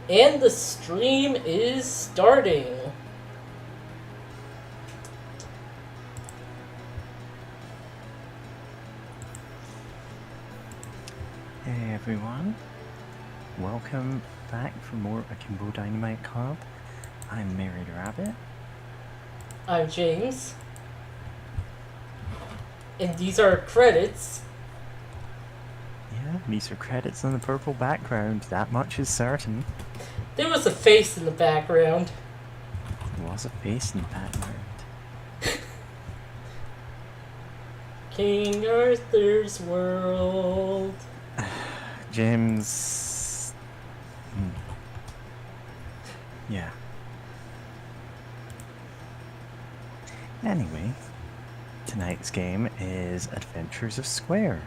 And the stream is starting. Hey everyone, welcome back for more Akimbo Dynamite Club. I'm Married Rabbit. I'm James. And these are credits. Yeah, these are credits on the purple background, that much is certain. There was a face in the background. There was a face in the background. King Arthur's World. James... Yeah. Anyway, tonight's game is Adventures of Square.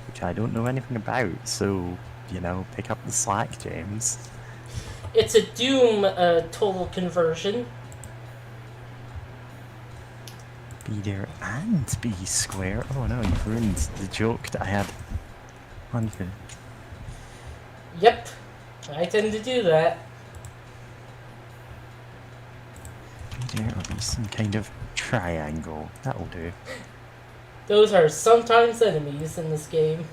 Which I don't know anything about, so, you know, pick up the slack, James. It's a Doom total conversion. Be there and be square. Oh no, you've ruined the joke that I had on for. Yep, I tend to do that. Be there or be some kind of triangle. That'll do. Those are sometimes enemies in this game.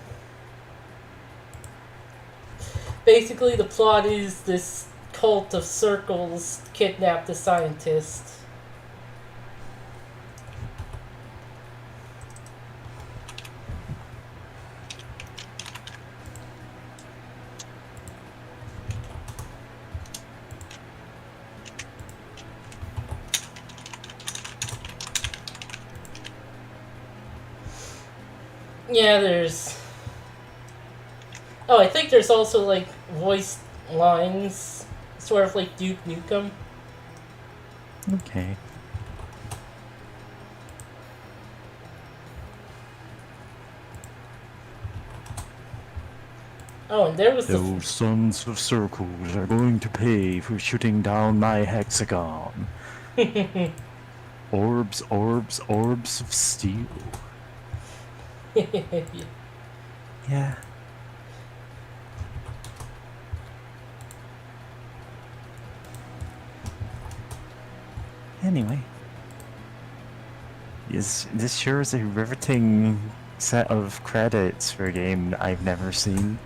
Basically, the plot is this cult of circles kidnapped a scientist. Yeah, there's... Oh, I think there's also, like, voice lines, sort of like Duke Nukem. Okay. Oh, and there was Those sons of circles are going to pay for shooting down my hexagon. Orbs, orbs, orbs of steel. Yeah. Anyway. This sure is a riveting set of credits for a game that I've never seen.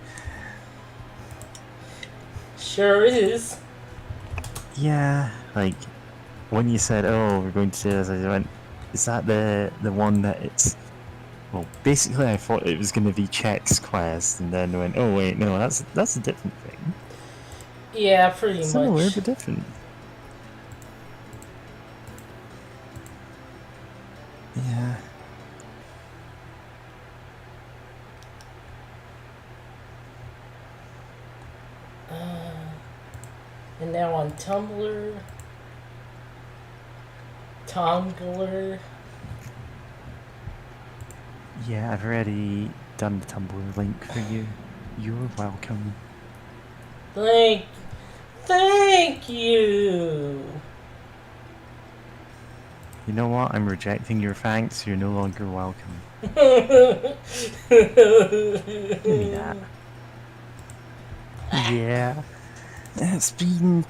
Sure is. Yeah, like, when you said, oh, we're going to do this, I went, is that the one that it's... Well, basically I thought it was going to be Check's Quest, and then went, oh wait, no, that's a different thing. Yeah, pretty Similar, much. but different. Yeah. And now on Tumblr. Tongler. Yeah, I've already done the Tumblr link for you. You're welcome. Thank you. You know what? I'm rejecting your thanks. You're no longer welcome. Give me that. Yeah. It's been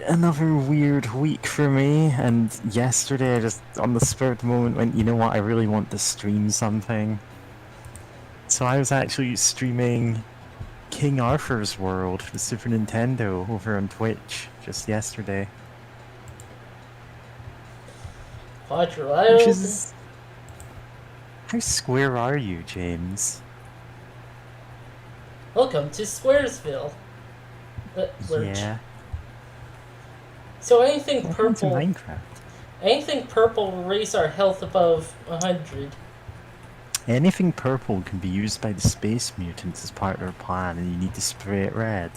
another weird week for me, and yesterday I just, on the spur of the moment, went, you know what? I really want to stream something. So I was actually streaming King Arthur's World for the Super Nintendo over on Twitch just yesterday. Which is... How square are you, James? Welcome to Squaresville. Yeah. So anything Welcome to purple... Minecraft. Anything purple will raise our health above 100. Anything purple can be used by the space mutants as part of their plan, and you need to spray it red.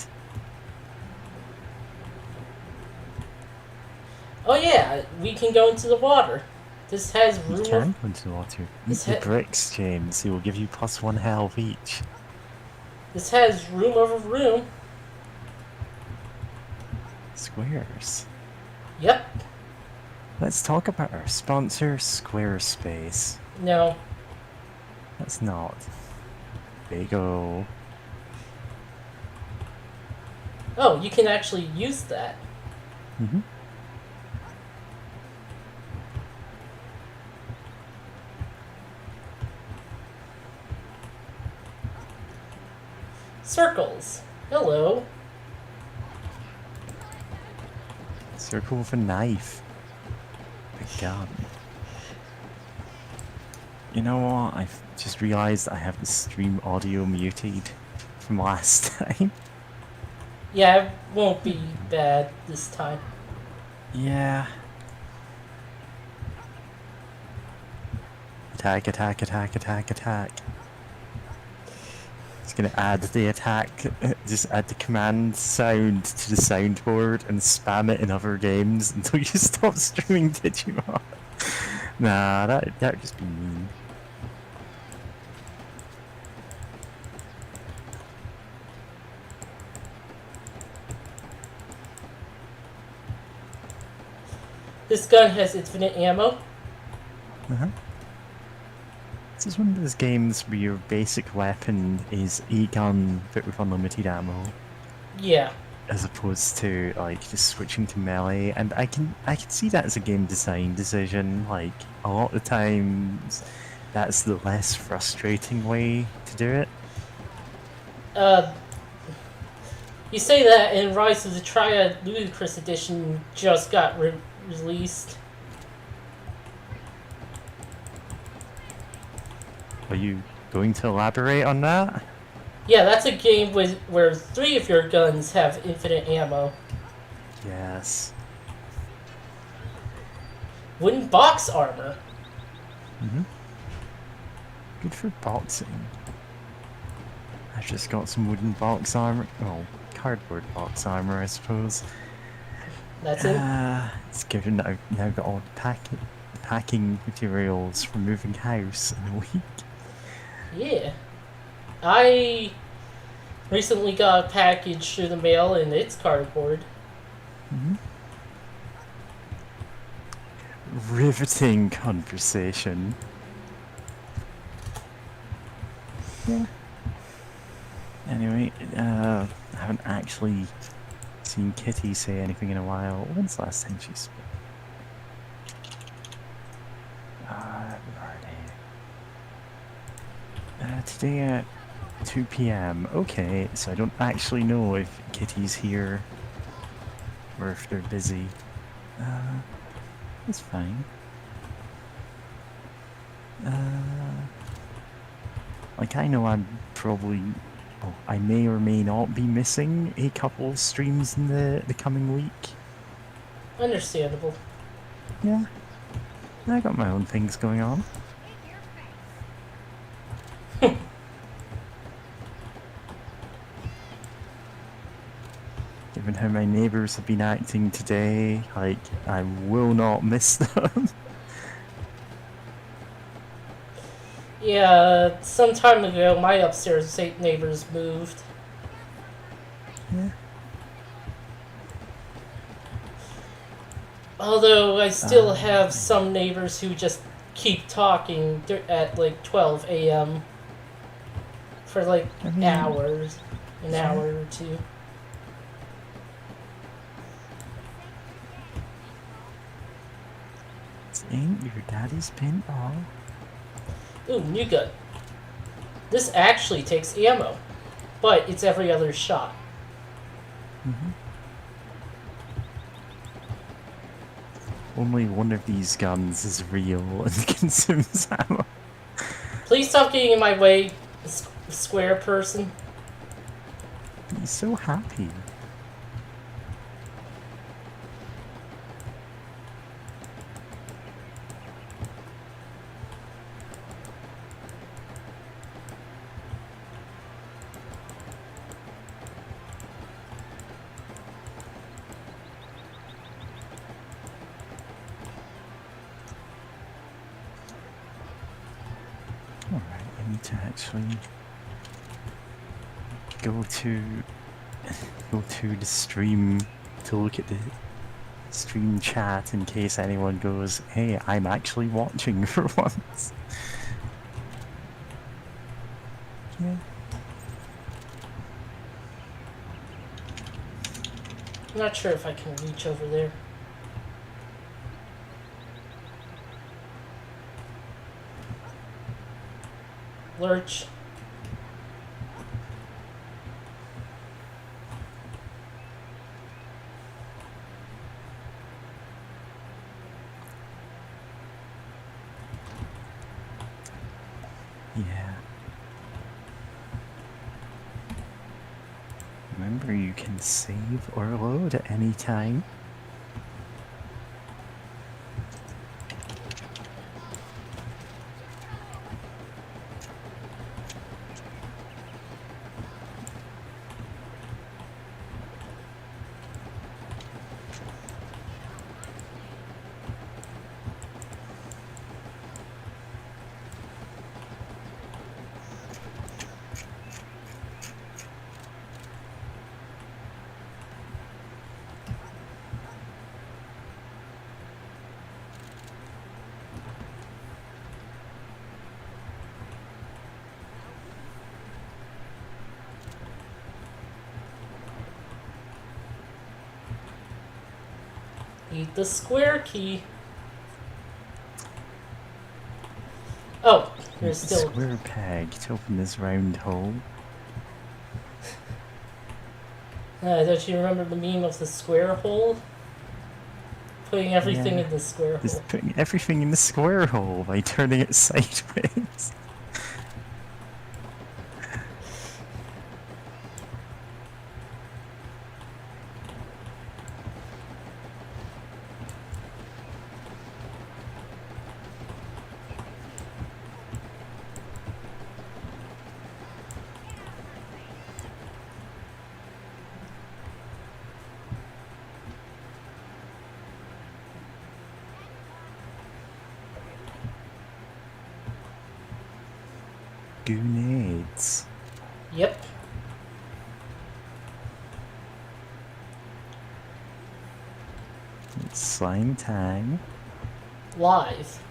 Oh yeah, we can go into the water. This has room. You can go into the water. Eat the bricks, James. It will give you +1 health each. This has room over room. Squares. Yep. Let's talk about our sponsor, Squarespace. No. That's not. There you go. Oh, you can actually use that. Mm-hmm. Circles. Hello. Circle with a knife. A gun. You know what? I've just realised I have the stream audio muted from last time. Yeah, it won't be bad this time. Yeah. Attack, attack, attack, attack, attack. Just gonna add the attack, just add the command sound to the soundboard and spam it in other games until you stop streaming Digimon. Nah, that would just be mean. This gun has infinite ammo. Uh-huh. This is one of those games where your basic weapon is a gun but with unlimited ammo. Yeah. As opposed to like just switching to melee, and I can see that as a game design decision. Like a lot of times, that's the less frustrating way to do it. You say that, and Rise of the Triad Ludicrous Edition just got released. Are you going to elaborate on that? Yeah, that's a game where 3 of your guns have infinite ammo. Yes. Wooden box armor. Mm-hmm. Good for boxing. I've just got some wooden box armor. Well, cardboard box armor, I suppose. That's it. It's given that I've now got all the packing materials for moving house in a week. Yeah. I recently got a package through the mail and it's cardboard. Mm-hmm. Riveting conversation. Yeah. Anyway, I haven't actually seen Kitty say anything in a while. When's the last time she spoke? Today at 2 PM. Okay, so I don't actually know if Kitty's here or if they're busy. That's fine. Like I know I'm probably, well, I may or may not be missing a couple of streams in the coming week. Understandable. Yeah. I got my own things going on. Given how my neighbours have been acting today, like, I will not miss them. Yeah, some time ago, my upstairs neighbors moved. Yeah. Although I still have some neighbors who just keep talking at like 12 a.m. for like hours, an hour or two. This ain't your daddy's paintball. Ooh, new gun. This actually takes ammo, but it's every other shot. Mm-hmm. Only one of these guns is real and consumes ammo. Please stop getting in my way, square person. He's so happy. Alright, I need to actually go to the stream to look at the stream chat in case anyone goes, hey, I'm actually watching for once. Yeah. I'm not sure if I can reach over there. Lurch. Yeah. Remember, you can save or load at any time. Eat the square key. Oh, there's Use the still... square peg to open this round hole. don't you remember the meme of the square hole? Putting everything Yeah. in the square hole. Just putting everything in the square hole by turning it sideways. Grenades. Yep. It's slime time. Live.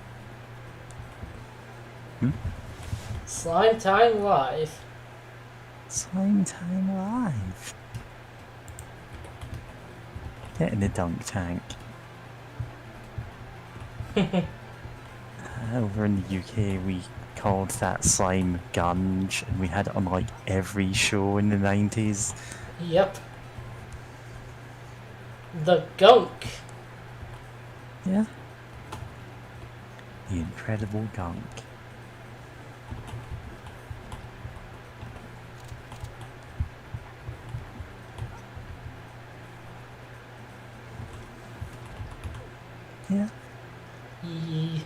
Hmm? Slime time live. Slime time live. Get in the dunk tank. Over in the UK, we called that slime gunge, and we had it on like every show in the 90s. Yep. The gunk. Yeah. The incredible gunk. Yeah. Yee.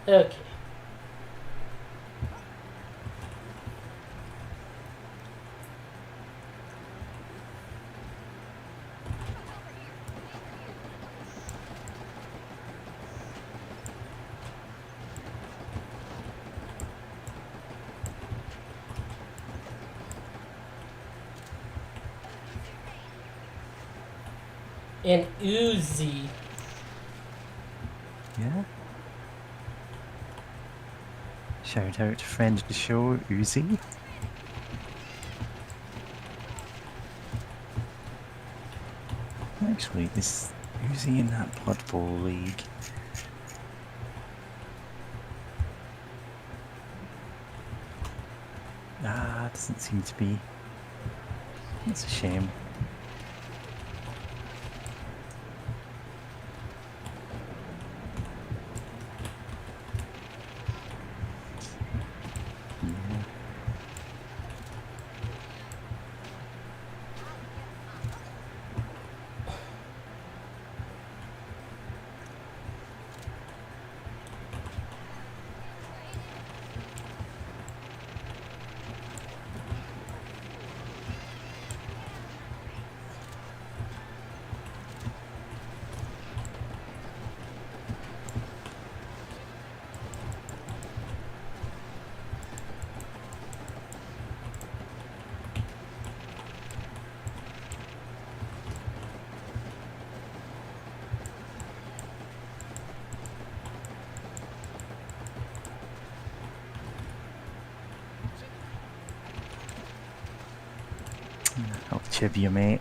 Okay. An Uzi. Yeah. Shout out to friend of the show, Uzi. Actually, who's he in that Blood Bowl league? Doesn't seem to be. That's a shame. Yeah. I'll chib you, mate.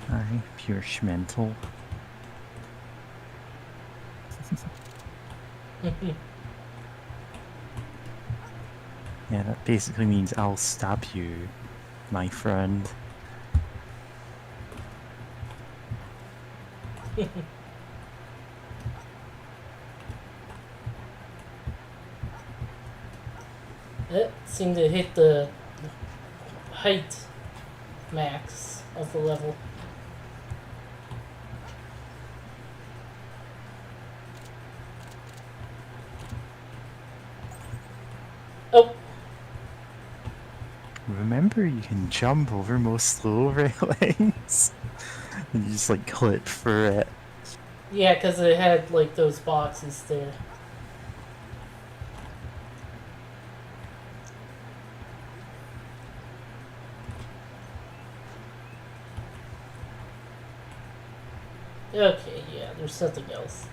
Aye, pure schmental. Yeah, that basically means I'll stab you, my friend. It seemed to hit the height max of the level. Oh! Remember, you can jump over most slow railings. And you just like clip for it. Yeah, because it had like those boxes there. Okay, yeah, there's nothing else.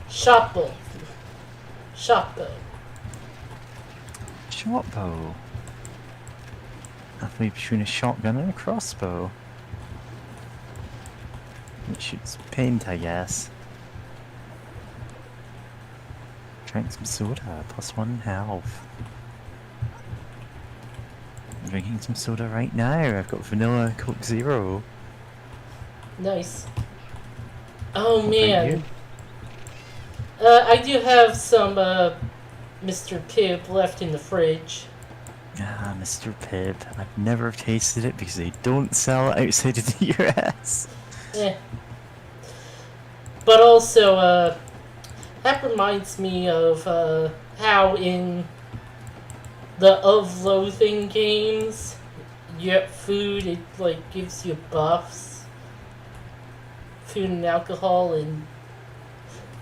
Shotbow. Shotbow. Shotbow. Halfway between a shotgun and a crossbow. It shoots paint, I guess. Drink some soda, +1 health. I'm drinking some soda right now. I've got vanilla Coke Zero. Nice. Oh What about man. you? I do have some Mr. Pibb left in the fridge. Ah, Mr. Pibb. I've never tasted it because they don't sell it outside of the US. Eh. But also, that reminds me of how in the Of Loathing games, you get food, it like gives you buffs. Food and alcohol, and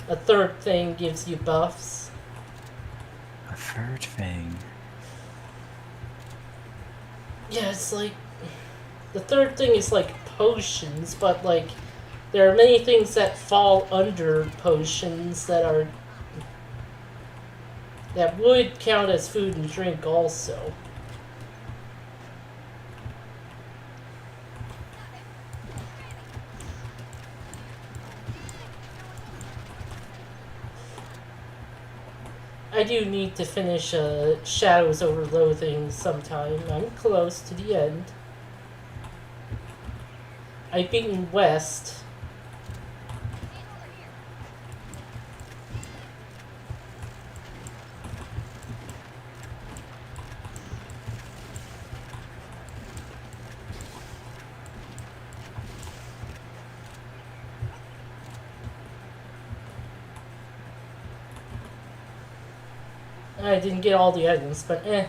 a third thing gives you buffs. A third thing. Yeah, it's like the third thing is like potions, but like there are many things that fall under potions that would count as food and drink also. I do need to finish Shadows Over Loathing sometime. I'm close to the end. I've beaten West. I didn't get all the items, but eh.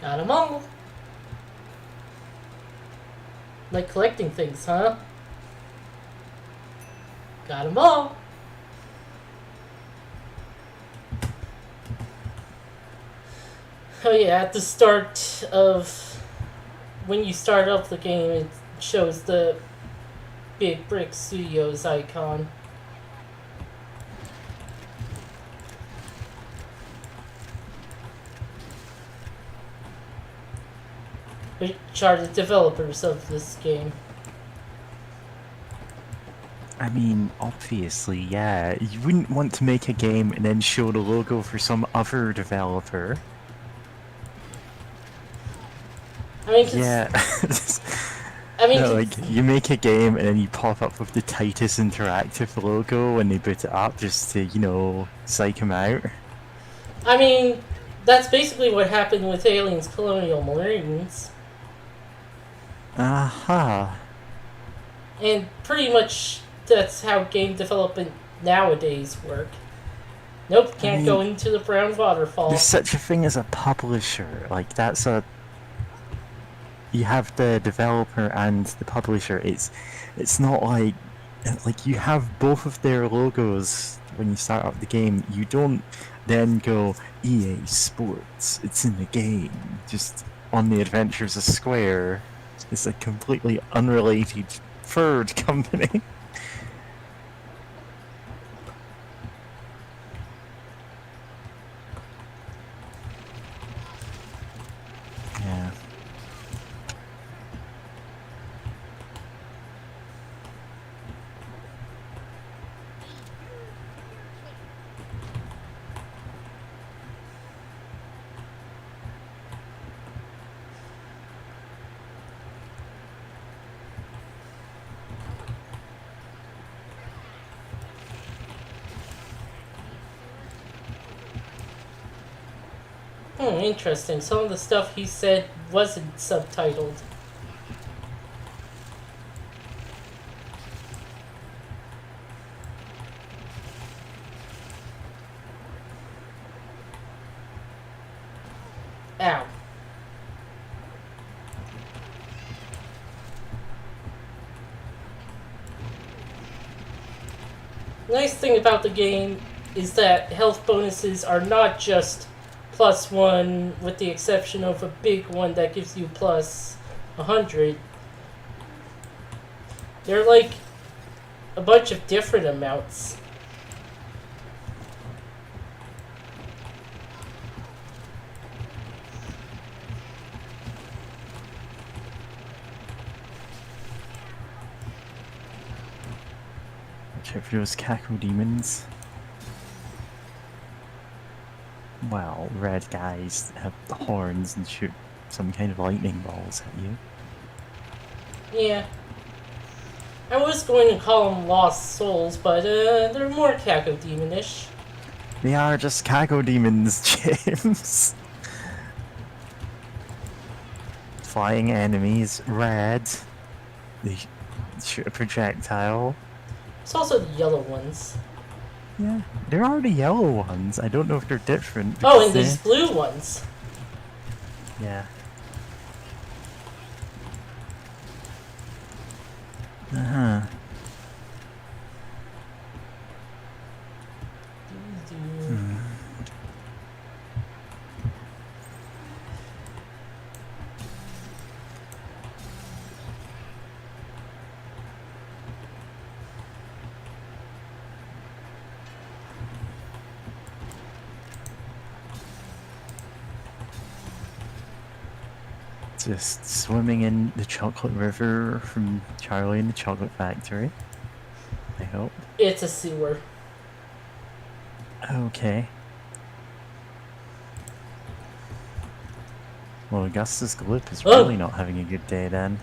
Got them all. Like collecting things, huh? Got them all. Oh yeah, at the start of... When you start up the game, it shows the Big Brick Studios icon. Which are the developers of this game. I mean, obviously, yeah. You wouldn't want to make a game and then show the logo for some other developer. I mean, Yeah. I mean, No, like, you make a game and then you pop up with the Titus Interactive logo when they boot it up just to, you know, psych them out. I mean, that's basically what happened with Aliens Colonial Marines. Aha. And pretty much that's how game development nowadays work. Nope, can't go into the brown waterfall. There's such a thing as a publisher. Like, that's a... You have the developer and the publisher. It's not like you have both of their logos when you start up the game. You don't then go EA Sports. It's in the game. Just on the Adventures of Square. It's a completely unrelated third company. Yeah. Interesting. Some of the stuff he said wasn't subtitled. Ow. Nice thing about the game is that health bonuses are not just +1, with the exception of a big one that gives you plus 100. They're like a bunch of different amounts. Check for those cackle demons. Well, red guys have the horns and shoot some kind of lightning balls at you. Yeah. I was going to call them lost souls, but they're more cacodemonish. They are just cackle demons, James. Flying enemies, red. They shoot a projectile. It's also the yellow ones. Yeah, there are the yellow ones. I don't know if they're different. Oh, and these blue ones. Yeah. Uh-huh. Just swimming in the chocolate river from Charlie and the Chocolate Factory. I hope. It's a sewer. Okay. Well, Augustus Gloop is really not having a good day then.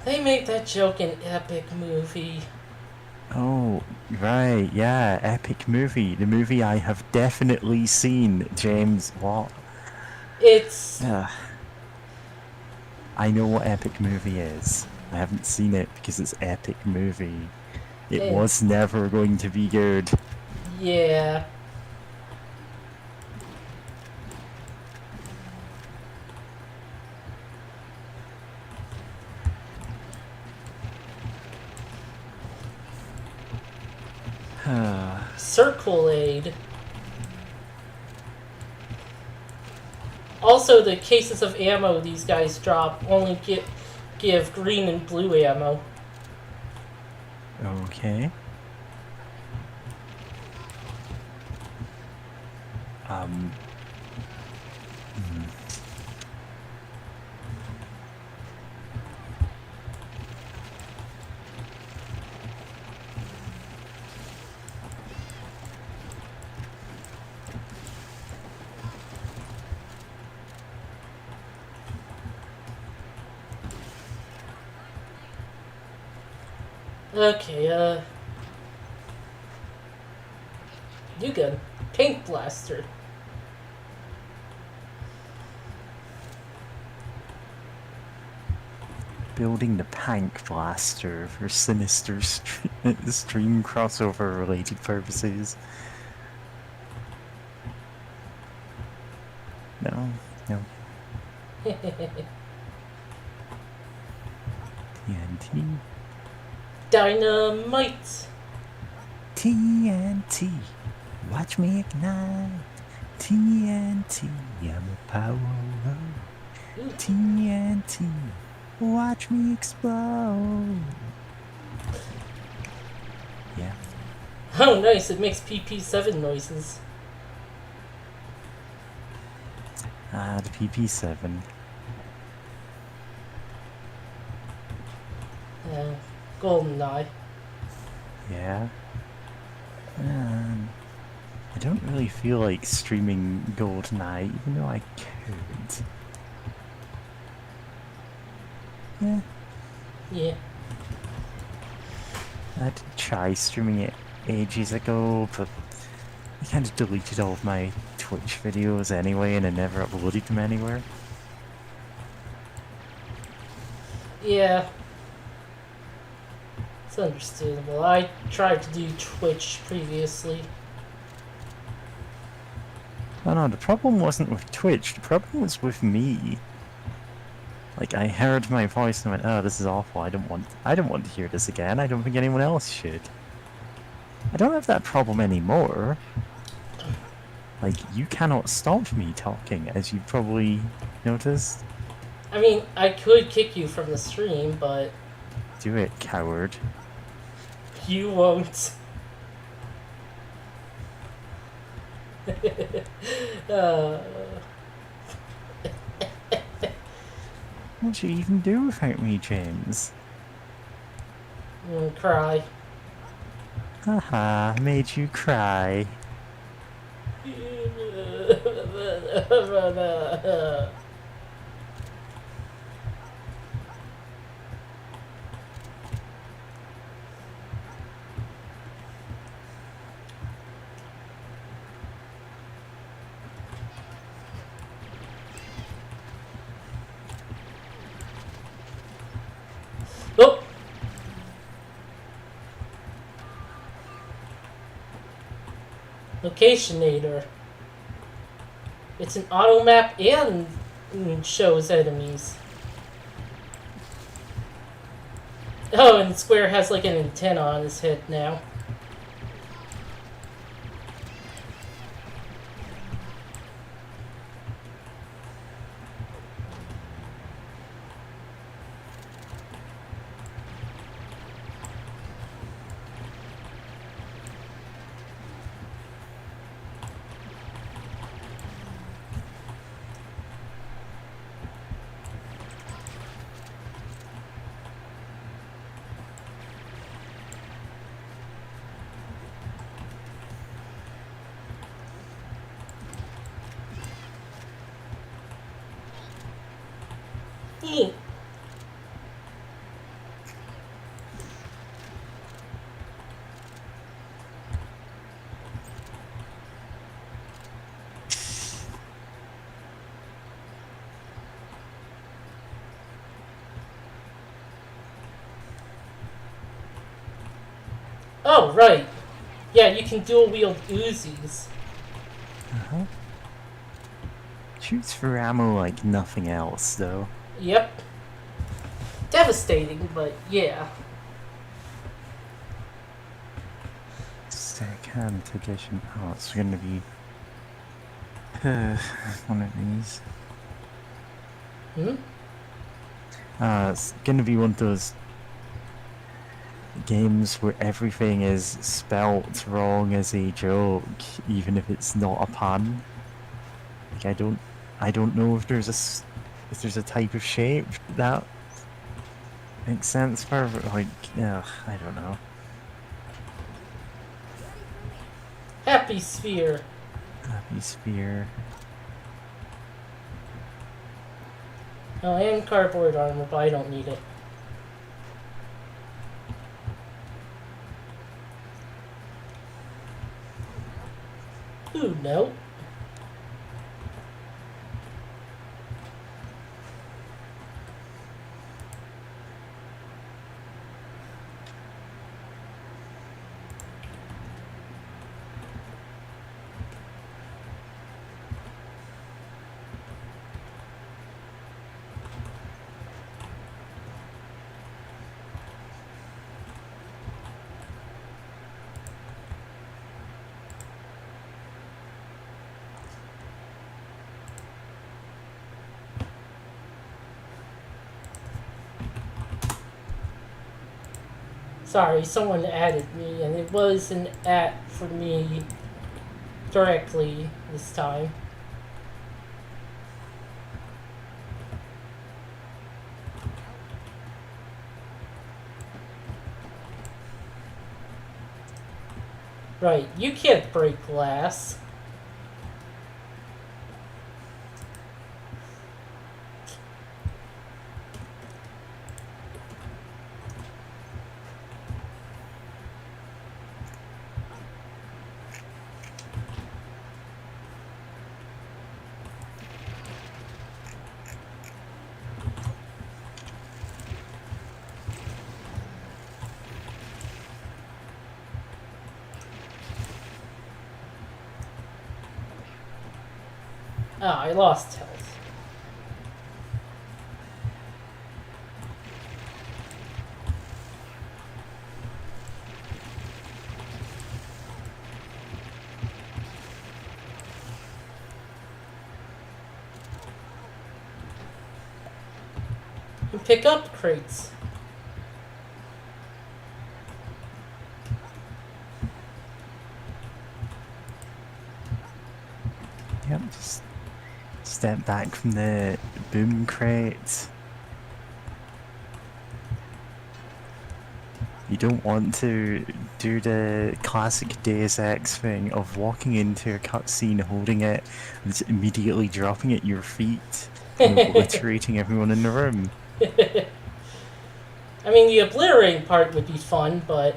They made that joke in Epic Movie. Oh, right, yeah, Epic Movie. The movie I have definitely seen, James. What? It's... I know what Epic Movie is. I haven't seen it because it's epic movie. It Eh, was never going to be good. yeah. Circle aid. Also, the cases of ammo these guys drop only give green and blue ammo. Okay. Hmm. Okay, new gun. Tank blaster. Building the Pank Blaster for sinister stream crossover related purposes. No, no. TNT. Dynamite. TNT. Watch me ignite. TNT. I'm a power. TNT. Watch me explode. Yeah. Oh, nice. It makes PP7 noises. Ah, the PP7. Golden eye. Yeah. I don't really feel like streaming GoldenEye, even though I could. Yeah. Yeah. I did try streaming it ages ago, but I kind of deleted all of my Twitch videos anyway, and I never uploaded them anywhere. Yeah. It's understandable. I tried to do Twitch previously. Oh no, the problem wasn't with Twitch, the problem was with me. Like, I heard my voice and went, oh, this is awful, I don't want to hear this again, I don't think anyone else should. I don't have that problem anymore. Like, you cannot stop me talking, as you probably noticed. I mean, I could kick you from the stream, but Do it, coward. you won't. uh, What'd you even do without me, James? cry. Haha, made you cry. Oh! Locationator. It's an auto map and shows enemies. Oh, and Square has like an antenna on his head now. Eek. Oh, right. Yeah, you can dual wield Uzis. Uh-huh. Shoots for ammo like nothing else, though. Yep. Devastating, but yeah. Second edition. Oh, it's gonna be one of these. Hmm? It's gonna be one of those games where everything is spelt wrong as a joke, even if it's not a pun. Like I don't know if if there's a type of shape that makes sense for, like, yeah, I don't know. Happy Sphere. Happy Sphere. Oh, and cardboard armor, but I don't need it. Ooh, no. Sorry, someone added me, and it was an at for me directly this time. Right, you can't break glass. Ah, I lost health. You pick up crates. Yep, just step back from the boom crate. You don't want to do the classic Deus Ex thing of walking into a cutscene, holding it, and just immediately dropping at your feet and obliterating everyone in the room. I mean, the obliterating part would be fun, but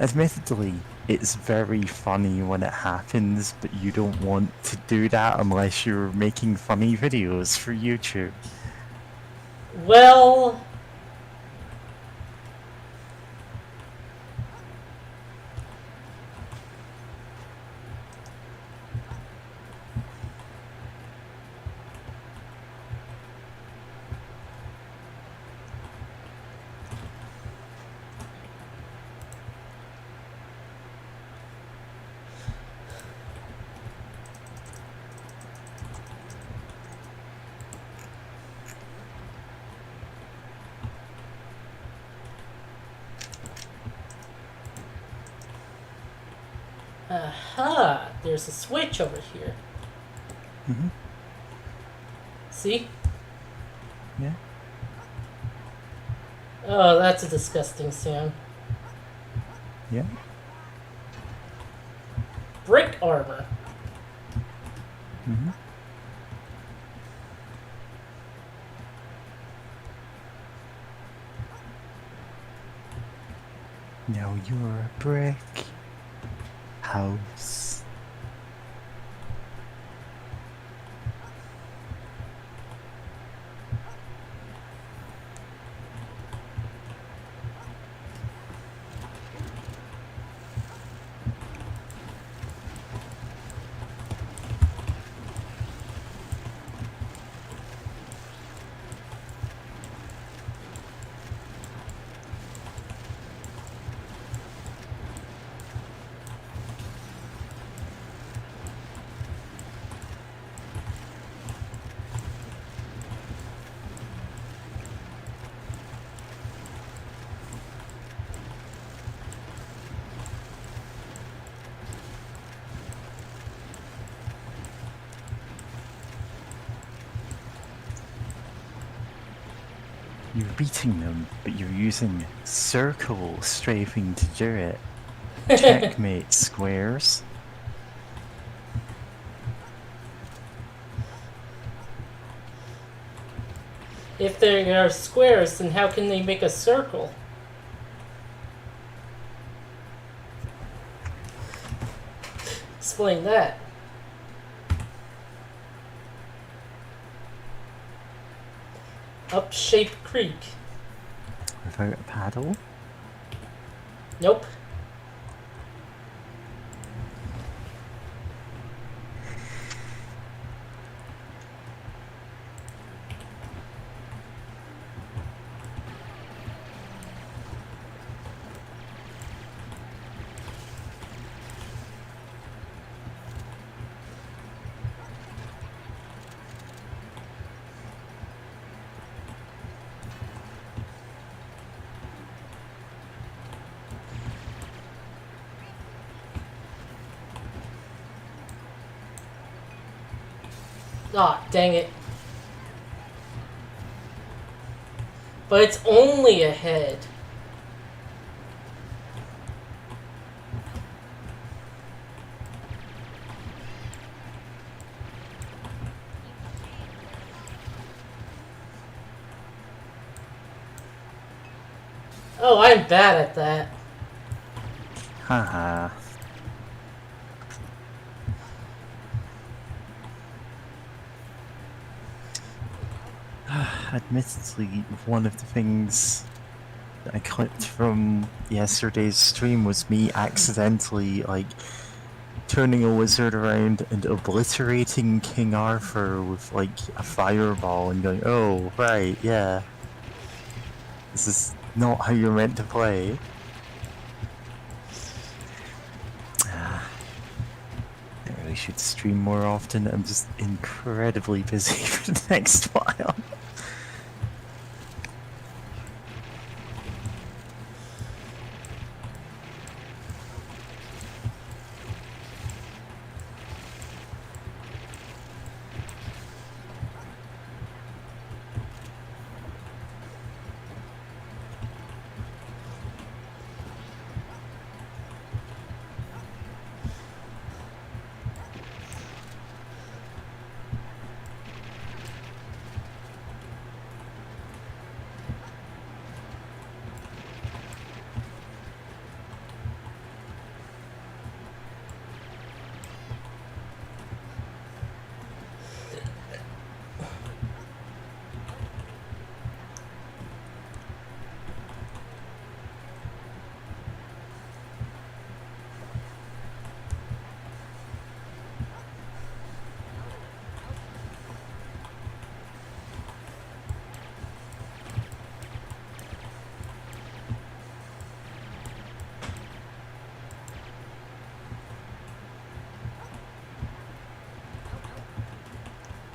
Admittedly, it's very funny when it happens, but you don't want to do that unless you're making funny videos for YouTube. well, aha, there's a switch over here. Mm-hmm. See? Yeah. Oh, that's a disgusting sound. Yeah. Brick armor. Mm-hmm. Now you're a brick house. You're beating them, but you're using circle strafing to do it. Checkmate, squares. If they are squares, then how can they make a circle? Explain that. Upshape Creek. Without a paddle? Nope. Aw, dang it. But it's only a head. Oh, I'm bad at that. Haha. Admittedly, one of the things that I clipped from yesterday's stream was me accidentally, like, turning a wizard around and obliterating King Arthur with, like, a fireball and going, oh, right, yeah. This is not how you're meant to play. I really should stream more often. I'm just incredibly busy for the next while.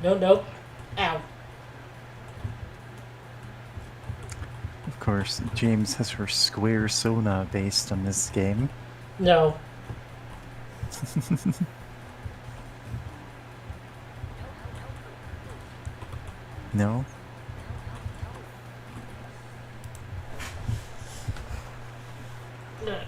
No, no. Ow. Of course, James has her square Sona based on this game. No. No? No.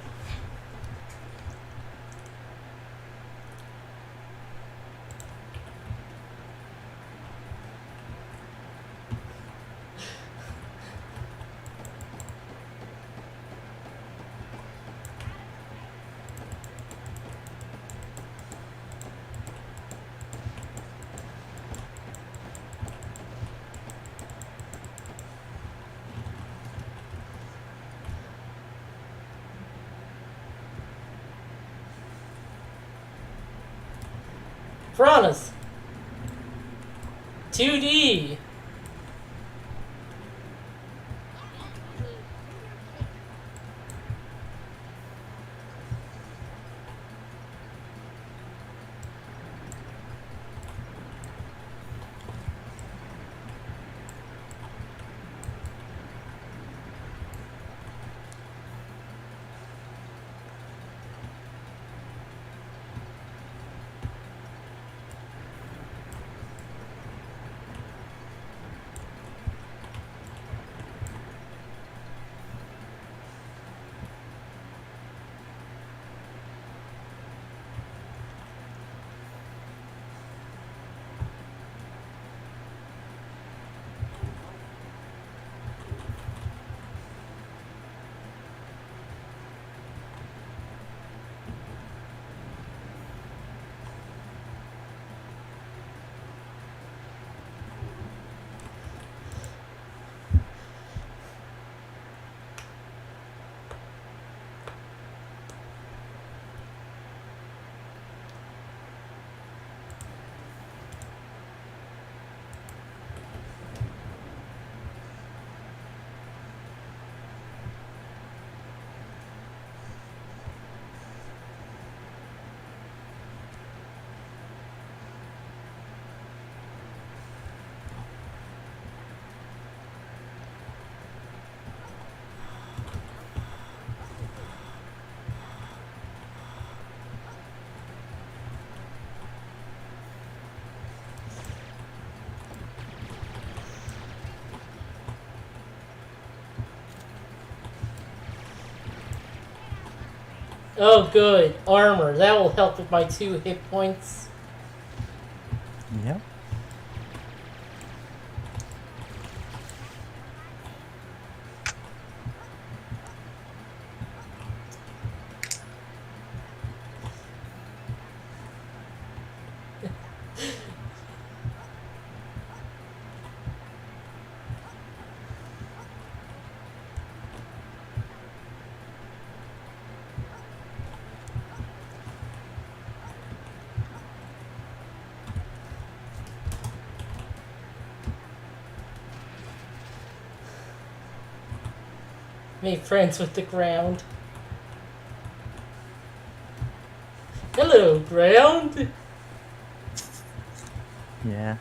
Piranhas. 2D. Oh, good. Armor. That will help with my 2 hit points. Yep. Made friends with the ground. Hello, ground. Yeah.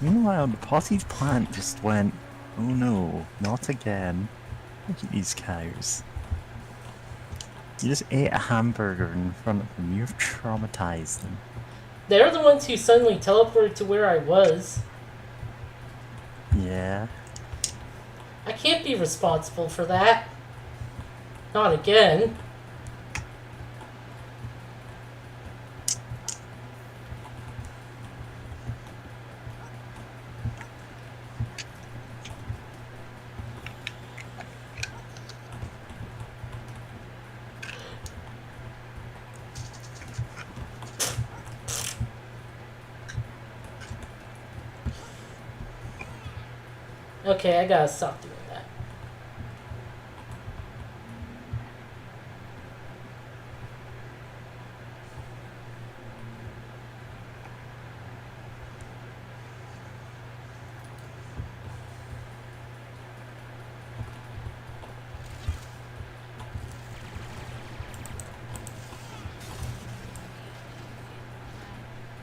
Meanwhile, the potted plant just went, oh no, not again. Look at these cows. You just ate a hamburger in front of them. You've traumatized them. They're the ones who suddenly teleported to where I was. Yeah. I can't be responsible for that. Not again. Okay, I gotta stop doing that.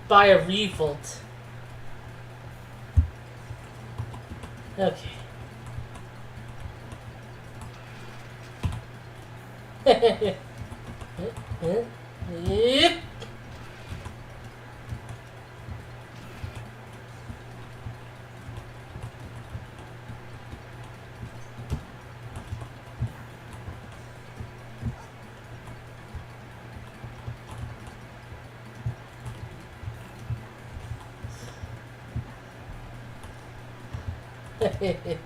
Buy a revolt. Okay. Yep.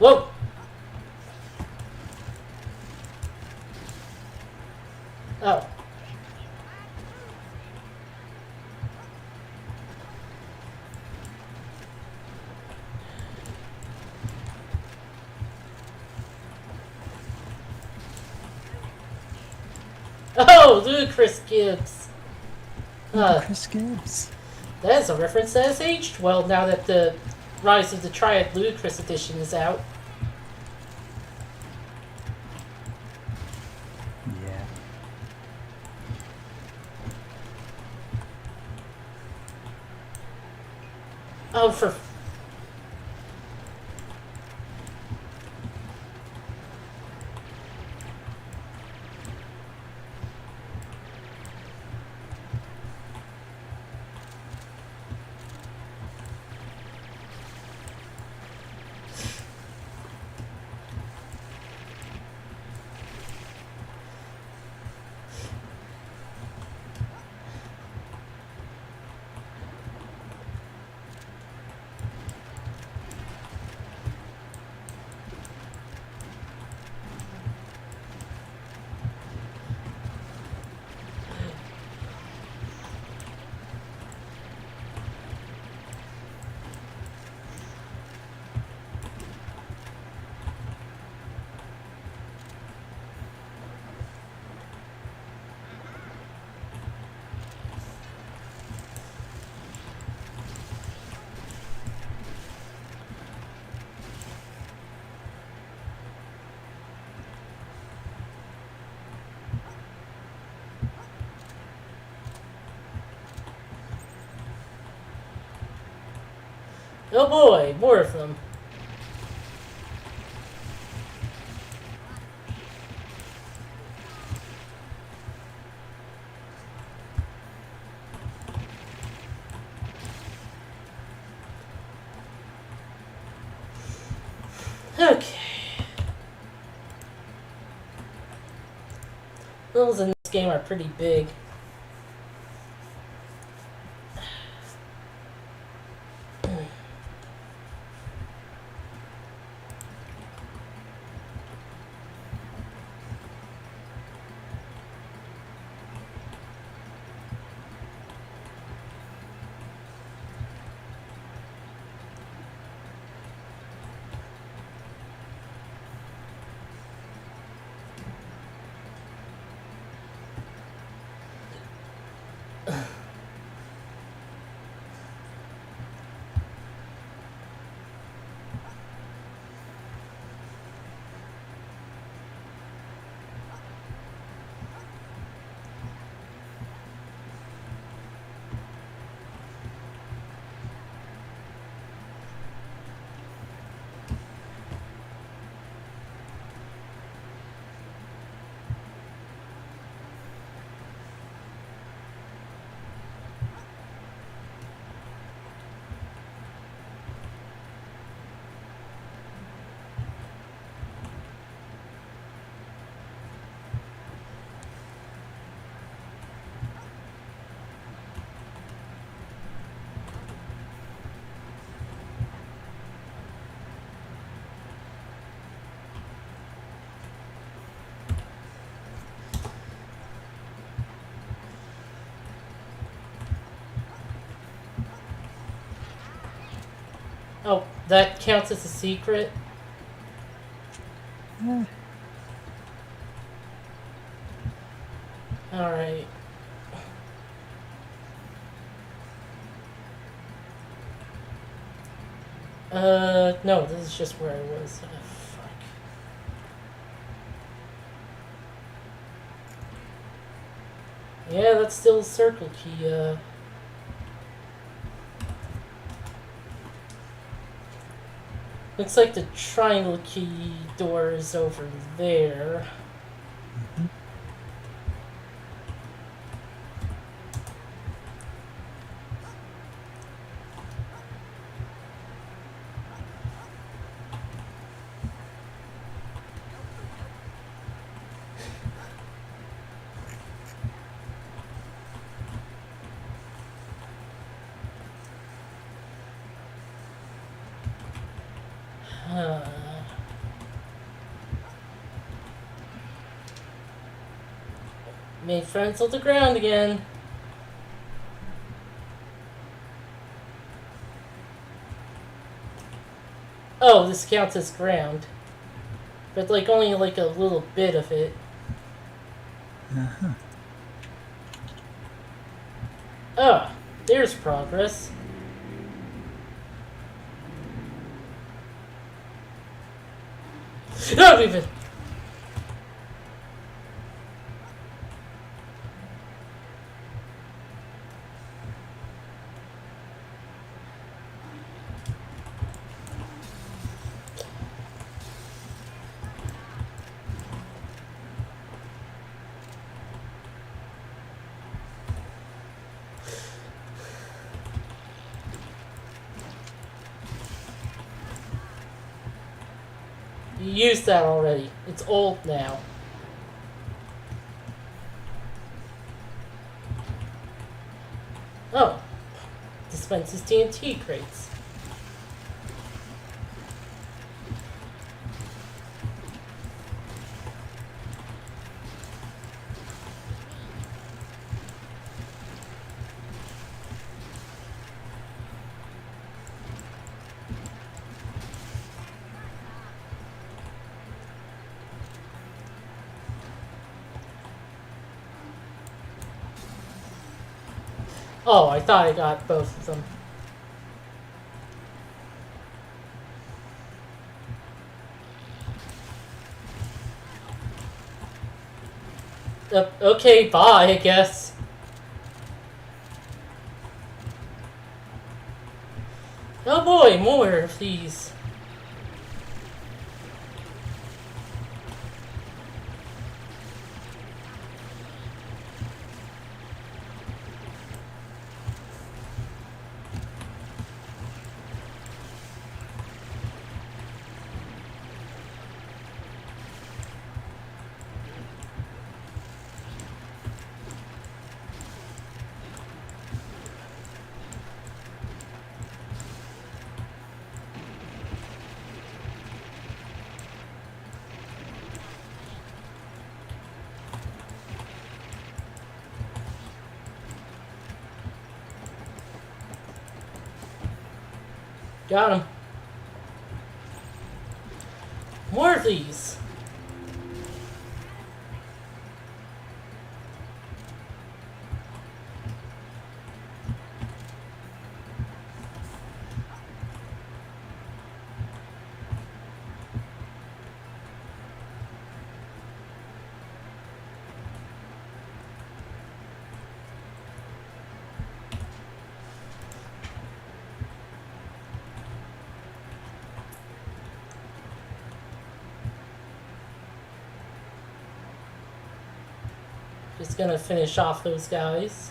Whoa! Oh. Oh, Ludacris Gibbs. Chris Gibbs. That is a reference that has aged well now that the Rise of the Triad Ludacris edition is out. Yeah. Oh, for... Oh boy, more of them. Okay. Levels in this game are pretty big. Oh, that counts as a secret? Alright. No, this is just where I was. Oh, fuck. Yeah, that's still a circle key, Looks like the triangle key door is over there. Made friends on the ground again. Oh, this counts as ground. But like only like a little bit of it. Uh-huh. Ah, there's progress. Not even. You used that already. It's old now. Oh. Dispenses TNT crates. Oh, I thought I got both of them. Okay, bye, I guess. Oh boy, more please. Got him. More of these. Just gonna finish off those guys.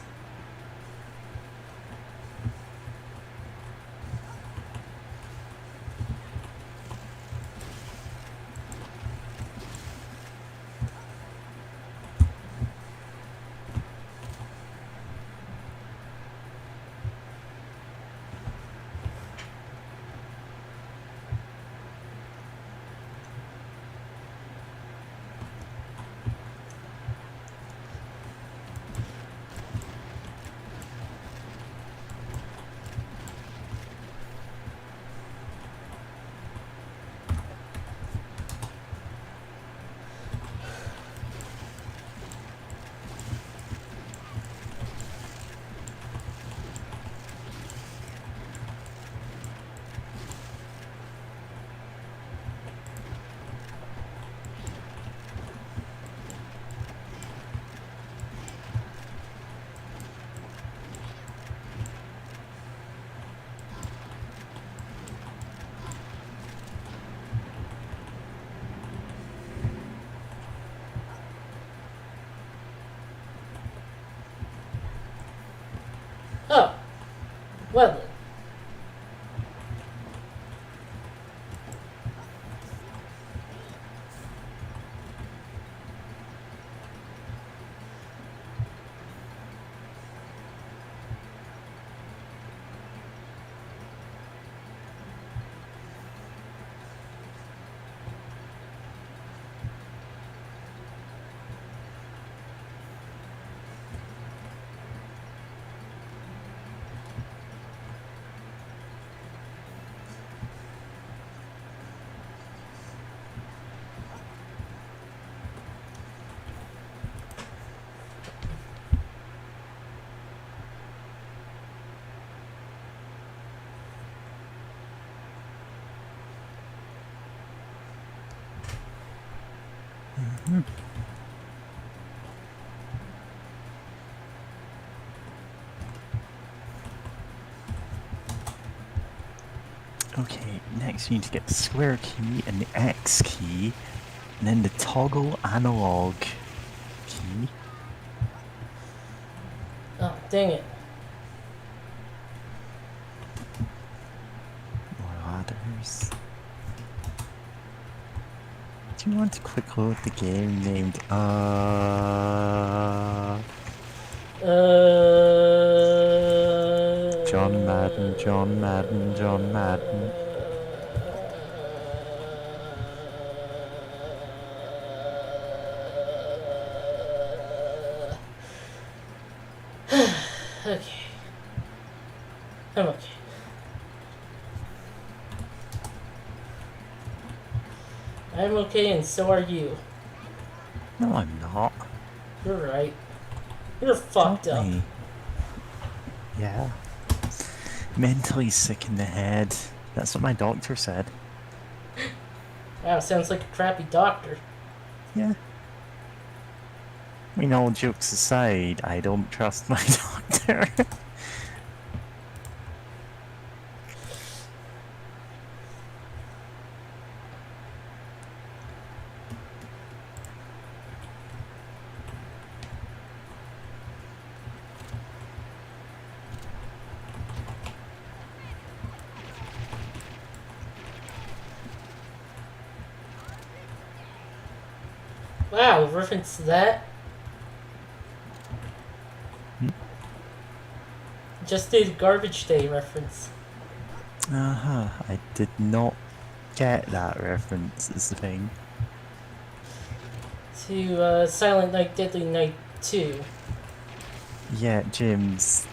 Oh, well then. Okay, next you need to get the square key and the X key, and then the toggle analog key. Oh, dang it. More ladders. Do you want to quick load the game named John Madden, John Madden, John Madden. Okay. I'm okay. I'm okay, and so are you. No, I'm not. You're right. You're fucked Help up. me. Yeah. Mentally sick in the head. That's what my doctor said. Wow, sounds like a crappy doctor. Yeah. I mean, all jokes aside, I don't trust my doctor. Wow, reference to that. Hmm? Just did Garbage Day reference. Uh-huh. I did not get that reference, is the thing. To Silent Night, Deadly Night 2. Yeah, James,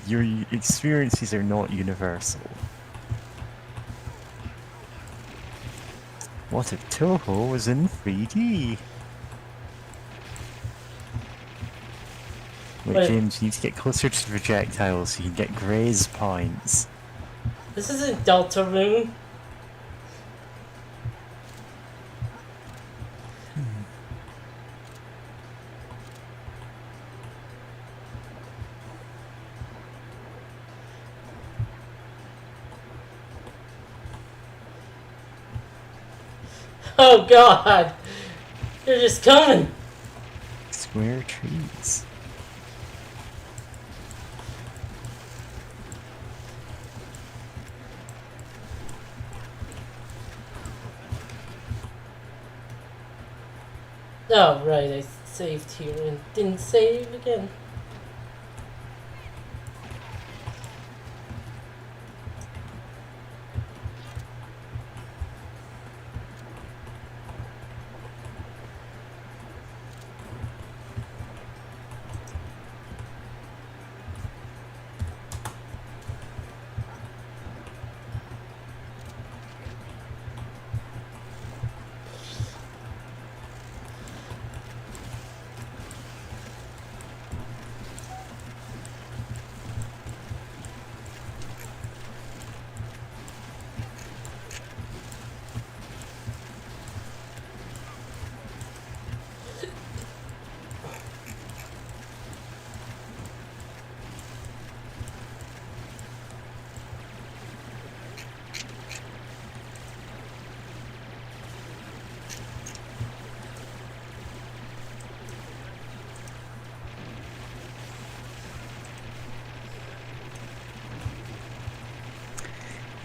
your experiences are not universal. What if Toho was in 3D? Wait, But James, you need to get closer to the projectile so you can get graze points. this isn't Deltarune. Oh god! They're just coming! Square trees. Oh, right, I saved here and didn't save again.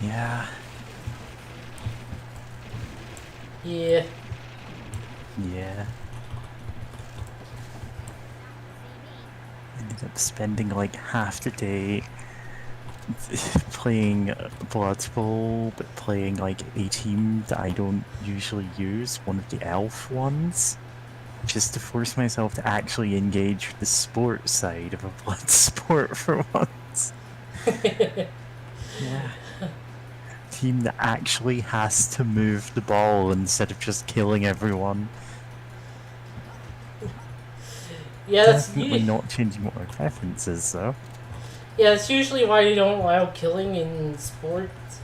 Yeah. Yeah. Yeah. Ended up spending like half the day playing Blood Bowl, but playing like a team that I don't usually use, one of the elf ones, just to force myself to actually engage with the sport side of a blood sport for once. Yeah. Team that actually has to move the ball instead of just killing everyone. Yeah, Definitely not changing what my preference is, though. yeah, that's usually why you don't allow killing in sports.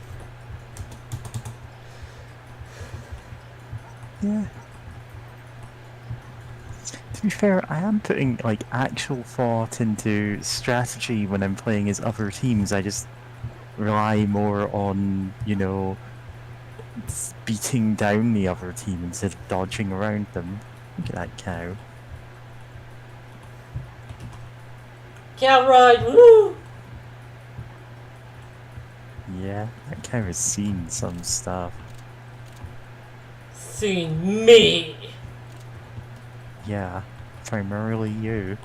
Yeah. To be fair, I am putting like actual thought into strategy when I'm playing as other teams. I just rely more on, beating down the other team instead of dodging around them. Look at that cow. Cow ride, woo! Yeah, that cow has seen some stuff. Seen me! Yeah, primarily you.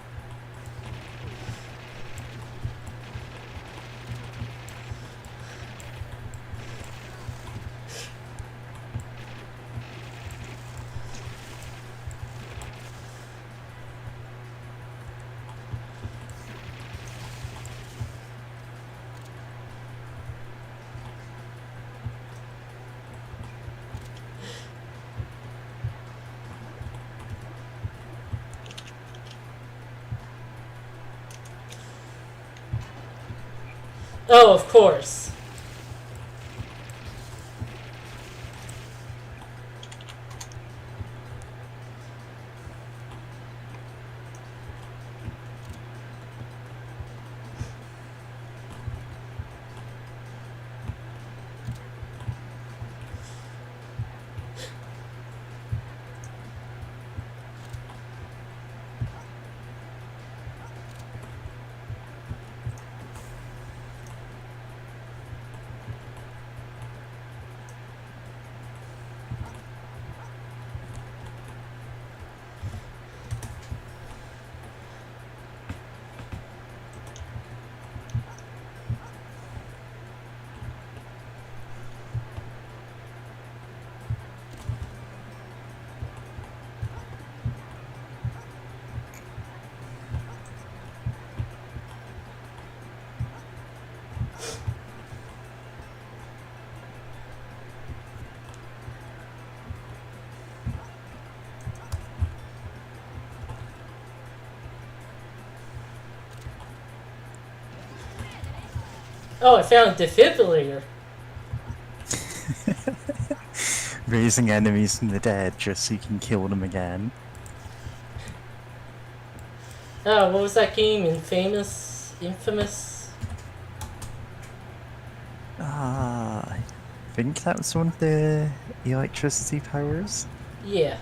Oh, of course. Oh, I found a defibrillator. Raising enemies from the dead just so you can kill them again. Oh, what was that game? Infamous? I think that was one of the electricity powers. Yeah.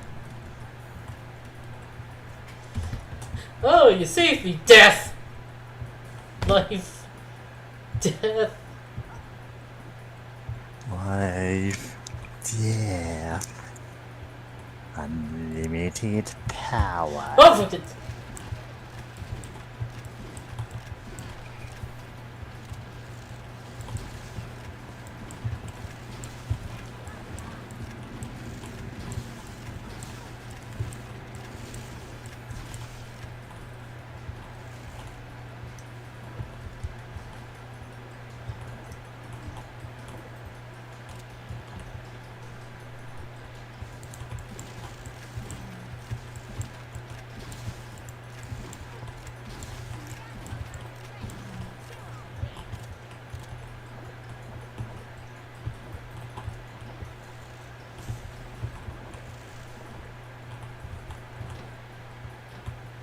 Oh, you saved me! Death! Life. Death. Life, death, unlimited power. Oh, fuck it!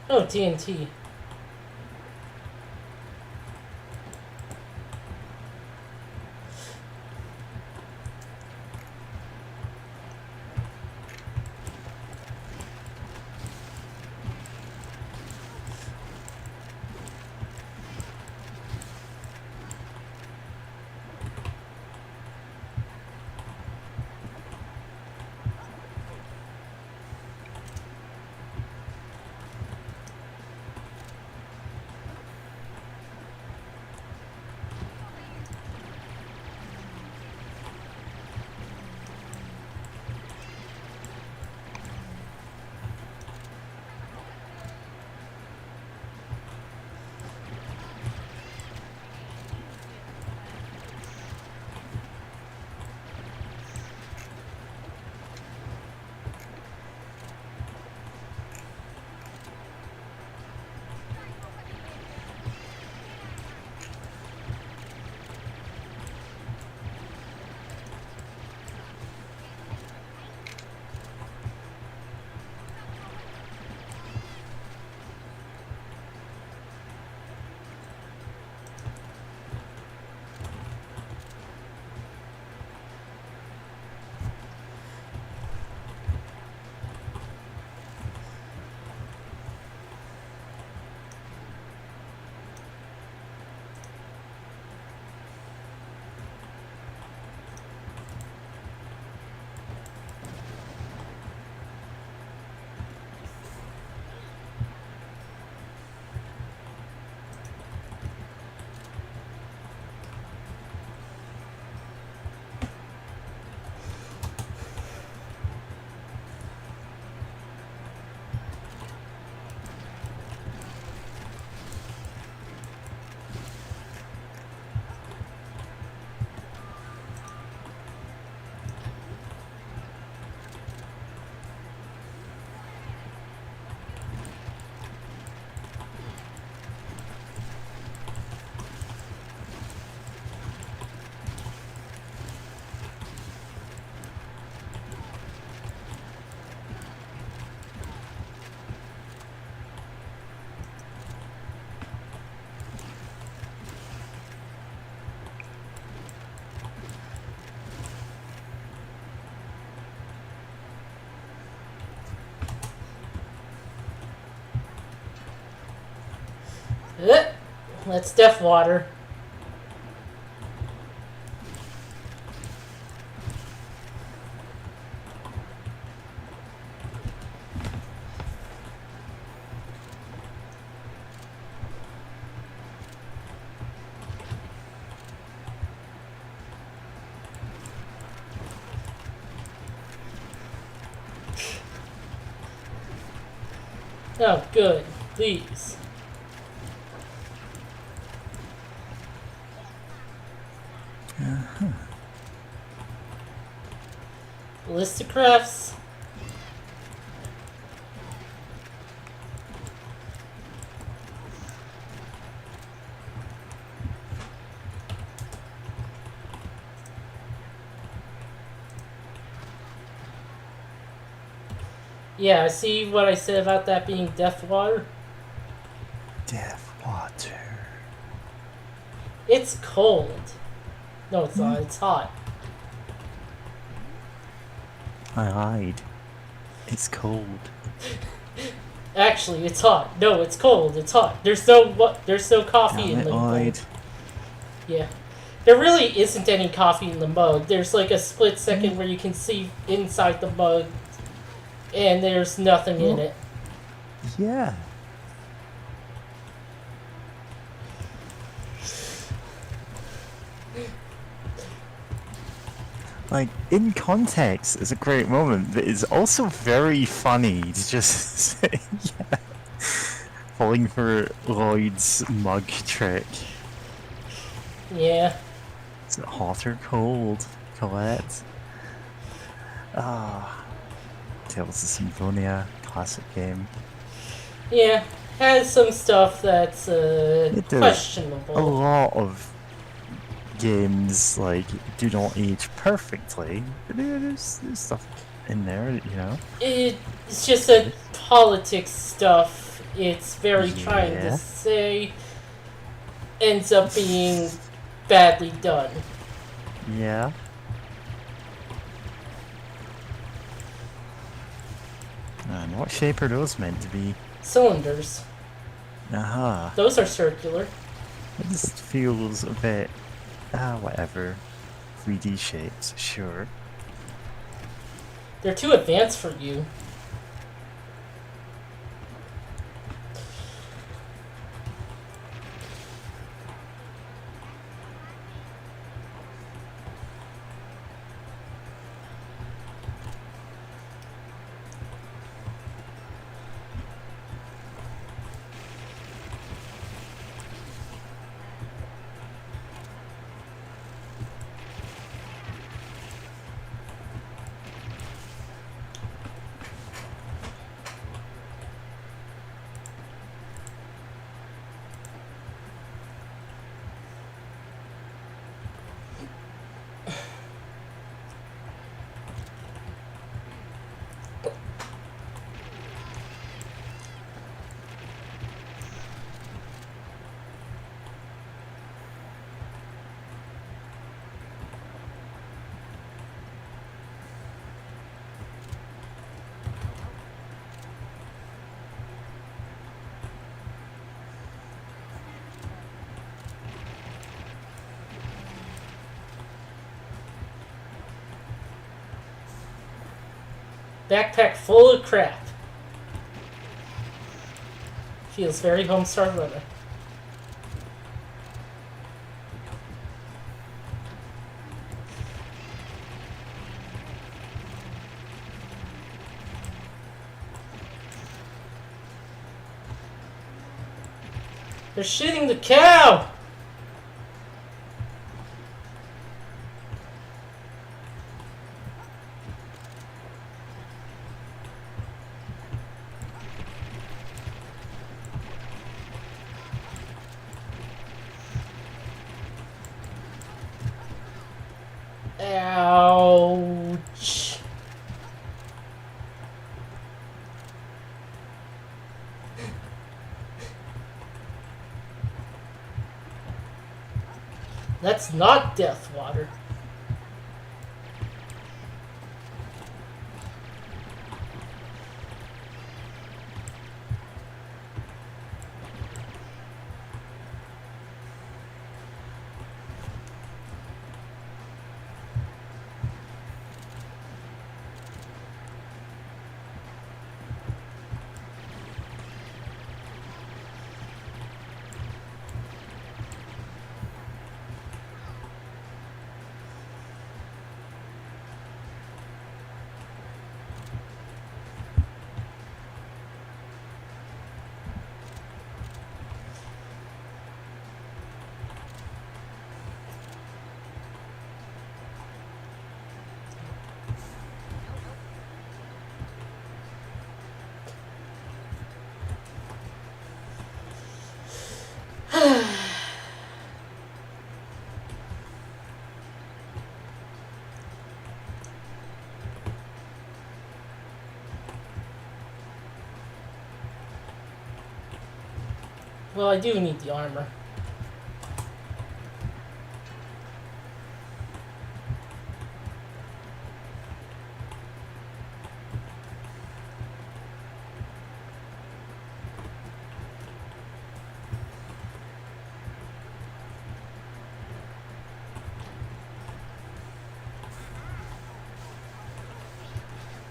Oh, TNT. That's death water. Oh, good. Please. List of crafts. Yeah, see what I said about that being death water? Death water. It's cold. No, it's not. It's hot. I lied. It's cold. Actually, it's hot. No, it's cold. It's hot. There's no what? There's no coffee Damn in it, the I mug. lied. Yeah, there really isn't any coffee in the mug. There's like a split second where you can see inside the mug, and there's nothing in it. Yeah. Like, in context, it's a great moment, but it's also very funny to just say, yeah, falling for Lloyd's mug trick. Yeah. Is it hot or cold, Colette? Ah, Tales of Symphonia, classic game. Yeah. Has some stuff that's It does. A questionable. lot of games like do not age perfectly, but there's stuff in there, you know. It's just that politics stuff. It's very trying to Yeah. say ends up being badly done. Yeah. And what shape are those meant to be? Cylinders. Aha. Those are circular. It just feels a bit whatever. 3D shapes, sure. They're too advanced for you. Backpack full of crap. Feels very Homestar Runner. They're shooting the cow! Ouch. That's not death water. Well, I do need the armor.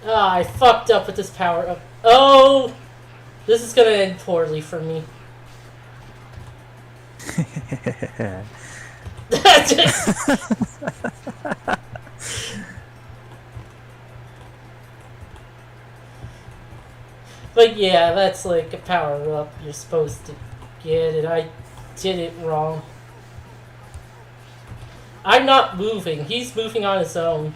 Ah, I fucked up with this power up. Oh! This is gonna end poorly for me. But yeah, that's like a power up you're supposed to get, and I did it wrong. I'm not moving. He's moving on his own.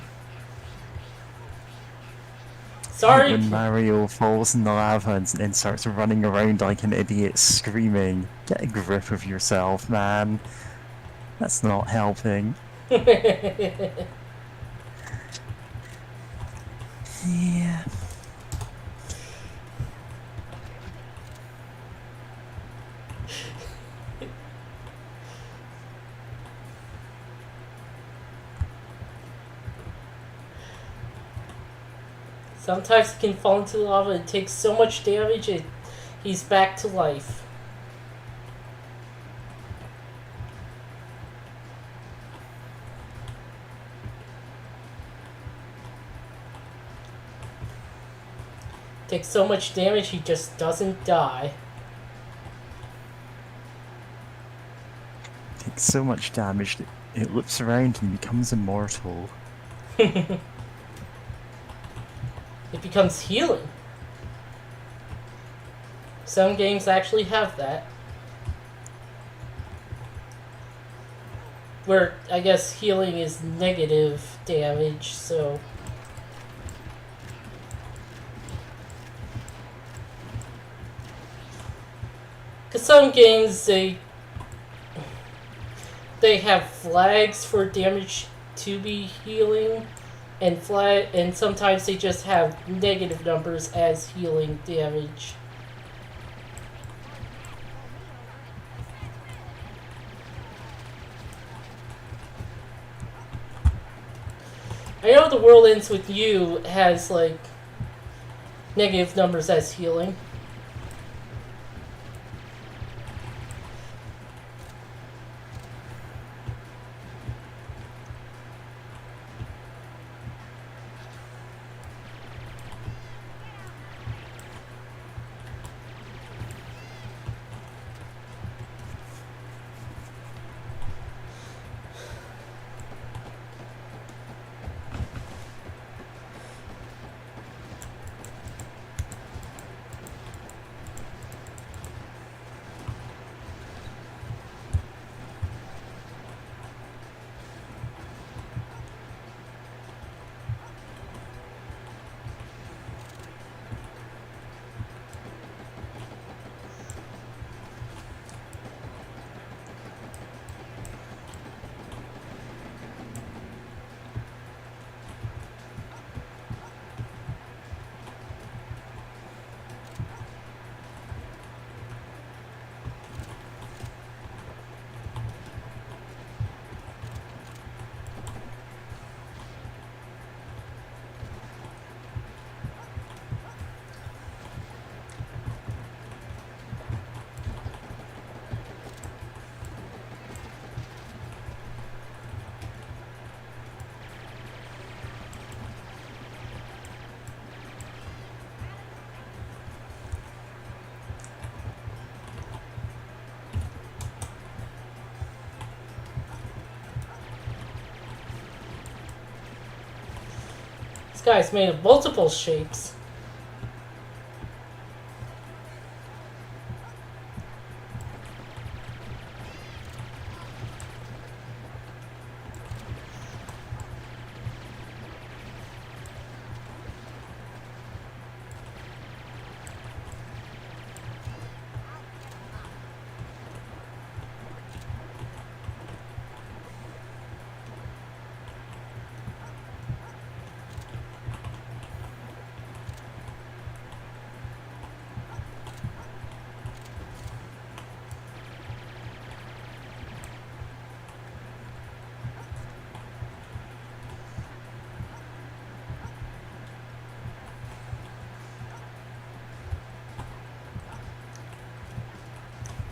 Sorry. When Mario falls in the lava and starts running around like an idiot screaming, get a grip of yourself, man. That's not helping. Yeah. Sometimes he can fall into the lava and take so much damage and he's back to life. Takes so much damage he just doesn't die. Takes so much damage that it loops around and becomes immortal. It becomes healing. Some games actually have that. Where, I guess, healing is negative damage, so... Because some games, they have flags for damage to be healing, and sometimes they just have negative numbers as healing damage. I know the World Ends With You has, like, negative numbers as healing. This guy's made of multiple shapes.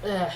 Ugh.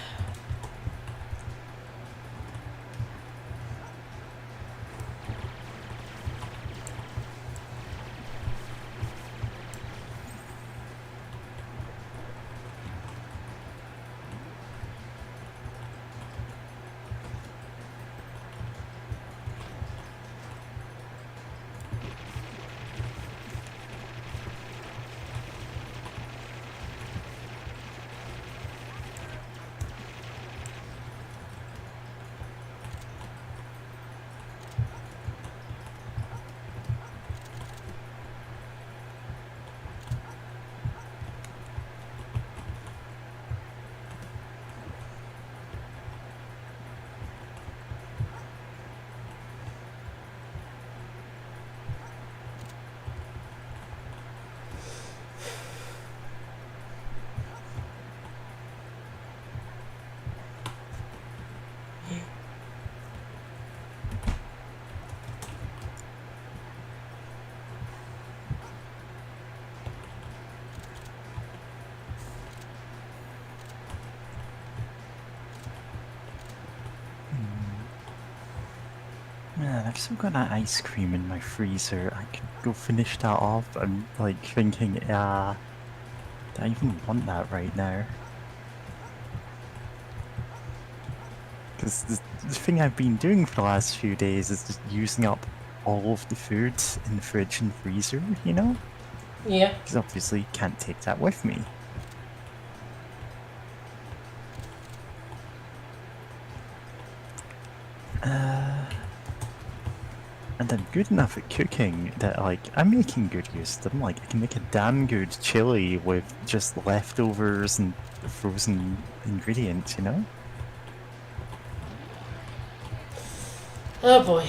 Man, I've still got that ice cream in my freezer. I could go finish that off. I'm like thinking, do I even want that right now? Because the thing I've been doing for the last few days is just using up all of the food in the fridge and freezer, you know? Yeah. Because obviously can't take that with me. And I'm good enough at cooking that, like, I'm making good use of them. Like, I can make a damn good chili with just leftovers and frozen ingredients, you know? Oh boy.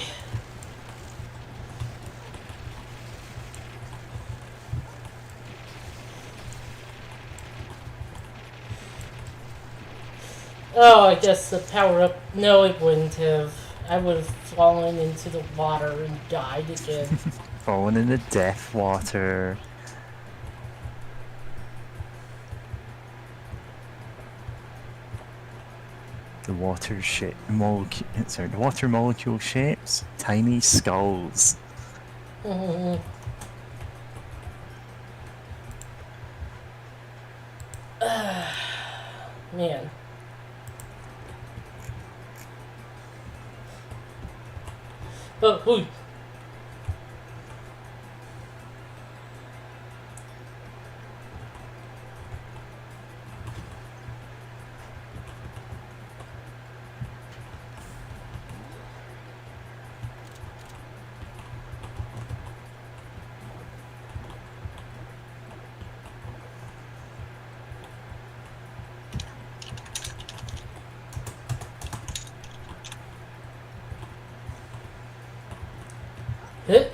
Oh, I guess the power up. No, it wouldn't have. I would have fallen into the water and died again. Falling in the death water. The water the water molecule shapes tiny skulls. Man. Oh, who? Hit.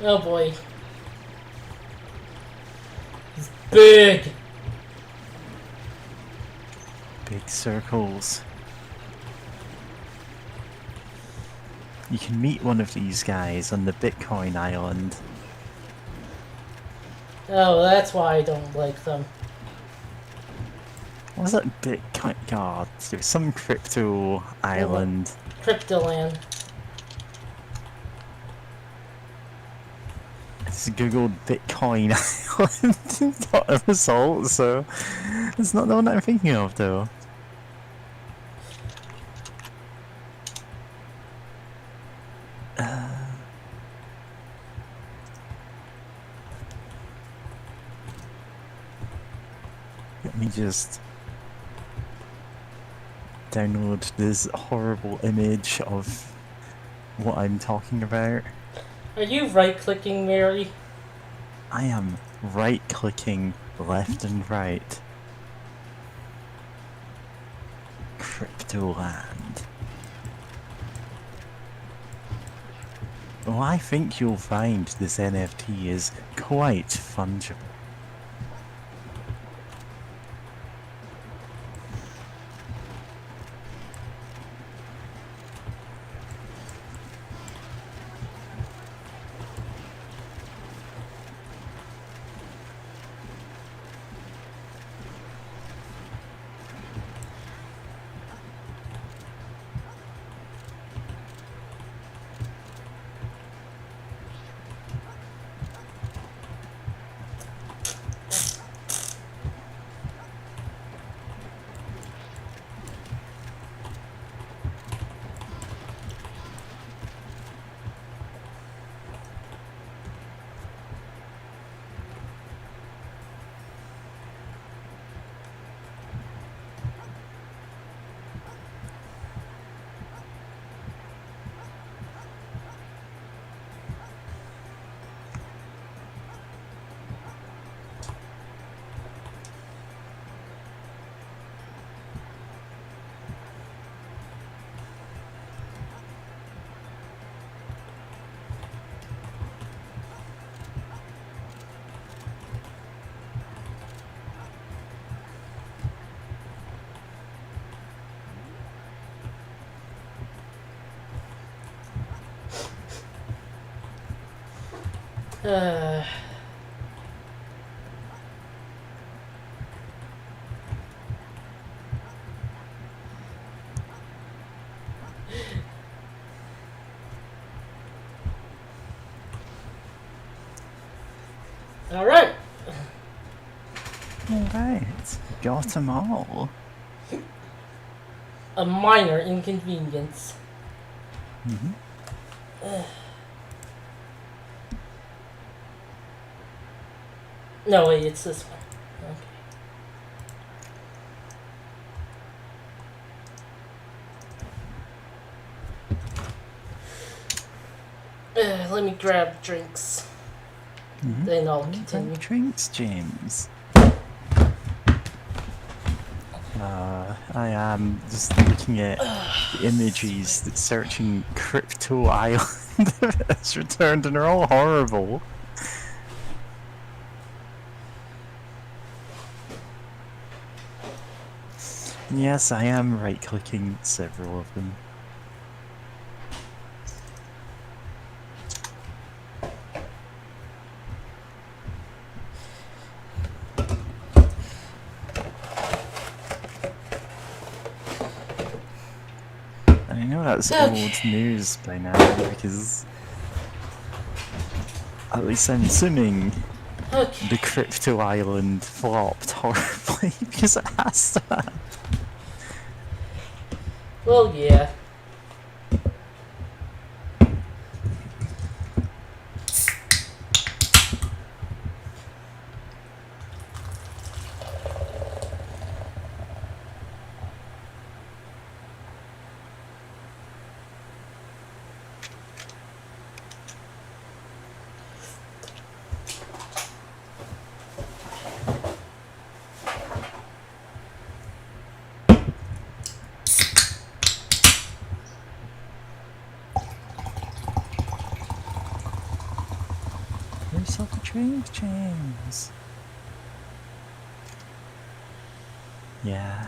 Oh boy. He's big. Big circles. You can meet one of these guys on the Bitcoin island. Oh, that's why I don't like them. What was that Bitcoin? God, there's some crypto island. Cryptoland. It's googled Bitcoin island, not a result, so it's not the one I'm thinking of though. Let me just download this horrible image of what I'm talking about. Are you right-clicking, Mary? I am right-clicking left and right. Cryptoland. Well, I think you'll find this NFT is quite fungible. Uh... Alright. Alright, got them all. A minor inconvenience. No, wait, it's this one. Okay. Let me grab drinks. Then I'll continue. Drinks, James. I am just looking at the images that searching Crypto Island has returned, and they're all horrible. Yes, I am right-clicking several of them. I know that's old news by now, because at least I'm assuming the Crypto Island flopped horribly, because it has to. Well, yeah. Yourself a drink, James. Yeah.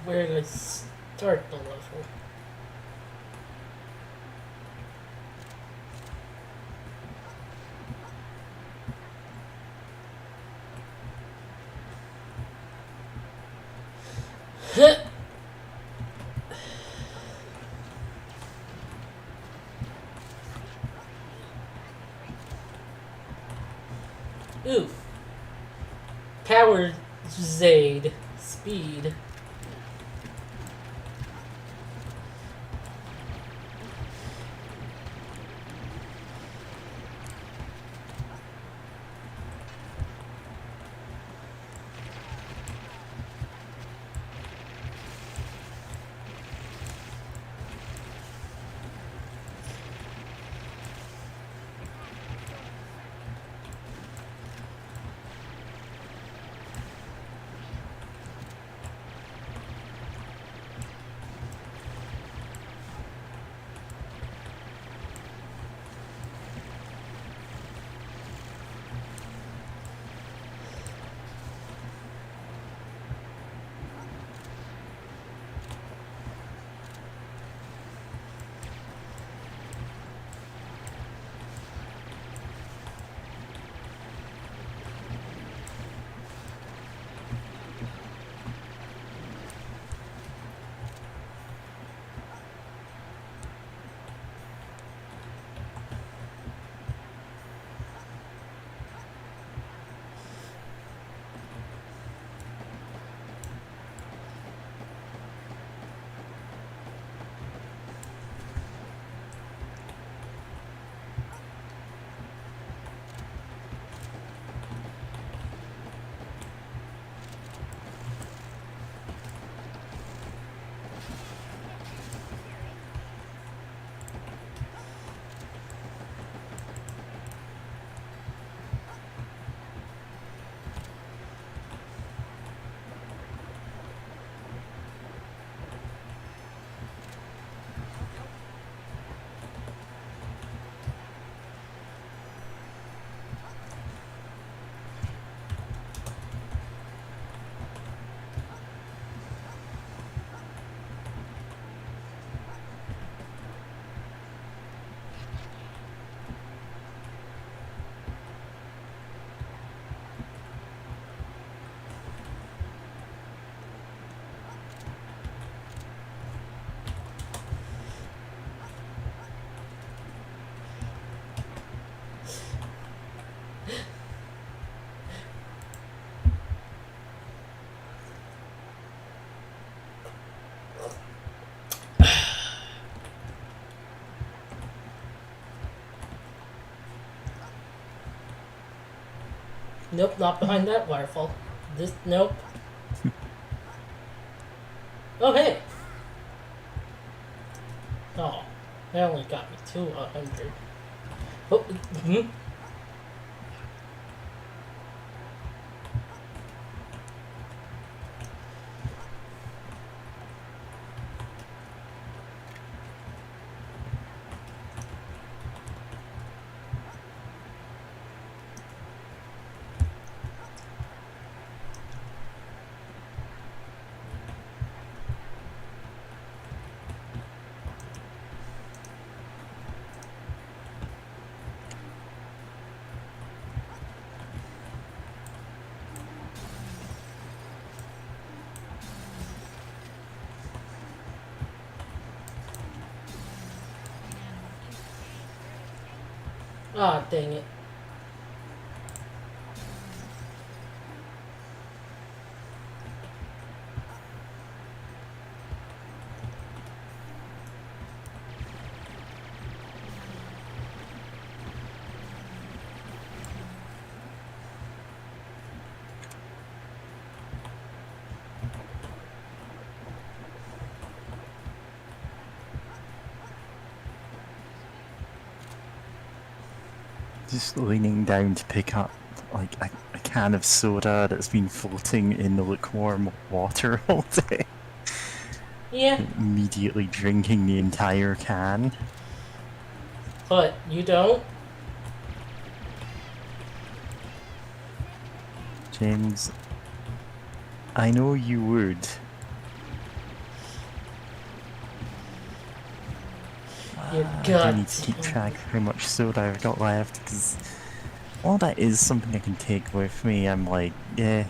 Where do I start the level? Ooh. Power Zade. Speed. Nope, not behind that waterfall. This, nope. Oh, hey! Oh, that only got me to 100. Oh, hmm? Ah, dang it. Just leaning down to pick up like a can of soda that's been floating in the lukewarm water all day. Yeah, Immediately drinking the entire can. but you don't? James, I know you would. Your I do need to gut. keep track of how much soda I've got left, because while that is something I can take with me, I'm like, yeah,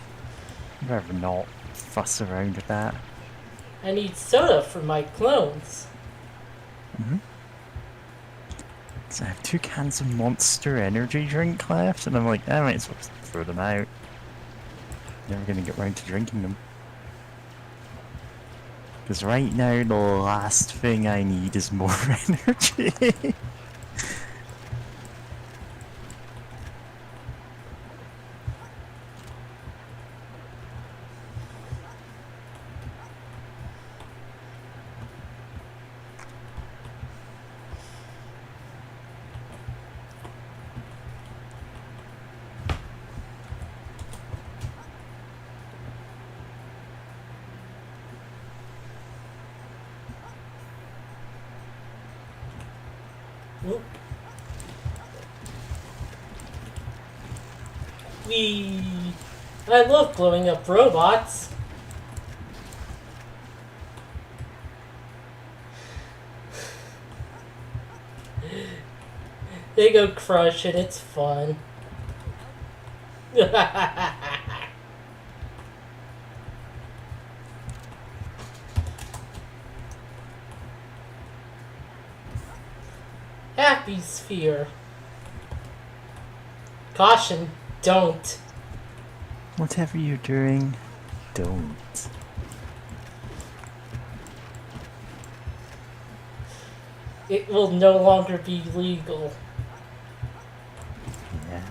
I'd rather not fuss around with that. I need soda for my clones. So I have 2 cans of Monster Energy drink left, and I'm like, I might as well just throw them out. Never gonna get round to drinking them. Because right now, the last thing I need is more energy. Oop. Wee. I love blowing up robots. They go crush it, it's fun. Happy sphere. Caution, don't. Whatever you're doing, don't. It will no longer be legal. Yeah.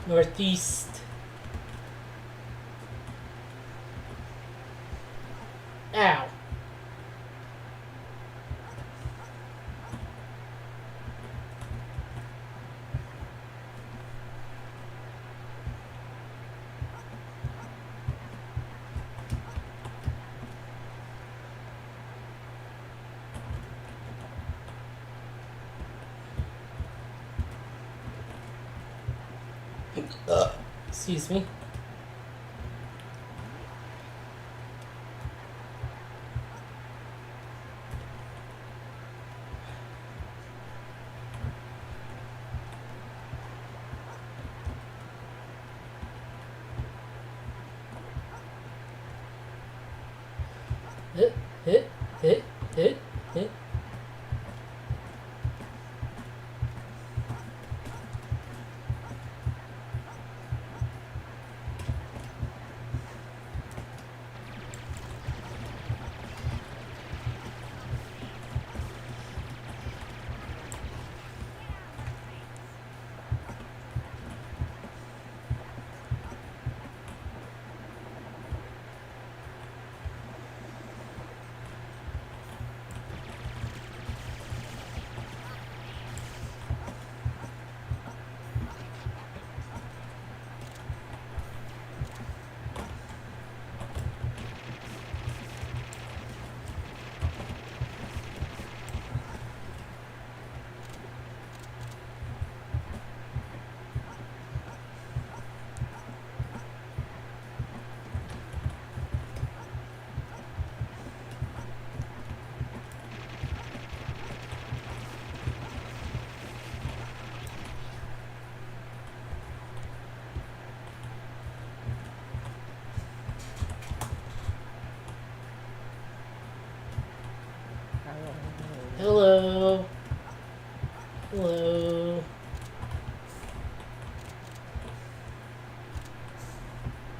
Northeast. Ow. Excuse me. Hit, hit, hit, hit, hit. Hello. Hello.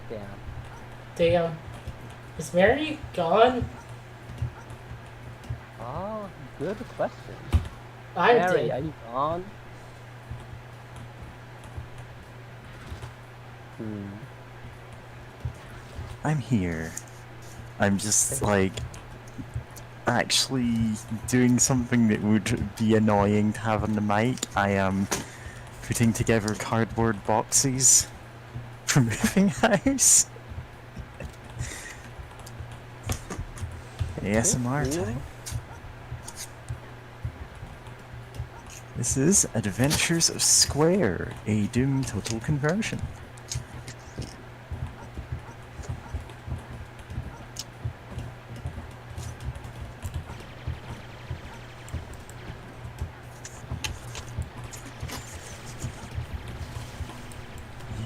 Damn. Damn. Is Mary gone? Oh, good question. I'm Mary, dead. are you gone? I'm here. I'm just like actually doing something that would be annoying to have on the mic. I am putting together cardboard boxes for moving house. ASMR Cool. time. This is Adventures of Square, a Doom Total Conversion.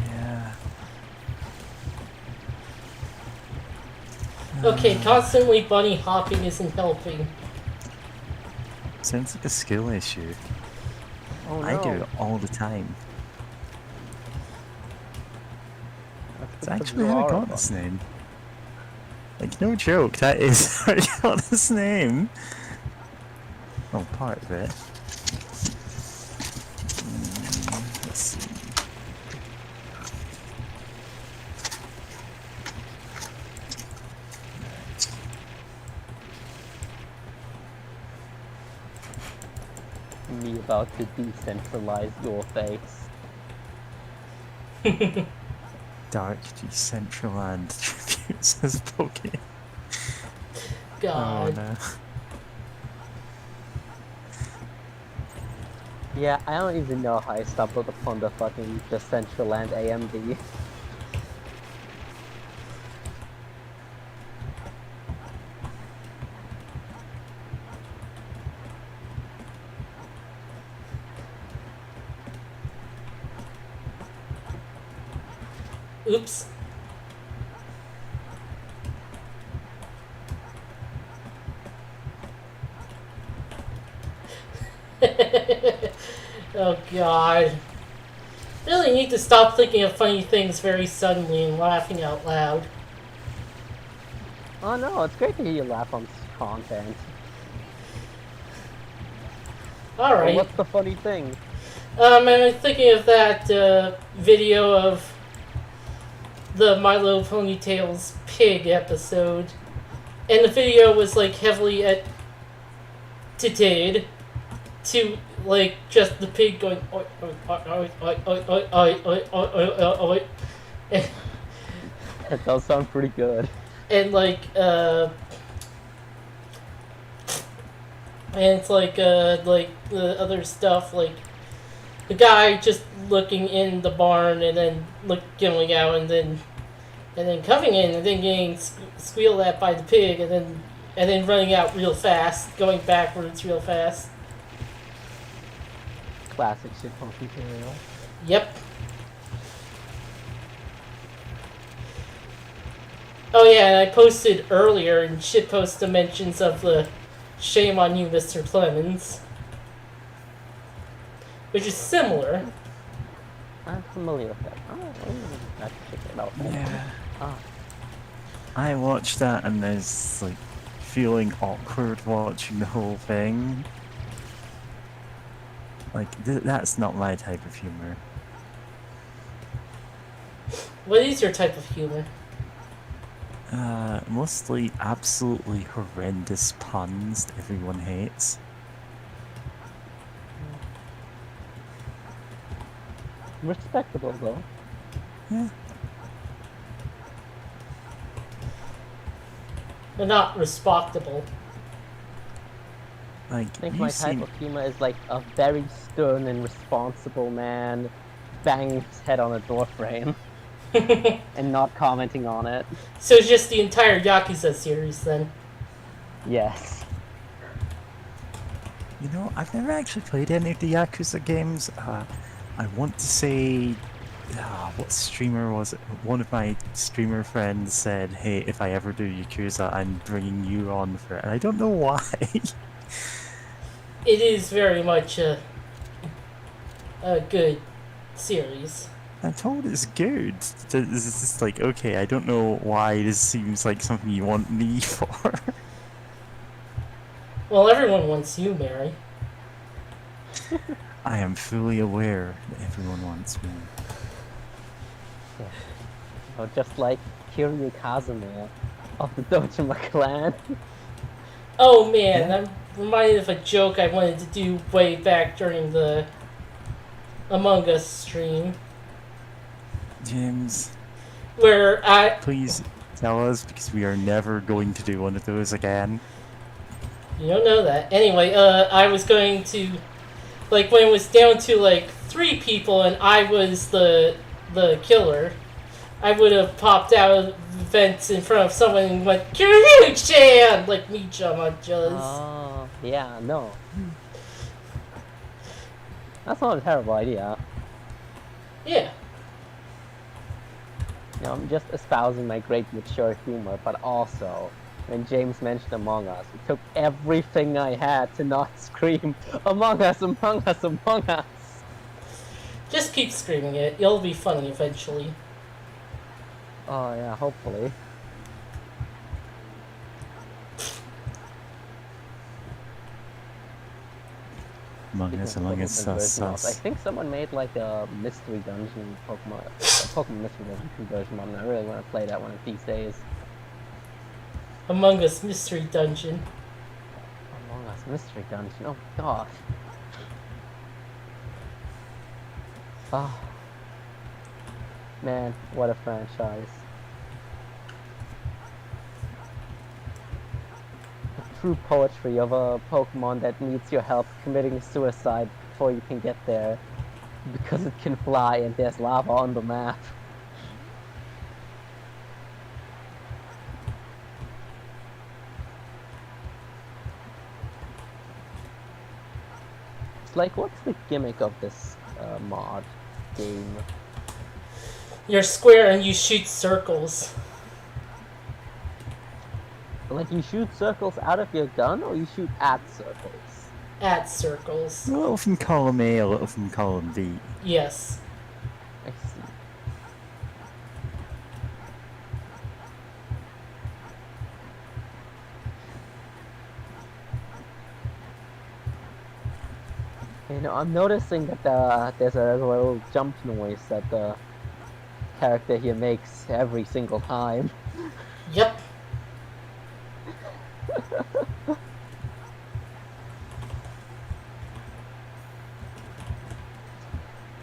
Yeah. Okay, constantly bunny hopping isn't helping. Sounds like a skill issue. Oh no. I do it all the time. That's It's because actually you how I are a got bunny. this name. Like, no joke, that is how I got this name. Well, part of it. Let's see. Me about to decentralize your face. Dark Decentraland tribute says Poke. Oh God. no. Yeah, I don't even know how I stumbled upon the fucking Decentraland AMV. Oops. Oh God. Really need to stop thinking of funny things very suddenly and laughing out loud. Oh no, it's great to hear you laugh on content. Well, Alright. what's the funny thing? I'm thinking of that video of the My Little Ponytail's pig episode, and the video was like heavily edited to like just the pig going oi oi oi oi oi oi oi oi oi oi oi, That does sound pretty good. and like and it's like the other stuff like the guy just looking in the barn and then going out and then coming in and then getting squealed at by the pig and then running out real fast, going backwards real fast. Classic shitpost material. Yep. Oh yeah, and I posted earlier in shitpost dimensions of the Shame on You, Mr. Clemens, which is similar. I'm familiar with that. Oh, I have to check it out. Yeah. Ah, I watched that and there's like feeling awkward watching the whole thing. Like that's not my type of humor. What is your type of humor? Mostly absolutely horrendous puns that everyone hates. respectable though. Yeah. But not respectable. Like I think you my seem type of humor is like a very stern and responsible man banging his head on a door frame and not commenting on it. So it's just the entire Yakuza series then. Yes. You know, I've never actually played any of the Yakuza games. I want to say, what streamer was it? One of my streamer friends said, "Hey, if I ever do Yakuza, I'm bringing you on for it." And I don't know why. It is very much a good series. I'm told it's good. It's just like, okay, I don't know why this seems like something you want me for. Well, everyone wants you, Mary. I am fully aware that everyone wants me. Yeah. Oh, just like Kiryu Kazuma of the Dojima clan. Oh man, Yeah. I'm reminded of a joke I wanted to do way back during the Among Us stream, James, where please tell us because we are never going to do one of those again. you don't know that. Anyway, I was going to, like, when it was down to like 3 people and I was the killer, I would have popped out of vents in front of someone and went Kiryu-chan like Michama does. Oh, yeah, no. That's not a terrible idea. Yeah. You know, I'm just espousing my great mature humor, but also, when James mentioned Among Us, it took everything I had to not scream, Among Us, Among Us, Among Us! Just keep screaming it. It'll be funny eventually. Oh yeah, hopefully. Among Us, I think someone made like a mystery dungeon Pokemon mystery dungeon conversion mod, and I really want to play that one of these days. Among Us Mystery Dungeon. Among Us mystery dungeon, oh gosh. Oh. Man, what a franchise. The true poetry of a Pokemon that needs your help committing suicide before you can get there. Because it can fly and there's lava on the map. It's like, what's the gimmick of this mod game? You're square and you shoot circles. Like, you shoot circles out of your gun, or you shoot at circles? At circles. A little from column A, a little from column B. Yes. I see. I You know, I'm noticing that there's a little jump noise that the character here makes every single time. Yep.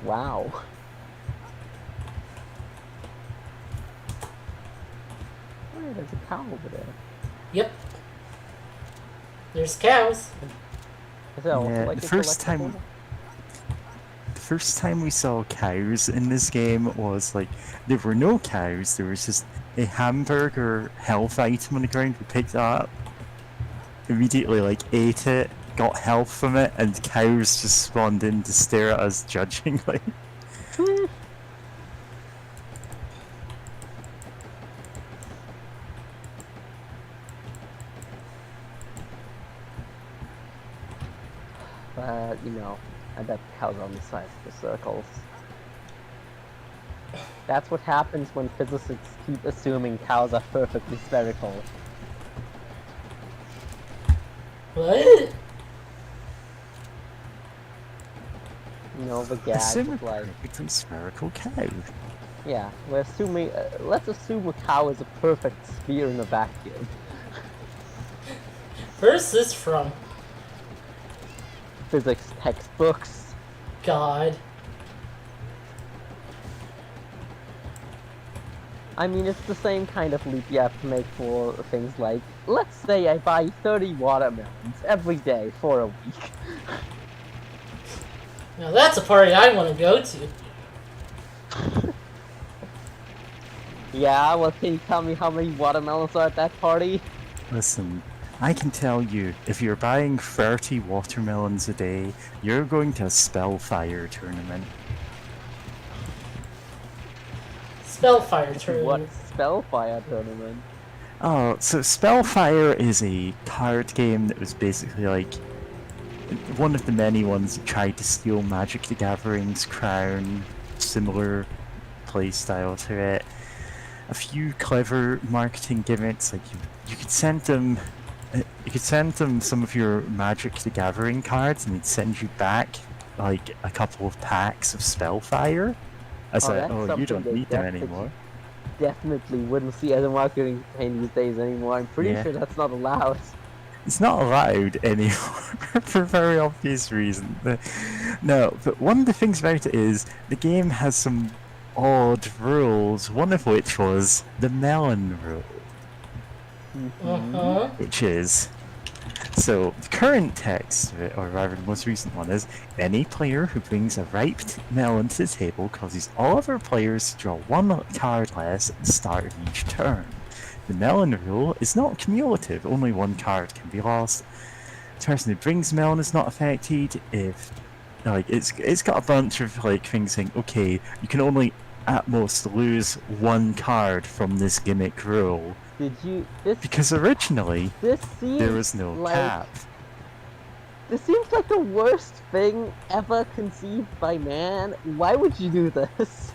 Wow. Oh, there's a cow over there. Yep. There's cows. Is that also Yeah, like the a first collectible? The first time we saw cows in this game was like there were no cows. There was just a hamburger health item on the ground. We picked it up, immediately like ate it, got health from it, and cows just spawned in to stare at us judgingly. You know, I bet cows are on the sides of the circles. That's what happens when physicists keep assuming cows are perfectly spherical. What? You know, the gag Assume a is like, perfectly spherical cow. yeah, we're assuming, let's assume a cow is a perfect sphere in a vacuum. Where's this from? Physics textbooks. God. I mean, it's the same kind of leap you have to make for things like, let's say I buy 30 watermelons every day for a week. Now that's a party I want to go to. Yeah, well, can you tell me how many watermelons are at that party? Listen, I can tell you, if you're buying 30 watermelons a day, you're going to a Spellfire tournament. Spellfire What tournament. Spellfire tournament? Oh, so Spellfire is a card game that was basically like one of the many ones that tried to steal Magic the Gathering's crown, similar playstyle to it. A few clever marketing gimmicks, like you could send them some of your Magic the Gathering cards, and they'd send you back like a couple of packs of Spellfire. As Oh, a, that's oh, you something don't they need them anymore. definitely wouldn't see as a marketing campaign these days anymore. I'm pretty Yeah. sure that's not allowed. It's not allowed anymore for very obvious reason. No, but one of the things about it is the game has some odd rules, one of which was the melon rule, Uh-huh. which is... So, the current text of it, or rather the most recent one, is any player who brings a ripe melon to the table causes all other players to draw one card less at the start of each turn. The melon rule is not cumulative, only one card can be lost. The person who brings melon is not affected if, like, it's got a bunch of, like, things saying, okay, you can only at most lose one card from this gimmick rule. Did you? This Because originally, this seems there was no like cap. this seems like the worst thing ever conceived by man. Why would you do this?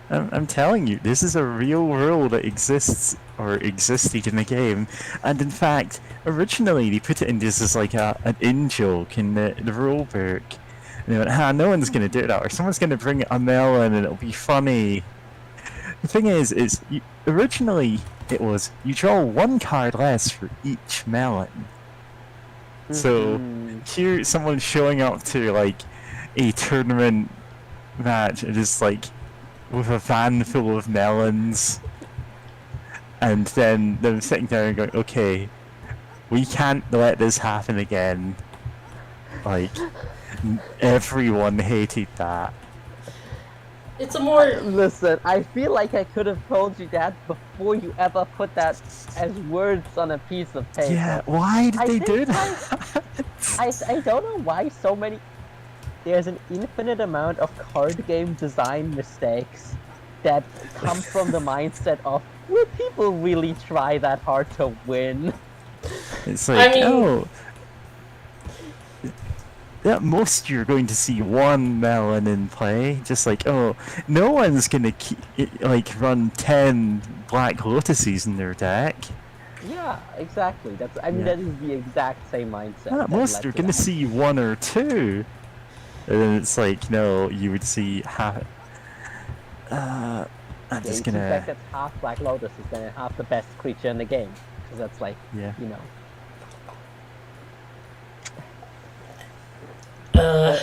I'm telling you, this is a real rule that exists, or existed in the game, and in fact, originally they put it in this as like an in-joke in the rule book. And they went, no one's gonna do that, or someone's gonna bring a melon and it'll be funny. The thing is originally it was, you draw one card less for each melon. So, here someone's showing up to like a tournament match and just like with a van full of melons, and then them sitting there and going, okay, we can't let this happen again. Like, everyone hated that. It's a more... Listen, I feel like I could have told you that before you ever put that as words on a piece of paper. Yeah, why did they do think that? I don't know why so many... There's an infinite amount of card game design mistakes that come from the mindset of, will people really try that hard to win? It's like, I mean- oh... At most you're going to see one melon in play, just like, oh, no one's gonna run 10 Black Lotuses in their deck. Yeah, exactly. That's I mean Yeah. that is the exact same mindset. At that most led you're to gonna that. see one or two. And then it's like, no, you would see I'm Yeah, just it seems gonna, like that's half Black Lotus is then half the best creature in the game. Because that's like, yeah. you know, Uh,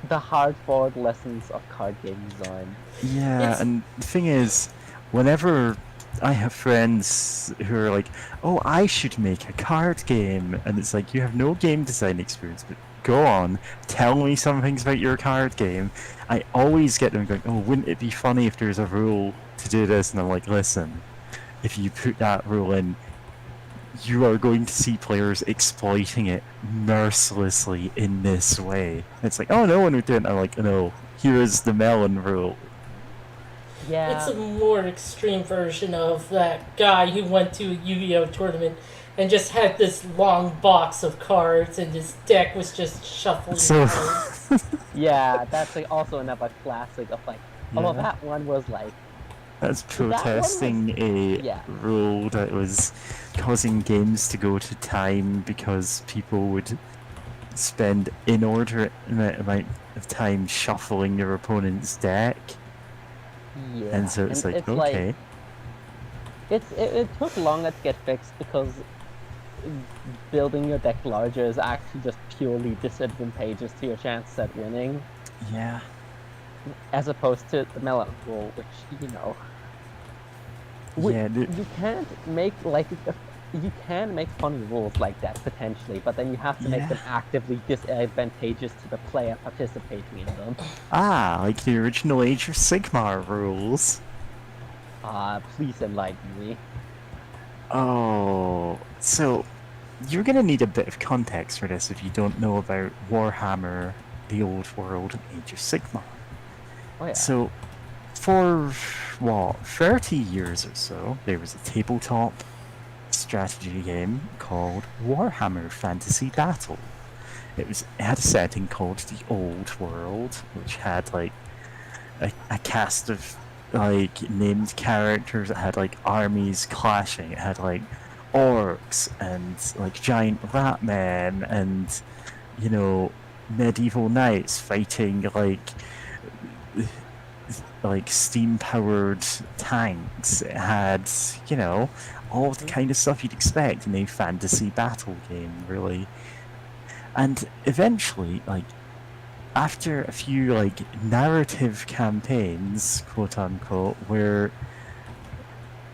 the hard-boiled lessons of card game design. Yeah, it's and the thing is, whenever I have friends who are like, "Oh, I should make a card game," and it's like, you have no game design experience, but go on, tell me some things about your card game. I always get them going, "Oh, wouldn't it be funny if there's a rule to do this?" And I'm like, "Listen, if you put that rule in, you are going to see players exploiting it mercilessly in this way." It's like, "Oh, no one would do it." And I'm like, "No, here is the melon rule." it's Yeah, a more extreme version of that guy who went to a Yu-Gi-Oh tournament and just had this long box of cards and his deck was just shuffling So, cards. yeah, that's like also another classic of like, although yeah, that one was like, that's that one was, protesting a yeah, rule that was causing games to go to time because people would spend inordinate amount of time shuffling their opponent's deck. And yeah, so it's and like, it's like, okay, it took longer to get fixed because building your deck larger is actually just purely disadvantageous to your chances at winning, yeah, as opposed to the melon rule, which, you know, yeah, you can't make like you can make funny rules like that potentially, but then you have to make them yeah. actively disadvantageous to the player participating in them. Like the original Age of Sigmar rules. Please enlighten me. Oh, so you're gonna need a bit of context for this if you don't know about Warhammer, the Old World, and Age of Sigmar. Oh yeah. So, for what, 30 years or so, there was a tabletop strategy game called Warhammer Fantasy Battle. It had a setting called the Old World, which had like a cast of like named characters. It had like armies clashing. It had like orcs and like giant rat men and, you know, medieval knights fighting like steam powered tanks. It had, you know, all the kind of stuff you'd expect in a fantasy battle game, really. And eventually, like, after a few like narrative campaigns, quote unquote, where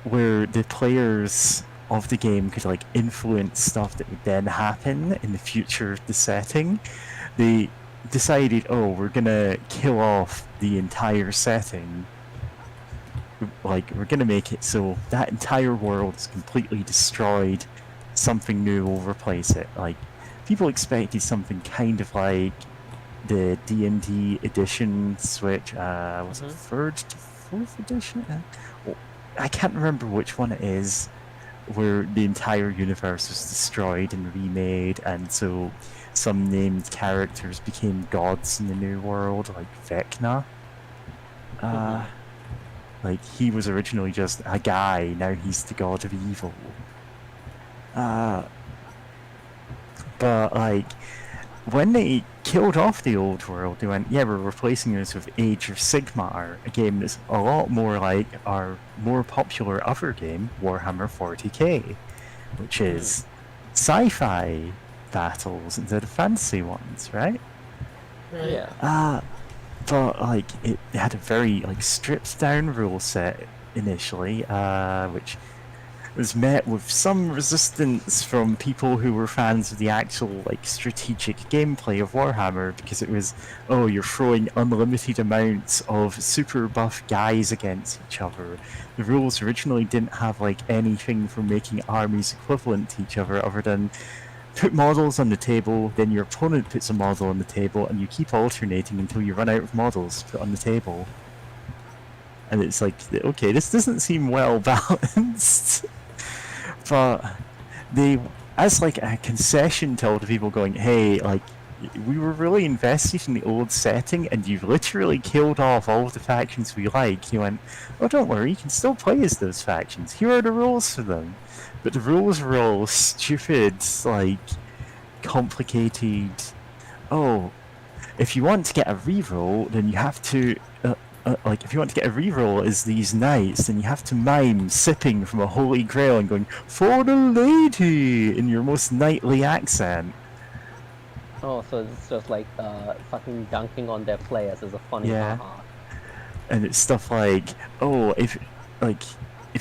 the players of the game could like influence stuff that would then happen in the future of the setting, they decided, oh, we're gonna kill off the entire setting. Like, we're gonna make it so that entire world is completely destroyed. Something new will replace it. Like, people expected something kind of like the D&D edition Switch. Was it third to fourth edition? I can't remember which one it is, where the entire universe was destroyed and remade, and so some named characters became gods in the new world, like Vecna. Like, he was originally just a guy, now he's the god of evil. But, like, when they killed off the old world, they went, yeah, we're replacing this with Age of Sigmar, a game that's a lot more like our more popular other game, Warhammer 40k, which is sci-fi battles instead of fantasy ones, right? Right? Yeah. But like it had a very like stripped down rule set initially, which was met with some resistance from people who were fans of the actual like strategic gameplay of Warhammer, because it was, oh, you're throwing unlimited amounts of super buff guys against each other. The rules originally didn't have like anything for making armies equivalent to each other than put models on the table, then your opponent puts a model on the table, and you keep alternating until you run out of models to put on the table. And it's like, okay, this doesn't seem well balanced. But they, as like a concession to all the people going, hey, like, we were really invested in the old setting, and you've literally killed off all of the factions we like. He went, oh, don't worry, you can still play as those factions. Here are the rules for them. But the rules were all stupid, like, complicated. Oh, if you want to get a reroll, then you have to, like, if you want to get a reroll as these knights, then you have to mime sipping from a holy grail and going, "For the lady!" in your most knightly accent. Oh, so it's just like fucking dunking on their players as a funny Yeah. haha. And it's stuff like, oh, if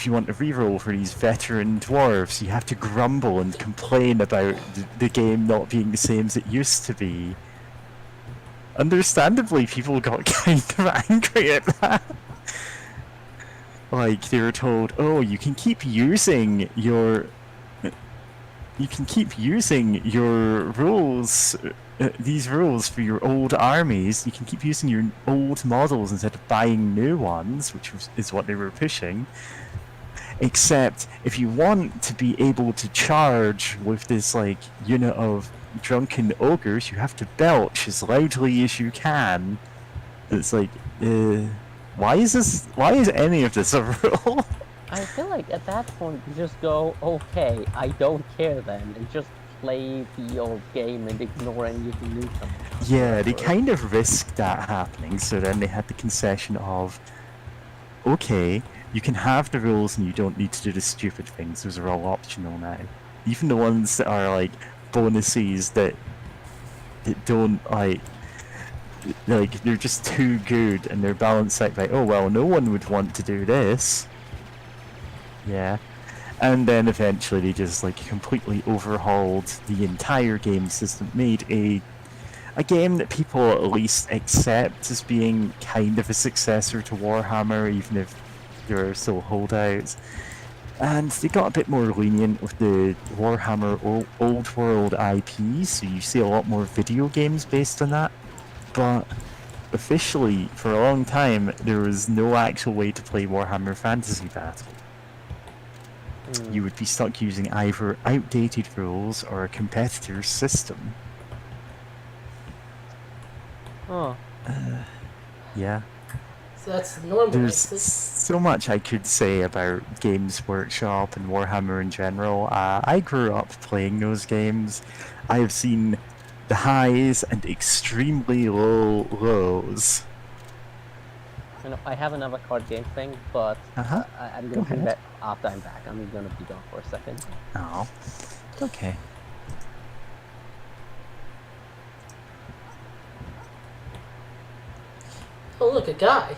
you want a reroll for these veteran dwarves, you have to grumble and complain about the game not being the same as it used to be. Understandably, people got kind of angry at that. Like, they were told, oh, you can keep using your rules, these rules for your old armies. You can keep using your old models instead of buying new ones, which is what they were pushing. Except if you want to be able to charge with this like unit of drunken ogres, you have to belch as loudly as you can. It's like, why is any of this a rule? I feel like at that point you just go, okay, I don't care then, and just play the old game and ignore any of the new content. Yeah, they kind of risked that happening, so then they had the concession of, okay, you can have the rules and you don't need to do the stupid things, those are all optional now. Even the ones that are like bonuses that don't like they're just too good and they're balanced out by, oh well, no one would want to do this. Yeah. And then eventually they just like completely overhauled the entire game system, made a game that people at least accept as being kind of a successor to Warhammer, even if there are still holdouts. And they got a bit more lenient with the Warhammer Old World IP, so you see a lot more video games based on that. But officially, for a long time, there was no actual way to play Warhammer Fantasy Battle. You would be stuck using either outdated rules or a competitor's system. Oh. Yeah. So that's normal. There's so much I could say about Games Workshop and Warhammer in general. I grew up playing those games. I have seen the highs and extremely low lows. You know, I have another card game thing, but I'm gonna be back after I'm back. I'm gonna be gone for a second. Oh, okay. Oh, look, a guy.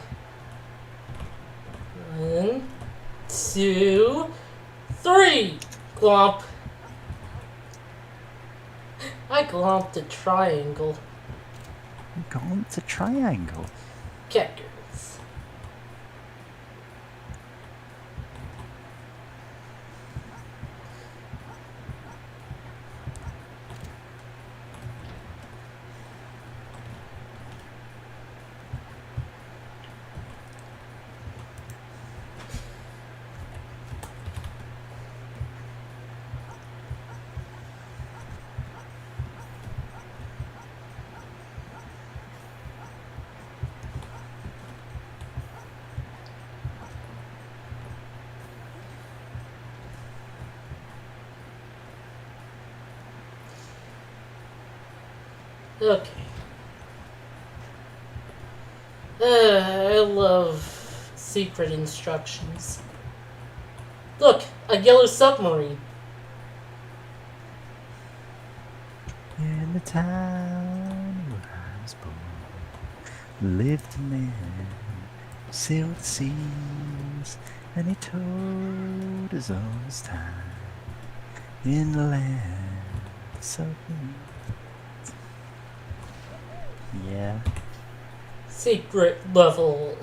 1, 2, 3. Glomp. I glomped a triangle. Glomped a triangle. Checkers. Okay. I love secret instructions. Look, a yellow submarine. In the town where I was born, lived a man who sailed the seas, and he told us all his time in the land of submarines. Yeah. Secret level.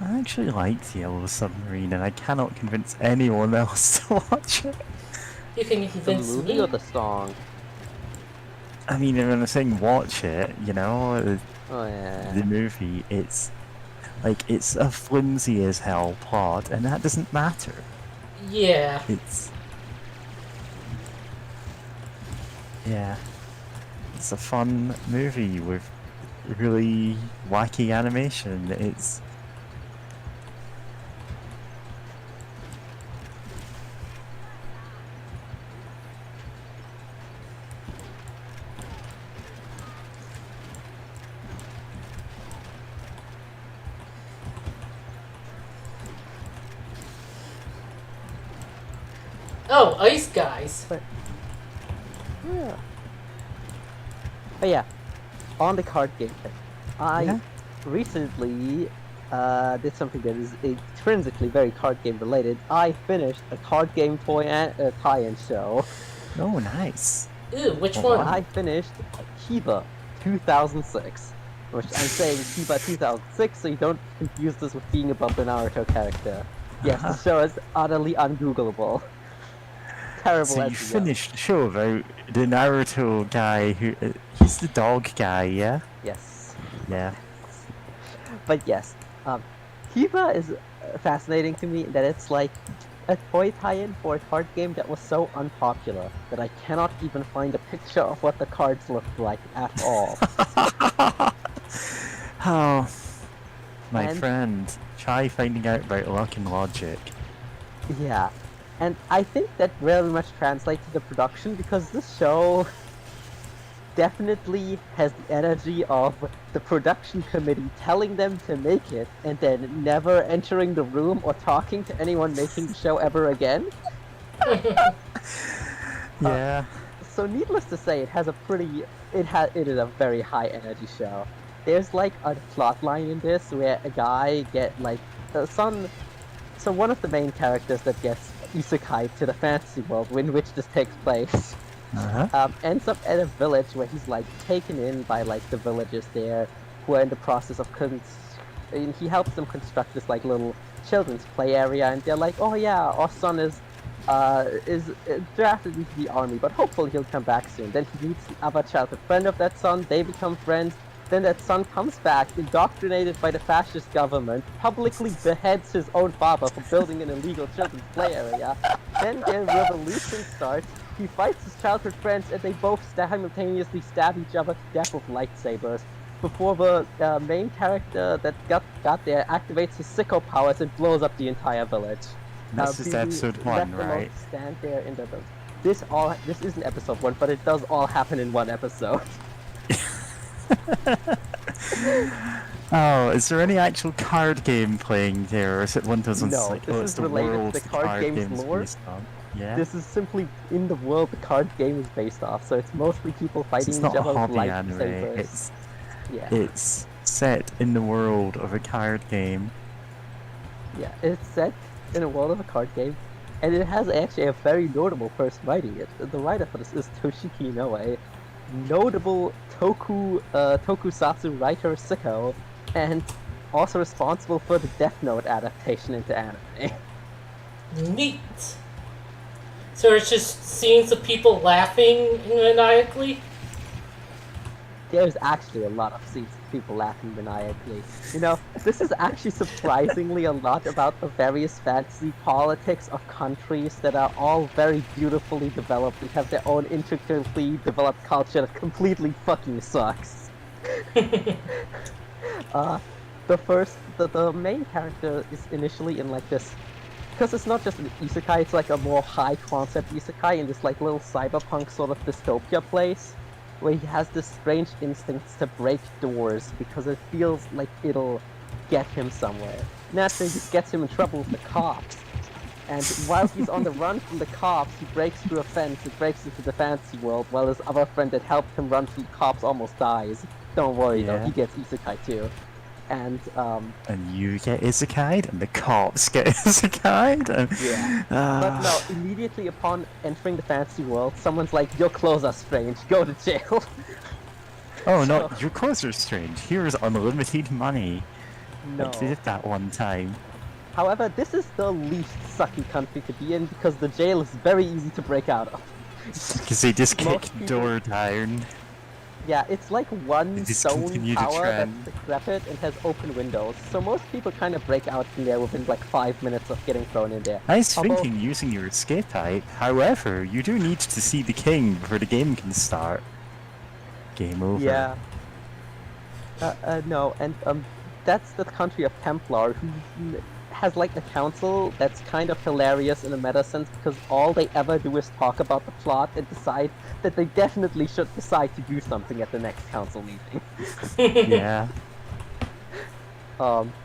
I actually liked Yellow Submarine, and I cannot convince anyone else to watch it. You can The convince movie me. or the song? I mean, when I'm saying watch it, you know, Oh yeah. the movie, it's like, it's a flimsy as hell plot, and that doesn't matter. Yeah. Yeah. It's a fun movie with really wacky animation. It's... Oh, ice guys. Yeah. But yeah, on the card game thing, I Yeah? recently did something that is intrinsically very card game related. I finished a card game tie-in show. Oh, nice. Ooh, which Oh, one? I finished Kiba 2006, which I'm saying Kiba 2006 so you don't confuse this with being above the Naruto character. Yes, the show is utterly ungoogleable. Terrible So you SEO. finished the show about the Naruto guy who... he's the dog guy, yeah? Yes. Yeah. But yes, Kiba is fascinating to me that it's like a toy tie-in for a card game that was so unpopular that I cannot even find a picture of what the cards looked like at all. Oh, my And- friend, try finding out about luck and logic. Yeah, and I think that very much translates to the production because this show definitely has the energy of the production committee telling them to make it and then never entering the room or talking to anyone making the show ever again. Yeah. So needless to say, it is a very high energy show. There's like a plot line in this where a guy so one of the main characters that gets isekai to the fantasy world in which this takes place Uh-huh. ends up at a village where he's like taken in by like the villagers there who are in the process of and he helps them construct this like little children's play area, and they're like, oh yeah, our son is drafted into the army, but hopefully he'll come back soon. Then he meets the other childhood friend of that son, they become friends. Then that son comes back, indoctrinated by the fascist government, publicly beheads his own father for building an illegal children's play area. Then their revolution starts, he fights his childhood friends, and they both simultaneously stab each other to death with lightsabers. Before the main character that got there activates his sicko powers and blows up the entire village. This is BB episode left 1, alone right? to stand there in the this isn't episode 1, but it does all happen in one episode. Oh, is there any actual card game playing there, or is it one of those ones No, like, this oh, is it's the related to world the card game's game's lore. based on? Yeah? This is simply in the world the card game is based off, so it's mostly people So fighting it's each not a other with hobby anime, lightsabers. Yeah, it's set in the world of a card game. yeah, it's set in a world of a card game, and it has actually a very notable person writing it. The writer for this is Toshiki Inoue, notable tokusatsu writer sicko, and also responsible for the Death Note adaptation into anime. Neat. So it's just scenes of people laughing maniacally? There's actually a lot of scenes of people laughing maniacally. You know, this is actually surprisingly a lot about the various fantasy politics of countries that are all very beautifully developed and have their own intricately developed culture that completely fucking sucks. The main character is initially in like this, because it's not just an isekai, it's like a more high concept isekai in this like little cyberpunk sort of dystopia place, where he has this strange instinct to break doors because it feels like it'll get him somewhere. Naturally, this gets him in trouble with the cops. And while he's on the run from the cops, he breaks through a fence and breaks into the fantasy world, while his other friend that helped him run from the cops almost dies. Don't worry though, Yeah. he gets isekai too. And And you get isekai'd, and the cops get isekai'd, and... yeah. Ah. But no, immediately upon entering the fantasy world, someone's like, your clothes are strange, go to jail. Oh no, So- your clothes are strange. Here's unlimited money. No. Like they did that one time. However, this is the least sucky country to be in because the jail is very easy to break out of. Because they just Most kicked people- door down. Yeah, it's like one They stone discontinued the tower that's trend. decrepit and has open windows, so most people kind of break out from there within like 5 minutes of getting thrown in there. I was Although- thinking using your escape type. However, you do need to see the king before the game can start. Game over. Yeah. No, and that's the country of Templar, who has like a council that's kind of hilarious in a meta sense because all they ever do is talk about the plot and decide that they definitely should decide to do something at the next council meeting. Yeah.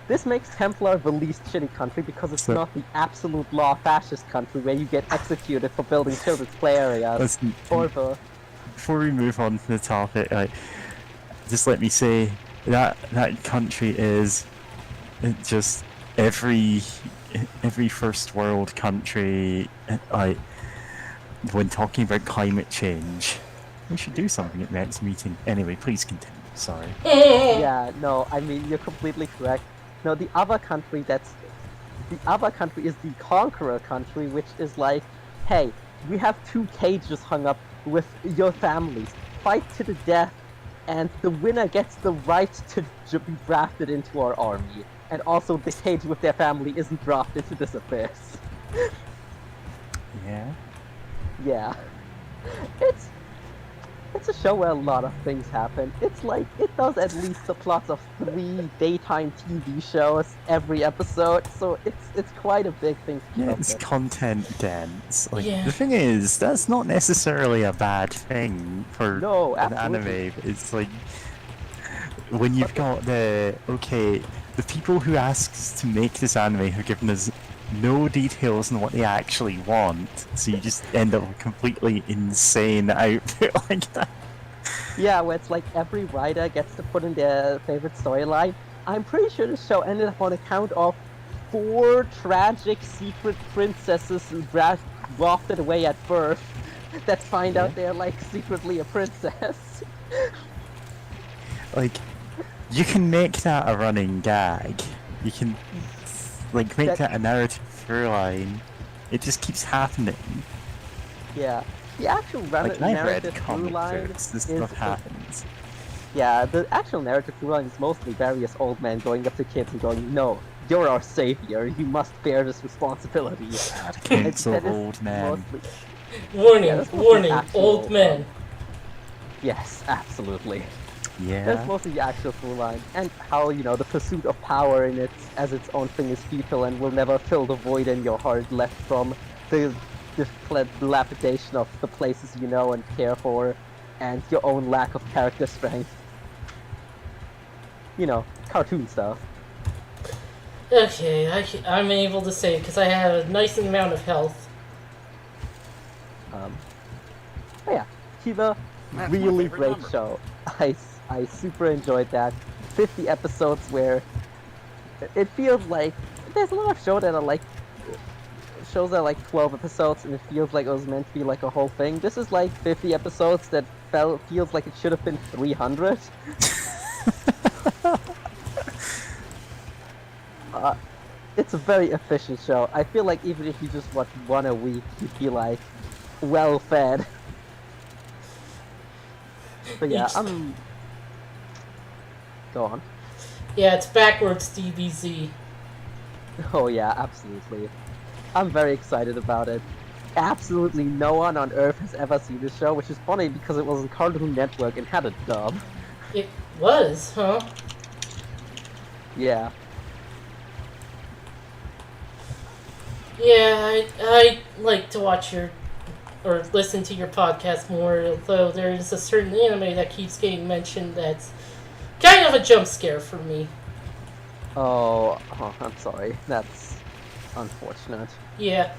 This makes Templar the least shitty country because it's So- not the absolute law fascist country where you get executed for building children's play areas. Listen, Or the before we move on to the topic, just let me say that that country is just every first world country. When talking about climate change, we should do something at next meeting. Anyway, please continue. Sorry. yeah, no, I mean you're completely correct. No, the other country is the conqueror country, which is like, hey, we have 2 cages hung up with your families. Fight to the death, and the winner gets the right to be drafted into our army. And also, the cage with their family isn't dropped into this abyss. Yeah. Yeah, it's a show where a lot of things happen. It's like it does at least the plots of 3 daytime TV shows every episode, so it's quite a big thing to keep Yeah, up it's with. content dense. Like Yeah. the thing is, that's not necessarily a bad thing for No, an absolutely. anime. It's like when you've got the people who asked to make this anime have given us no details on what they actually want, so you just end up with completely insane output like that. Yeah, where it's like every writer gets to put in their favorite storyline. I'm pretty sure the show ended up on account of 4 tragic secret princesses who wafted away at birth that find out they're like secretly a princess. Like, you can make that a running gag. You can like make that a narrative through line. It just keeps happening. Yeah, the actual Like I've read narrative through comic line books, this is stuff happens. yeah, the actual narrative through line is mostly various old men going up to kids and going, "No, you're our savior. You must bear this responsibility." Council That of is old men. mostly- Warning, Yeah, that's mostly warning, actual, old men. Yes, absolutely. Yeah. That's mostly the actual through line, and how the pursuit of power in it as its own thing is futile and will never fill the void in your heart left from the dilapidation of the places you know and care for, and your own lack of character strength. Cartoon stuff. Okay, I'm able to say because I have a nice amount of health. But yeah, Kiva, That's my really favorite great number. show. I super enjoyed that. 50 episodes where it feels like there's a lot of shows that are like 12 episodes and it feels like it was meant to be like a whole thing. This is like 50 episodes that feels like it should have been 300. It's a very efficient show. I feel like even if you just watch one a week, you feel like well fed. But yeah, Each- Go on. Yeah, it's backwards DBZ. Oh yeah, absolutely. I'm very excited about it. Absolutely no one on Earth has ever seen this show, which is funny because it was on Cartoon Network and had a dub. It was, huh? Yeah. Yeah, I like to watch or listen to your podcast more, although there's a certain anime that keeps getting mentioned that's kind of a jump scare for me. Oh, I'm sorry. That's unfortunate. Yeah.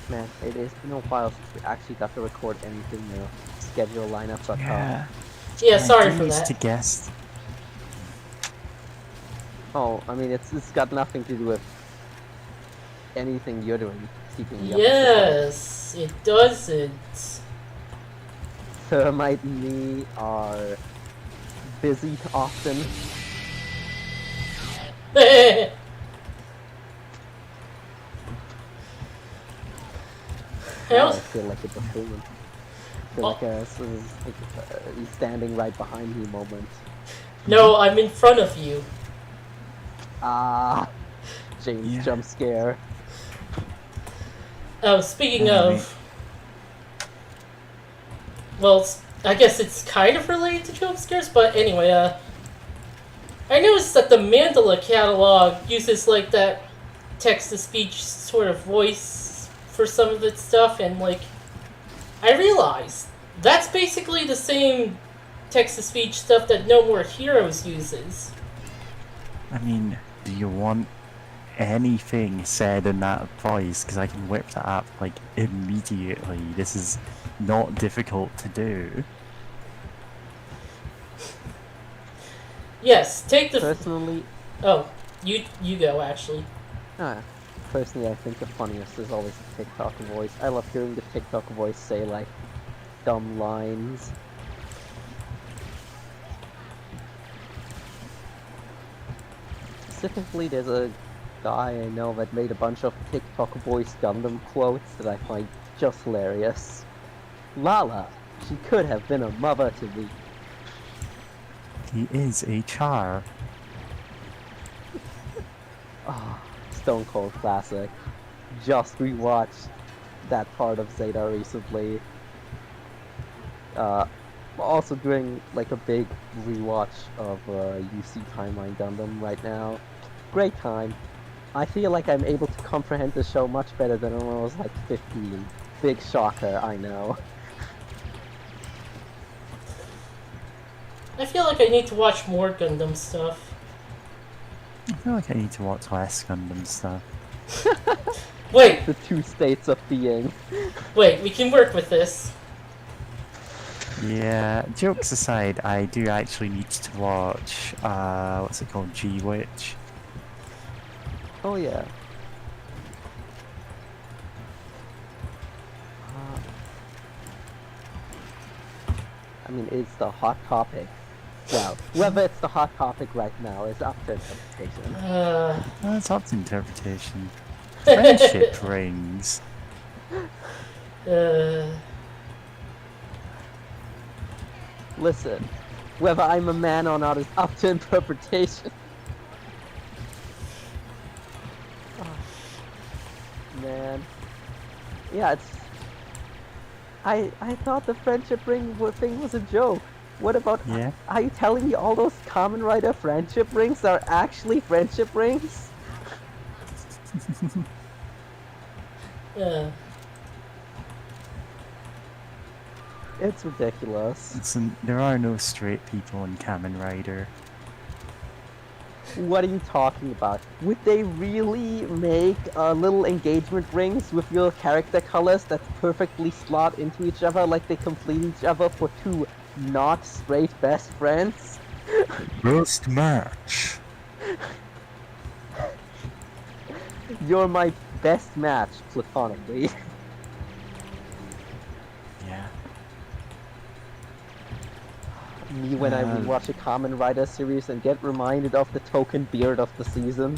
Man, it has been a while since we actually got to record anything new. Schedule lineup.com. Yeah. Yeah, I sorry do for used that. to guess. Oh, I mean, it's got nothing to do with anything you're doing, keeping me up. Yes, it doesn't. Thermite and me are busy often. Now I Hell, feel like a buffoon. I feel like he's standing right behind me moment. no, I'm in front of you. Ah, James Yeah. jump scare. Oh, speaking Yeah, of, well, I guess it's kind of related to jump scares, but anyway, I noticed that the Mandala catalog uses like that text-to-speech sort of voice for some of its stuff, and like I realized that's basically the same text-to-speech stuff that No More Heroes uses. I mean, do you want anything said in that voice? Because I can whip that up like immediately. This is not difficult to do. Yes, take the. Personally, Oh, you go actually. personally, I think the funniest is always the TikTok voice. I love hearing the TikTok voice say like dumb lines. Specifically, there's a guy I know that made a bunch of TikTok voice Gundam quotes that I find just hilarious. Lala, she could have been a mother to me. He is a char. Ah, Stone Cold classic. Just rewatched that part of Zeta recently. Also doing like a big rewatch of UC Timeline Gundam right now. Great time. I feel like I'm able to comprehend the show much better than when I was like 15. Big shocker, I know. I feel like I need to watch more Gundam stuff. I feel like I need to watch less Gundam stuff. Wait, The two states of being. wait, we can work with this. Yeah, jokes aside, I do actually need to watch, what's it called, G-Witch? Oh yeah. I mean, it's the hot topic. Well, whether it's the hot topic right now is up to interpretation. Well, it's up to interpretation. Friendship rings. Listen, whether I'm a man or not is up to interpretation. Oh, man. Yeah, it's... I thought the friendship ring thing was a joke. What about... Yeah. Are you telling me all those Kamen Rider friendship rings are actually friendship rings? uh, It's ridiculous. Listen, there are no straight people in Kamen Rider. What are you talking about? Would they really make little engagement rings with your character colors that perfectly slot into each other like they complete each other for two not straight best friends? Roast match. You're my best match, platonically. Yeah. Me when I rewatch a Kamen Rider series and get reminded of the token beard of the season.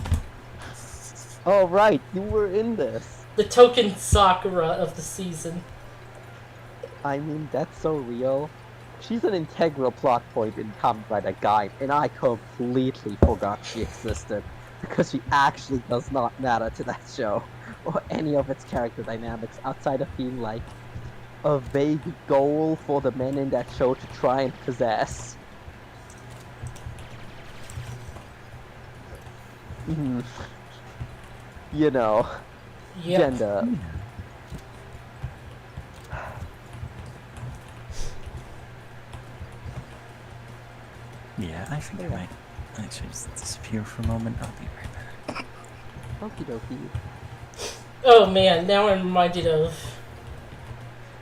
Oh right, you were in this. the token Sakura of the season. I mean, that's so real. She's an integral plot point in Kamen Rider Guide, and I completely forgot she existed, because she actually does not matter to that show, or any of its character dynamics, outside of being like a vague goal for the men in that show to try and possess. You know, Yep. gender. Yeah, I think I might actually just disappear for a moment. I'll be right back. Okie dokie. Oh man, now I'm reminded of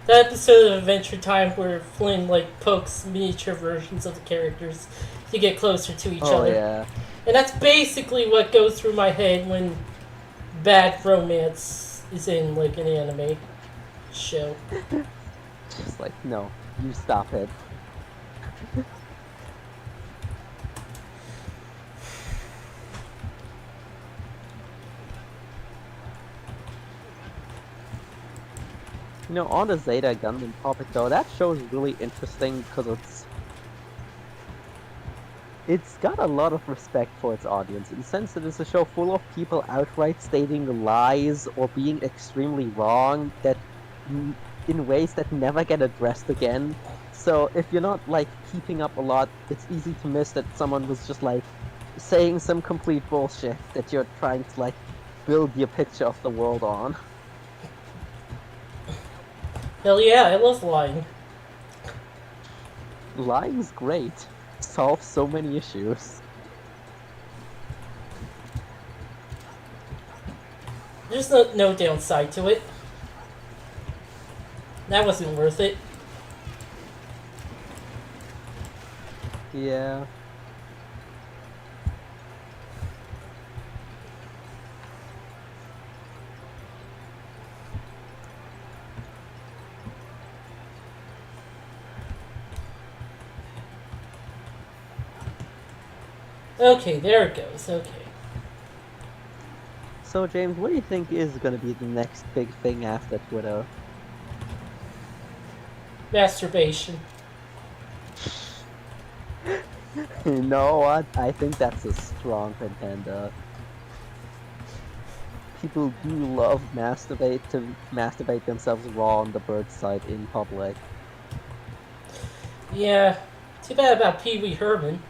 that episode of Adventure Time where Flynn like pokes miniature versions of the characters to get closer to each Oh other. yeah. And that's basically what goes through my head when bad romance is in like an anime show. Just like, no, you stop it. You know, on the Zeta Gundam topic though, that show is really interesting because it's got a lot of respect for its audience, in the sense that it's a show full of people outright stating lies or being extremely wrong that in ways that never get addressed again. So if you're not like keeping up a lot, it's easy to miss that someone was just like saying some complete bullshit that you're trying to like build your picture of the world on. Hell yeah, I love lying. Lying's great. Solves so many issues. There's no downside to it. That wasn't worth it. Yeah. Okay, there it goes. Okay. So James, what do you think is gonna be the next big thing after Twitter? Masturbation. You know what? I think that's a strong contender. People do love masturbate themselves raw on the bird side in public. Yeah. Too bad about Pee Wee Herman.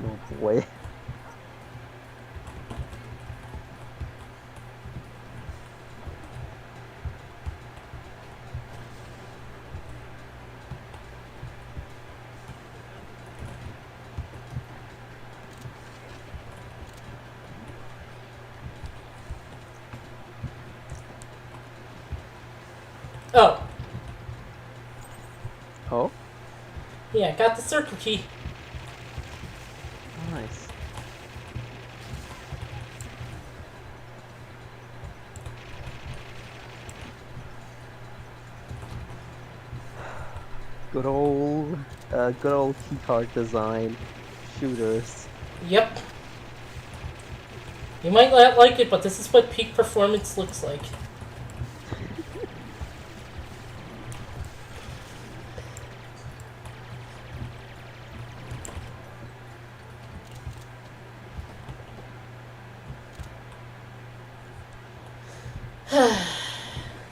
Oh boy. Oh. Oh? Yeah, got the circle key. Nice. Good old keycard design. Shooters. Yep. You might not like it, but this is what peak performance looks like.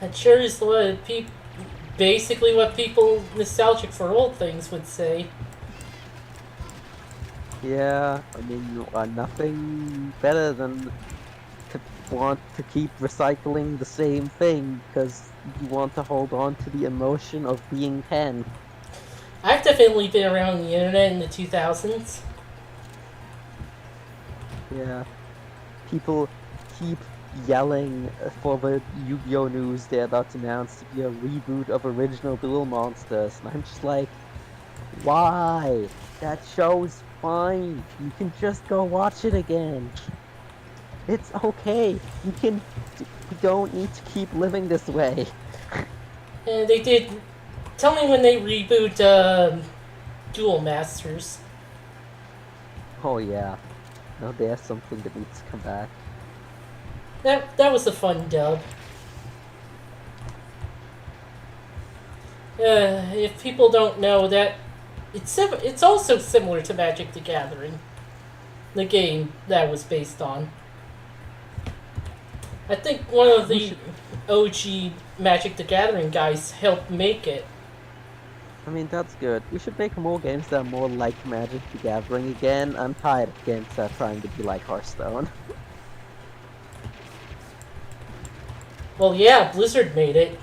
That sure is what basically what people nostalgic for old things would say. Yeah, I mean, nothing better than to want to keep recycling the same thing because you want to hold on to the emotion of being 10. I've definitely been around the internet in the 2000s. Yeah. People keep yelling for the Yu-Gi-Oh! News they're about to announce to be a reboot of original Duel Monsters, and I'm just like, why? That show's fine. You can just go watch it again. It's okay. You don't need to keep living this way. And they did. Tell me when they reboot Duel Masters. Oh yeah. Now there's something that needs to come back. That was a fun dub. If people don't know that, it's also similar to Magic the Gathering, the game that was based on. I think one of the OG Magic the Gathering guys helped make it. I mean, that's good. We should make more games that are more like Magic the Gathering again. I'm tired of games that are trying to be like Hearthstone. Well, yeah, Blizzard made it.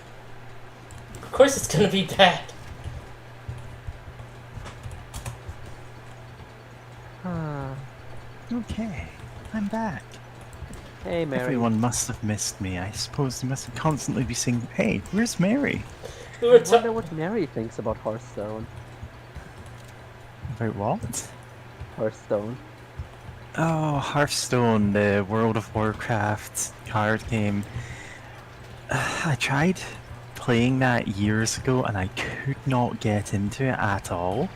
Of course it's gonna be bad. Okay, I'm back. Hey, Mary. Everyone must have missed me. I suppose they must constantly be saying, "Hey, where's Mary?" We were I wonder what Mary thinks about Hearthstone. About what? Hearthstone. Oh, Hearthstone, the World of Warcraft card game. I tried playing that years ago and I could not get into it at all.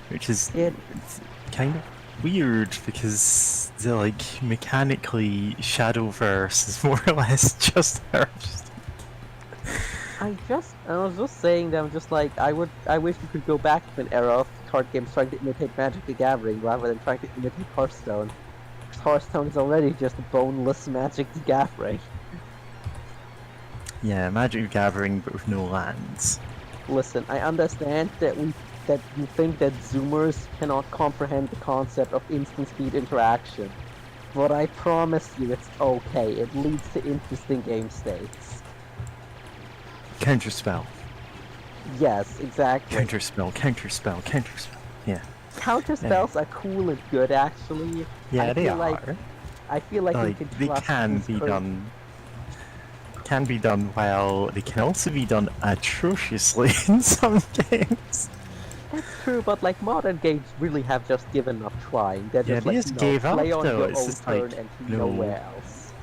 Which is it's kind of weird because, like, mechanically, Shadowverse is more or less just Hearthstone. I was just saying that I'm just like, I wish we could go back to an era of card games trying to imitate Magic the Gathering rather than trying to imitate Hearthstone. Because Hearthstone is already just boneless Magic the Gathering. Yeah, Magic the Gathering but with no lands. Listen, I understand that you think that Zoomers cannot comprehend the concept of instant speed interaction. But I promise you it's okay, it leads to interesting game states. Counterspell. Yes, exactly. Counterspell. Yeah. Counter spells are cool and good, actually. Yeah, I they feel are. like we Like, can they trust can these be current- done. Can be done well. They can also be done atrociously in some games. That's true, but like modern games really have just given up trying. They're Yeah, just they like, just no, gave play up, on though. your It's own just turn like, and no, nowhere else.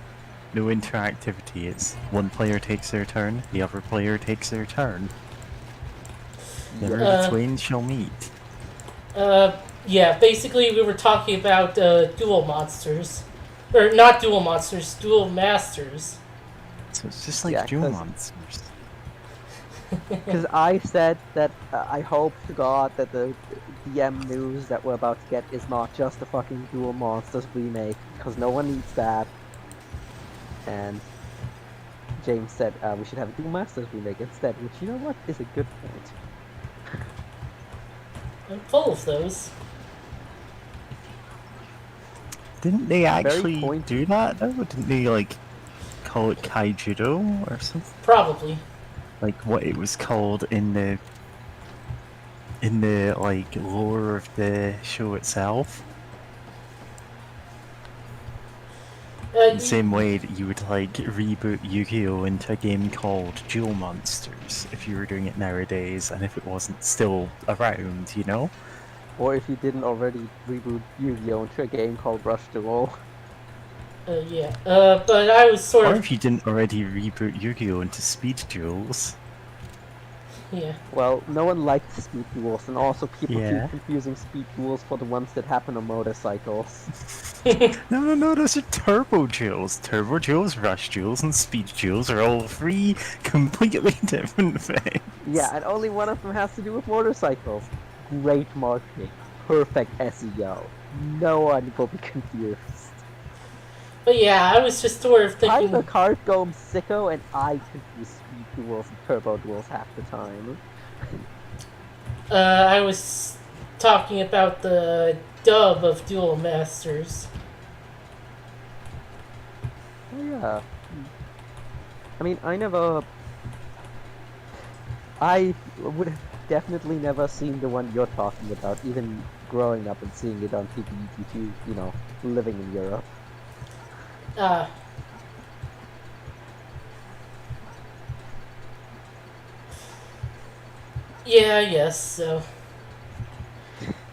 no interactivity. It's one player takes their turn, the other player takes their turn. Never Yeah. the twain shall meet. Yeah, basically we were talking about duel monsters. Or not duel monsters, duel masters. So it's just like Yeah, Duel 'cause- Monsters. Because I said that I hope to God that the DM news that we're about to get is not just a fucking Duel Monsters remake, because no one needs that. And James said we should have a Duel Masters remake instead, which, you know what, is a good point. I'm full of those. Didn't they actually point- do that though? Didn't they like call it Kaijudo or something? Probably. Like what it was called in the like lore of the show itself? The same way that you would like reboot Yu-Gi-Oh into a game called Duel Monsters if you were doing it nowadays and if it wasn't still around, you know? Or if you didn't already reboot Yu-Gi-Oh! Into a game called Rush Duel. Yeah. But I was sort Or of... if you didn't already reboot Yu-Gi-Oh! Into Speed Duels. Yeah. Well, no one liked speed duels, and also people Yeah. keep confusing speed duels for the ones that happen on motorcycles. No, those are turbo duels. Turbo duels, rush duels, and speed duels are all three completely different things. Yeah, and only one of them has to do with motorcycles. Great marketing. Perfect SEO. No one will be confused. But yeah, I was just sort of I'm a thinking... card game sicko, and I confuse speed duels and turbo duels half the time. I was talking about the dub of Duel Masters. Oh, yeah. I mean, I would have definitely never seen the one you're talking about, even growing up and seeing it on TPET2, you know, living in Europe. Yeah, yes, so...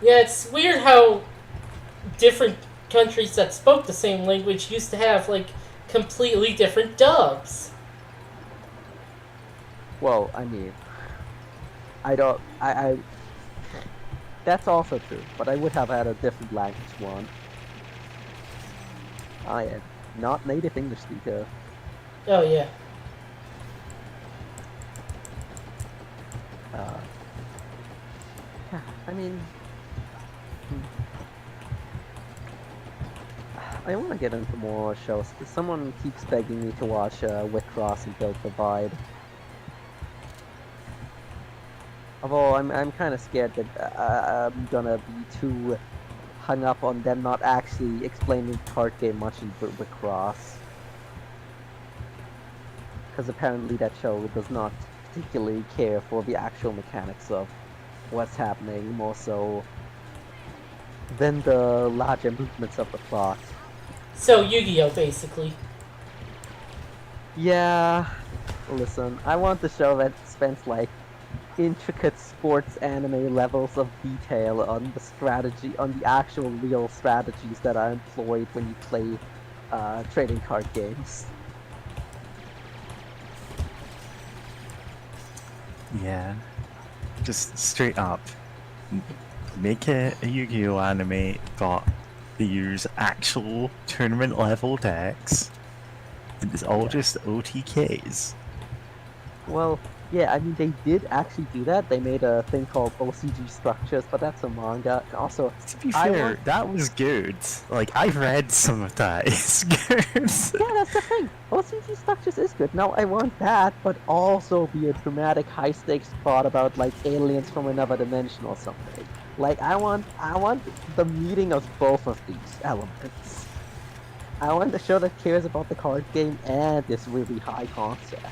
Yeah, it's weird how different countries that spoke the same language used to have, like, completely different dubs. Well, I mean, I that's also true, but I would have had a different language one. I am not native English speaker. Oh, yeah. Yeah, I mean, I want to get into more shows. Someone keeps begging me to watch Witcross and Build Provide. Although I'm kind of scared that I'm gonna be too hung up on them not actually explaining the card game much in Witcross. Because apparently that show does not particularly care for the actual mechanics of what's happening, more so than the larger movements of the plot. So, Yu-Gi-Oh, basically. Yeah, listen, I want the show that spends like intricate sports anime levels of detail on the strategy, on the actual real strategies that are employed when you play trading card games. Yeah. Just straight up. Make a Yu-Gi-Oh anime, but they use actual tournament level decks. And it's all just OTKs. Well, yeah, I mean, they did actually do that. They made a thing called OCG Structures, but that's a manga. Also, To be I fair, want- that was good. Like, I've read some of that. It's good. yeah, that's the thing. OCG Structures is good. Now, I want that, but also be a dramatic, high-stakes plot about, like, aliens from another dimension or something. Like, I want the meeting of both of these elements. I want a show that cares about the card game and this really high concept.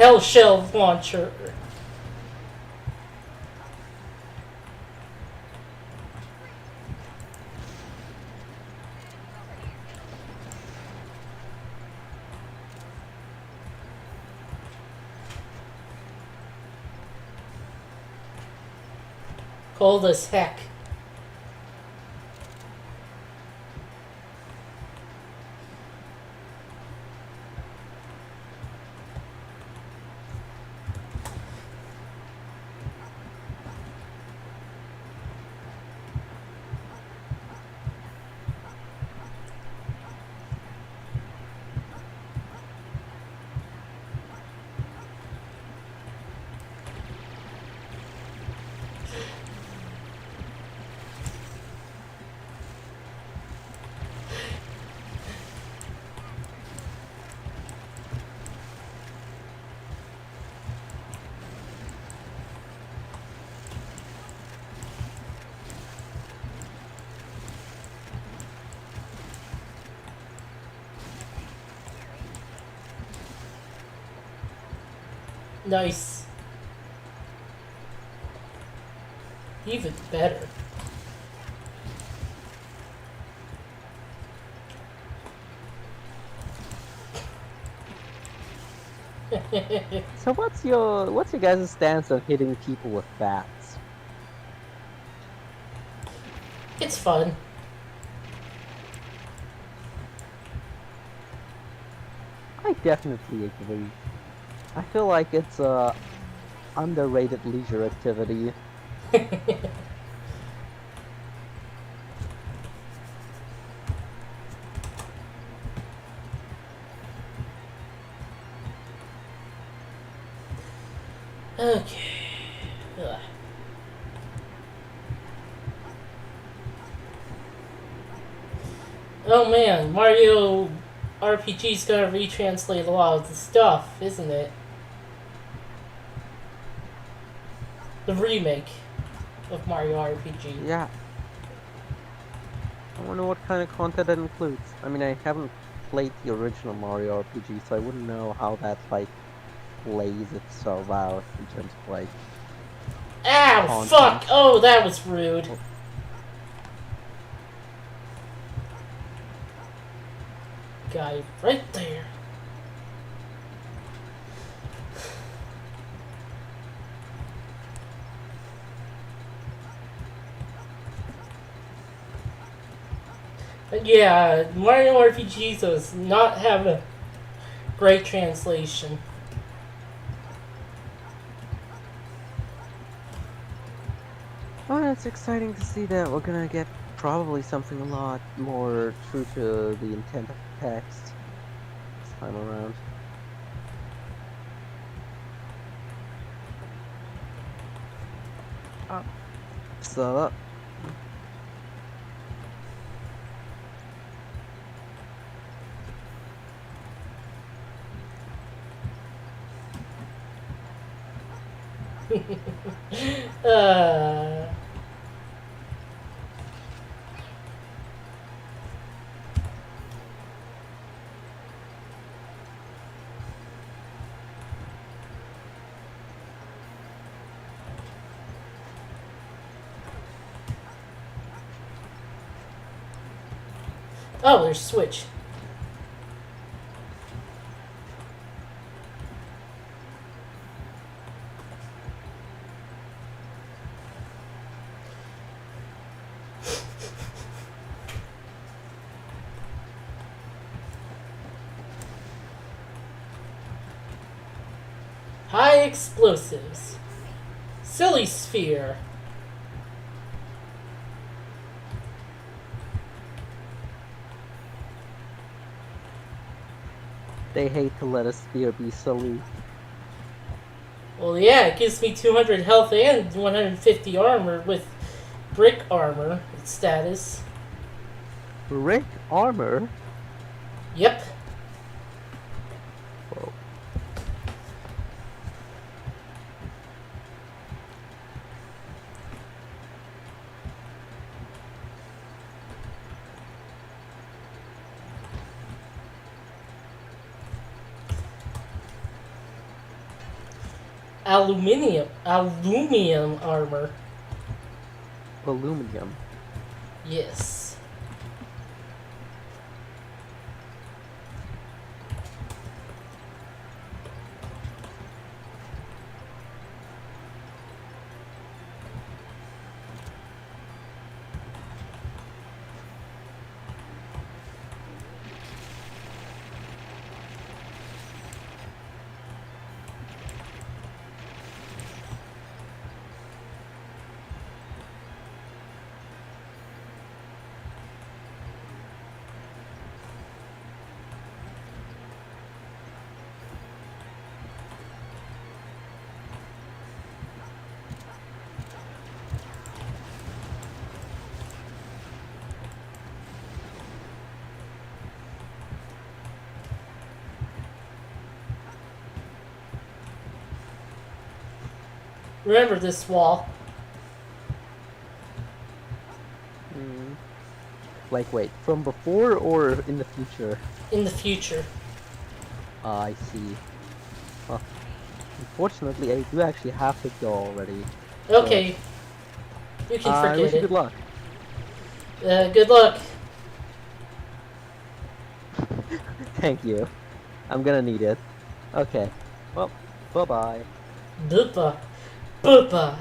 Hell shell launcher. Cold as heck. Nice. Even better. So what's your guys' stance on hitting people with bats? It's fun. I definitely agree. I feel like it's a underrated leisure activity. Okay. Ugh. Oh man, Mario RPG's gonna retranslate a lot of the stuff, isn't it? The remake of Mario RPG. Yeah. I wonder what kind of content it includes. I mean, I haven't played the original Mario RPG, so I wouldn't know how that, like, plays itself out in terms of, like... Ow, content. fuck! Oh, that was rude. Guy right there. But yeah, Mario RPG does not have a great translation. Well, it's exciting to see that we're gonna get probably something a lot more true to the intent of the text this time around. So, uh, oh, there's Switch. High explosives. Silly sphere. they hate to let a sphere be silly. Well, yeah, it gives me 200 health and 150 armor with brick armor status. Brick armor? Yep. Whoa. aluminum armor. Aluminum. Yes. Remember this wall. Like, wait, from before or in the future? In the future. I see. Huh. Unfortunately, I do actually have to go already. Okay. You can I forget wish you it. good luck. Good luck. Thank you. I'm gonna need it. Okay. Well, bye-bye. Bye-bye. Bye-bye.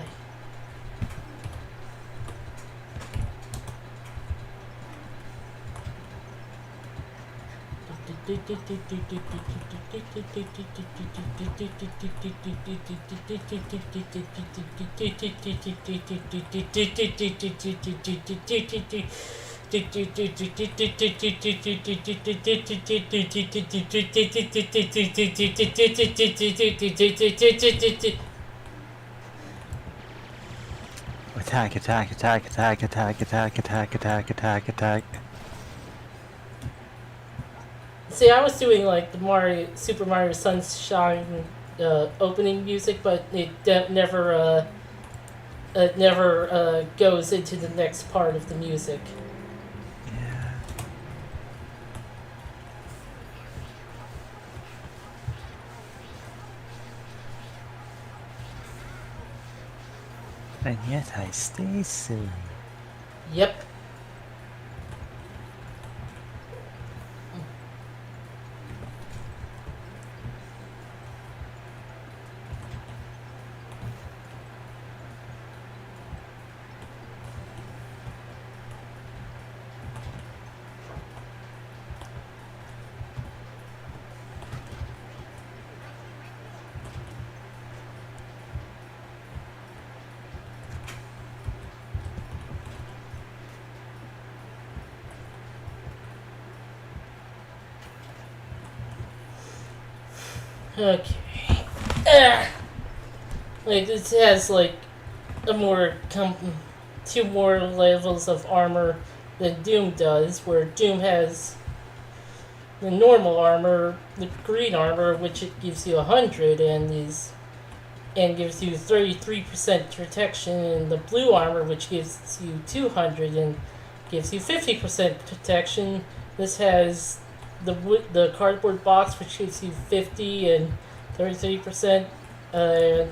Attack, attack, attack, attack, attack, attack, attack, attack, attack, attack. See, I was doing like the Super Mario Sunshine opening music, but it never goes into the next part of the music. Yeah. And yet I stay silly. Yep. Okay. Like this has like two more levels of armor than Doom does, where Doom has the normal armor, the green armor, which it gives you 100 and gives you 33% protection, and the blue armor, which gives you 200 and gives you 50% protection. This has the cardboard box, which gives you 50 and 33%, and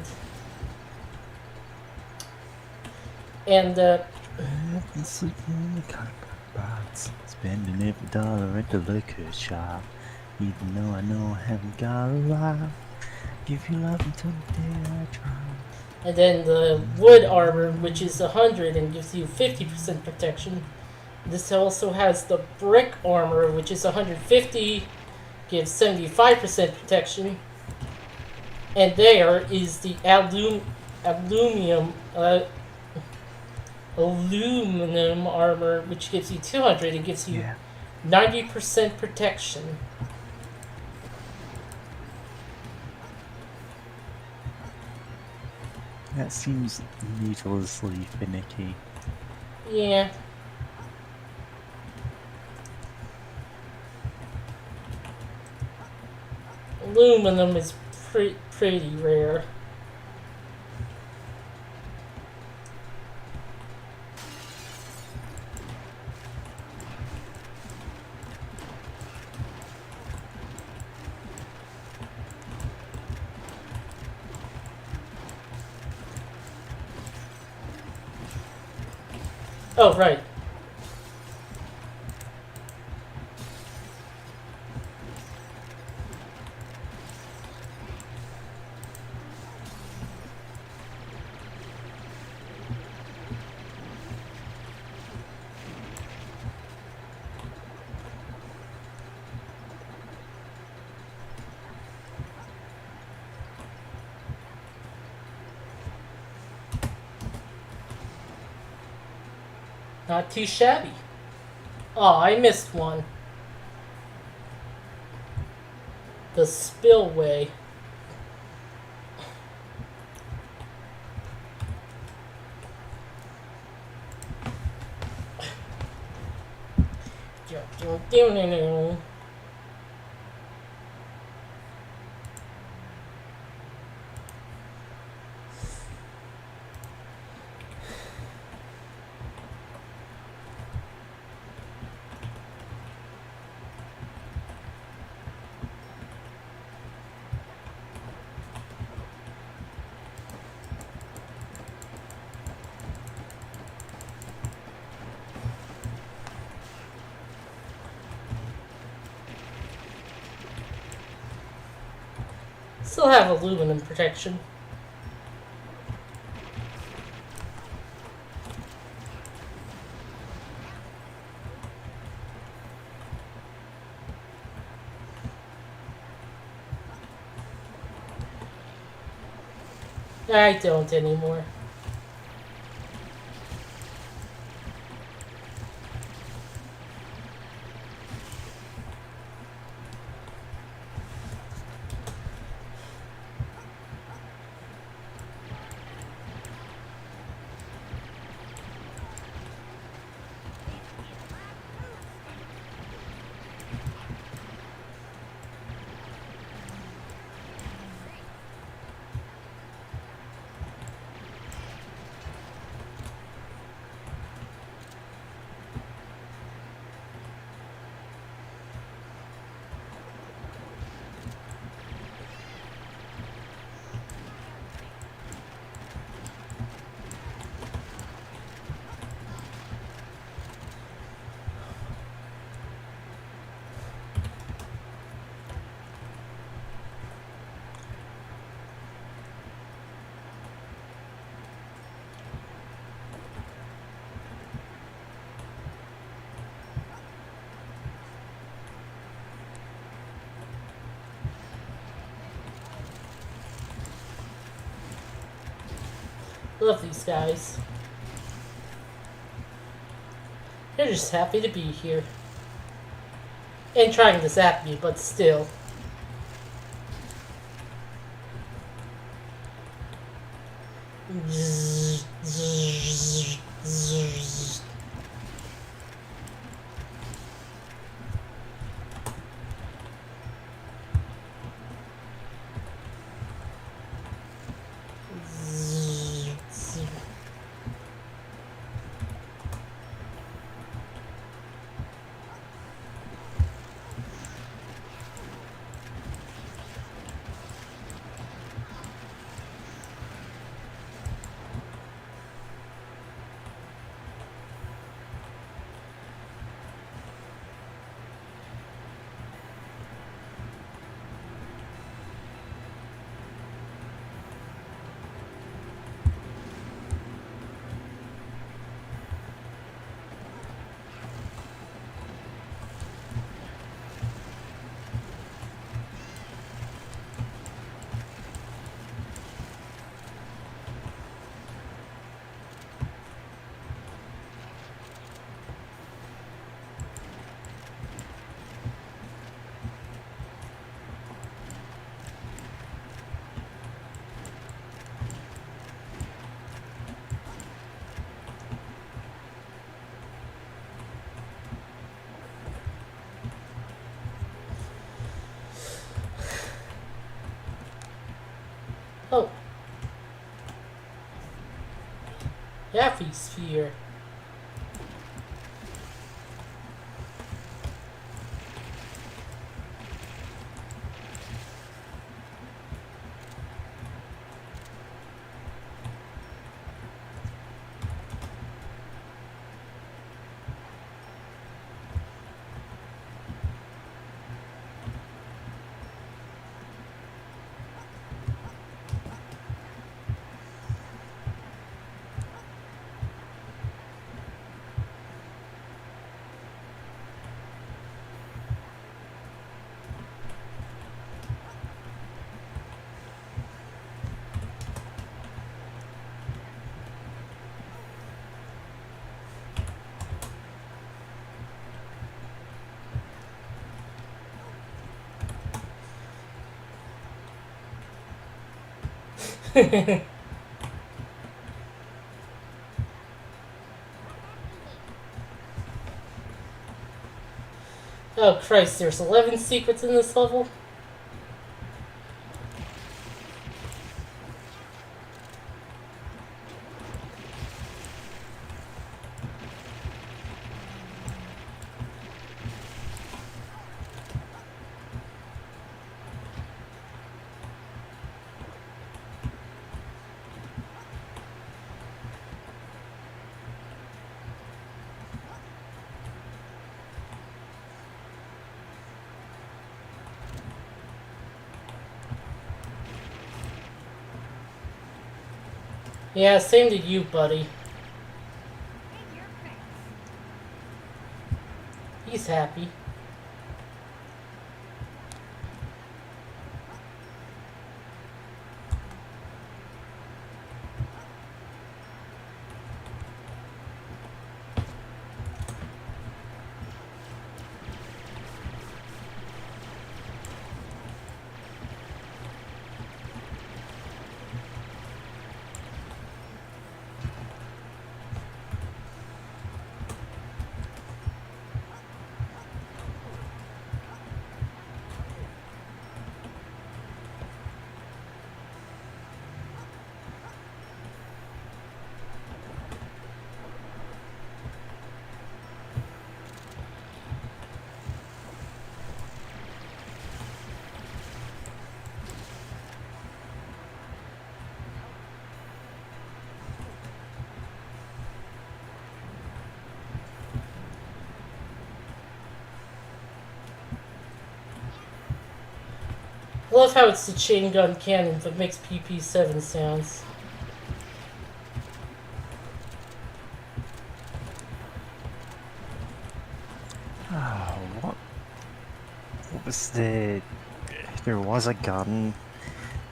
Been sleeping in the cardboard box, spending every dollar at the liquor shop. Even though I know I haven't got a lot, give you love until the day I drop. and then the wood armor, which is 100 and gives you 50% protection. This also has the brick armor, which is 150, gives 75% protection. And there is the aluminum armor, which gives you 200 and gives you 90% protection. That seems needlessly finicky. Yeah. Aluminum is pretty rare. Oh, right. Not too shabby. Oh, I missed one. The spillway. Still have aluminum protection. I don't anymore. Love these guys. They're just happy to be here. And trying to zap me, but still. Oh. Yaffy sphere. Oh Christ, there's 11 secrets in this level? Yeah, same to you, buddy. He's happy. I love how it's the chain gun cannon but makes PP7 sounds. Oh, what was the... There was a gun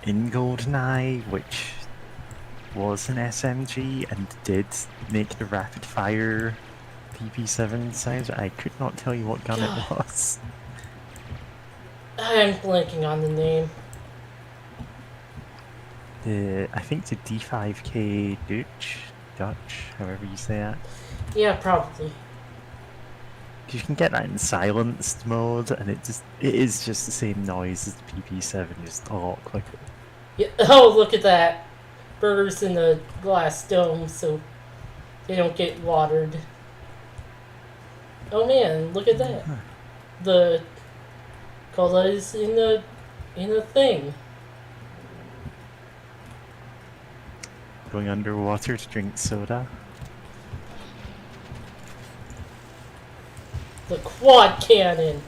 in GoldenEye which was an SMG and did make the rapid fire PP7 sounds. I could not tell you what gun God. it was. I'm blanking on the name. I think the D5K Dutch, however you say that. Yeah, probably. You can get that in silenced mode, and it is just the same noise as the PP7, just a lot quicker. Yeah, oh, look at that. Burgers in the glass dome so they don't get watered. Oh man, look at that. The cola is in the thing. Going underwater to drink soda. The quad cannon.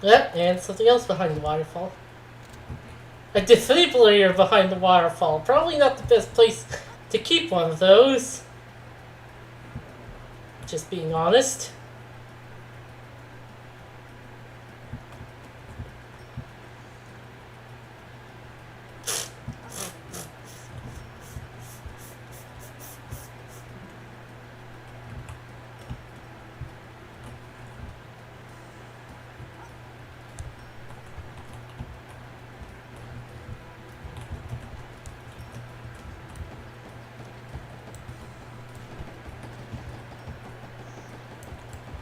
Yep, and something else behind the waterfall. A defibrillator behind the waterfall. Probably not the best place to keep one of those. Just being honest.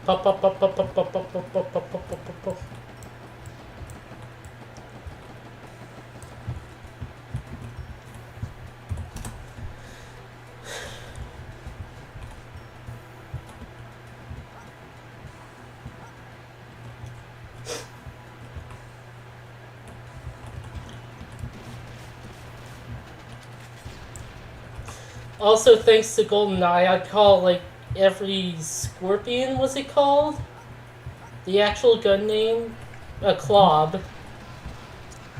Pop, pop, pop, pop, pop, pop, pop, pop, pop, pop, pop, pop, pop. Also, thanks to GoldenEye, I'd call like every Scorpion, was it called? The actual gun name? A Clob.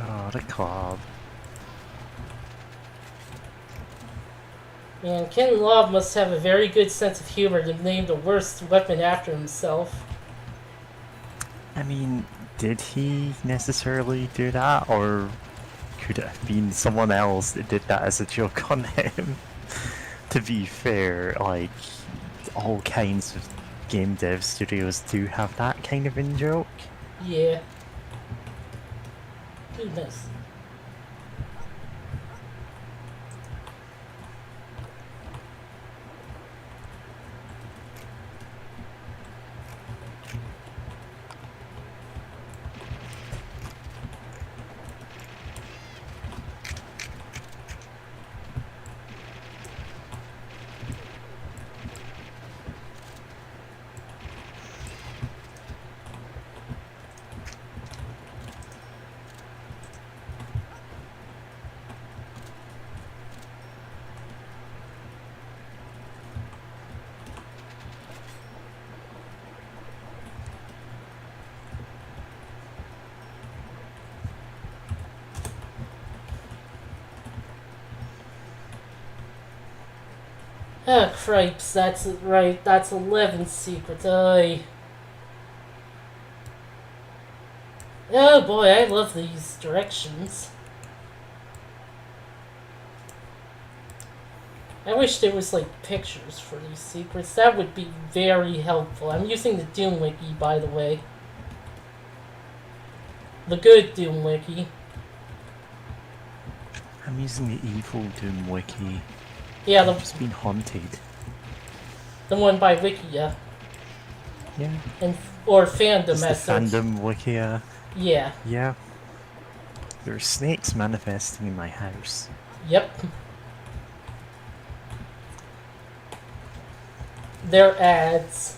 Oh, the club. And Ken Lobb must have a very good sense of humor to name the worst weapon after himself. I mean, did he necessarily do that, or could it have been someone else that did that as a joke on him? To be fair, like, all kinds of game dev studios do have that kind of in-joke. Yeah. Ooh, nice. Ah, cripes, that's right, that's 11 secrets, aye. Oh boy, I love these directions. I wish there was like pictures for these secrets, that would be very helpful. I'm using the Doom Wiki, by the way. The good Doom Wiki. I'm using the evil Doom wiki. Yeah, It's been haunted. the one by Wikia. Yeah. And, or fandom Just the as such. fandom wiki. Yeah. Yeah. There are snakes manifesting in my house. Yep. They're ads.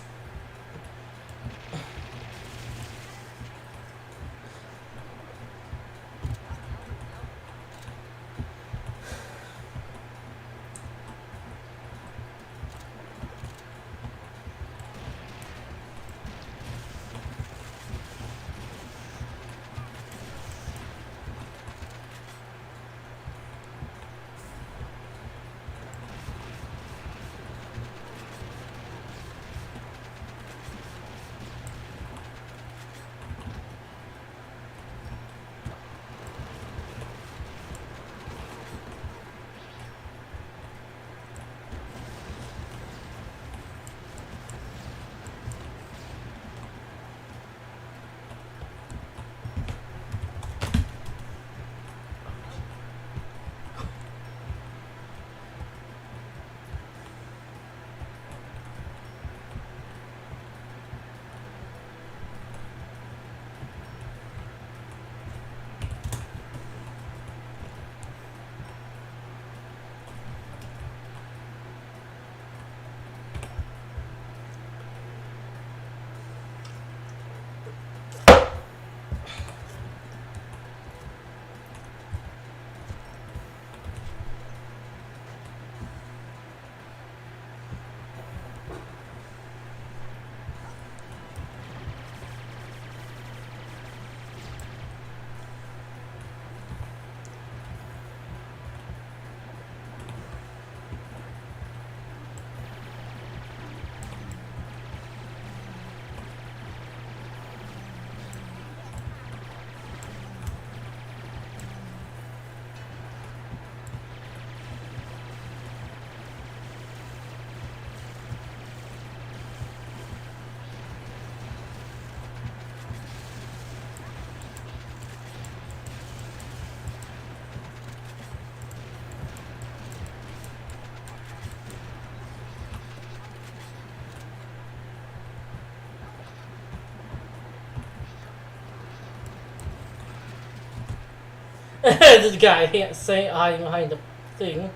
The guy can't say hiding behind the thing.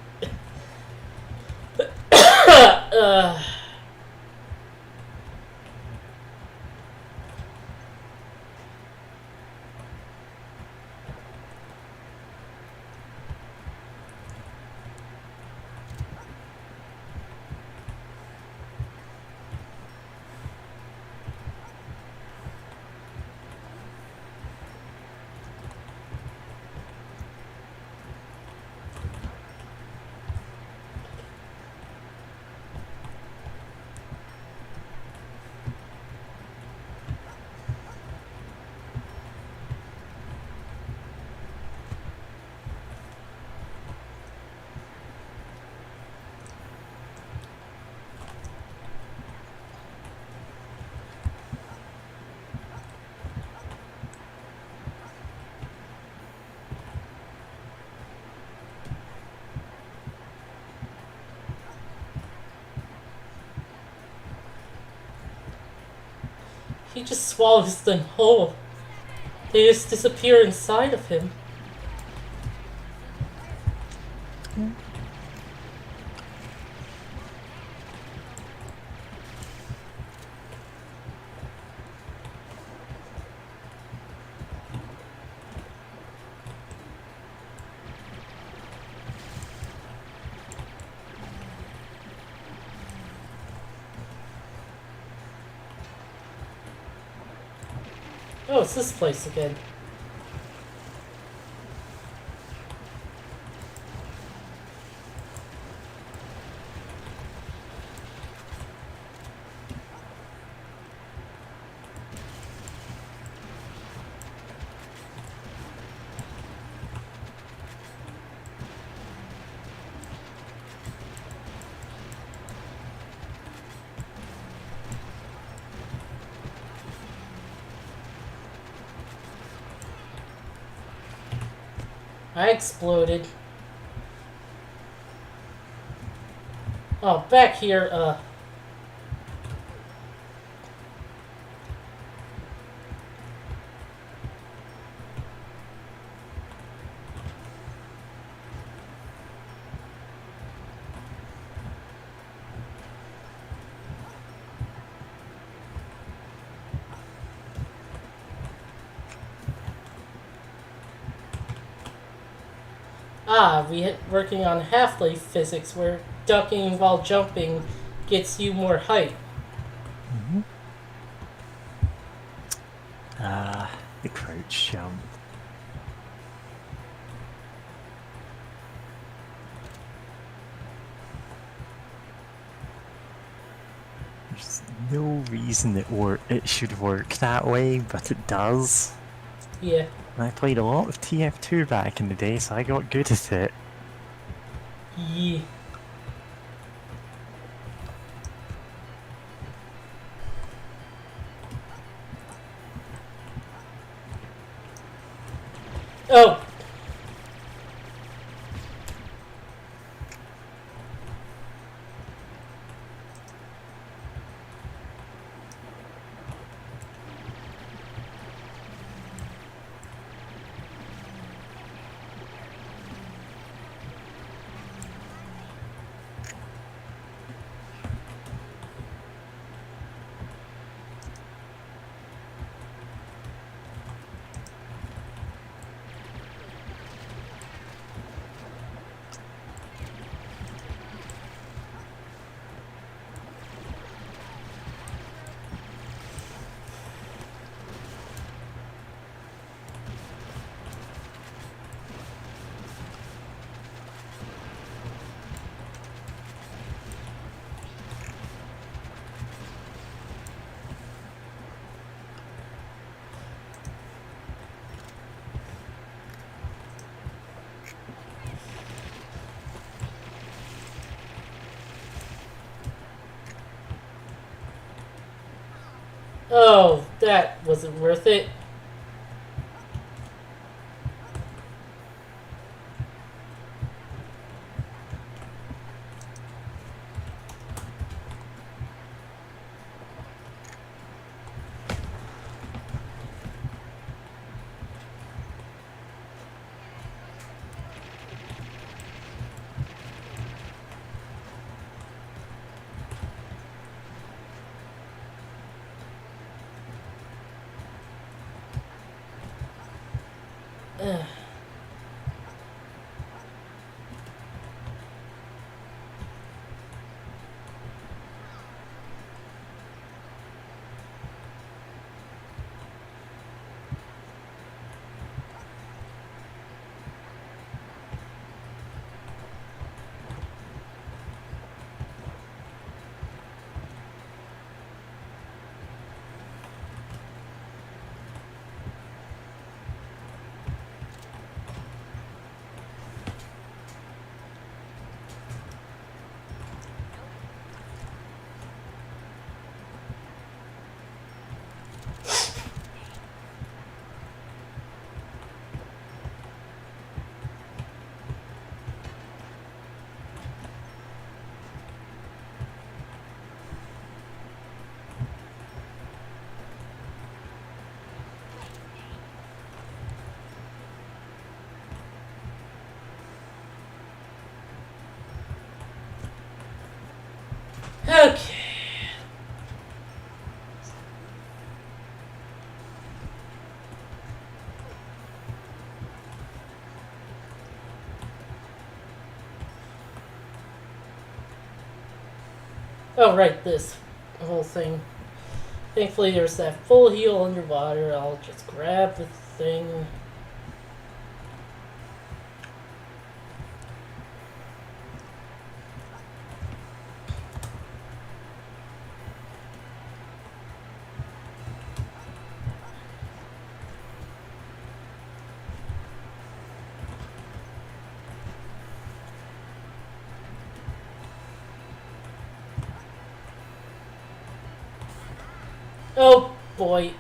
uh, he just swallows them whole. They just disappear inside of him. Oh, it's this place again. I exploded. Oh, back here, working on Half-Life physics where ducking while jumping gets you more height. The crouch jump. There's no reason it should work that way, but it does. Yeah. I played a lot of TF2 back in the day, so I got good at it. Yeah. Oh! Oh, that wasn't worth it. Okay. Oh, right, this whole thing. Thankfully, there's that full heal underwater. I'll just grab the thing. Oh boy.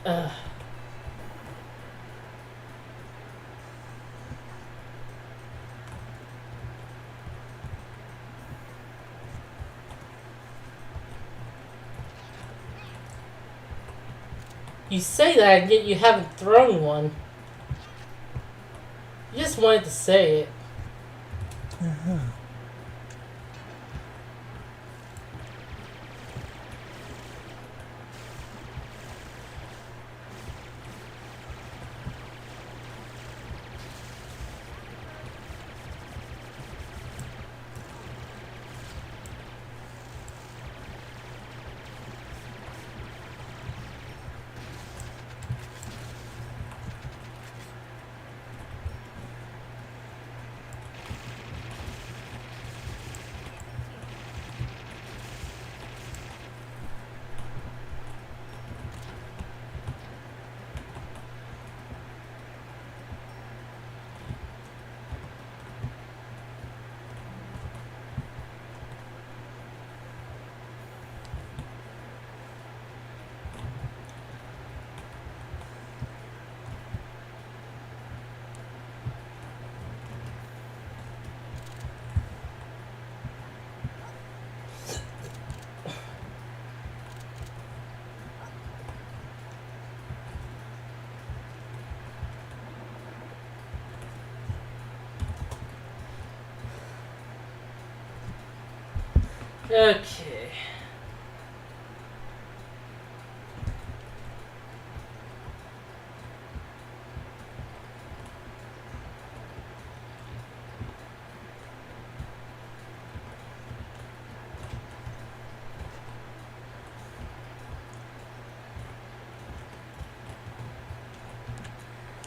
You say that, and yet you haven't thrown one. You just wanted to say it. Okay.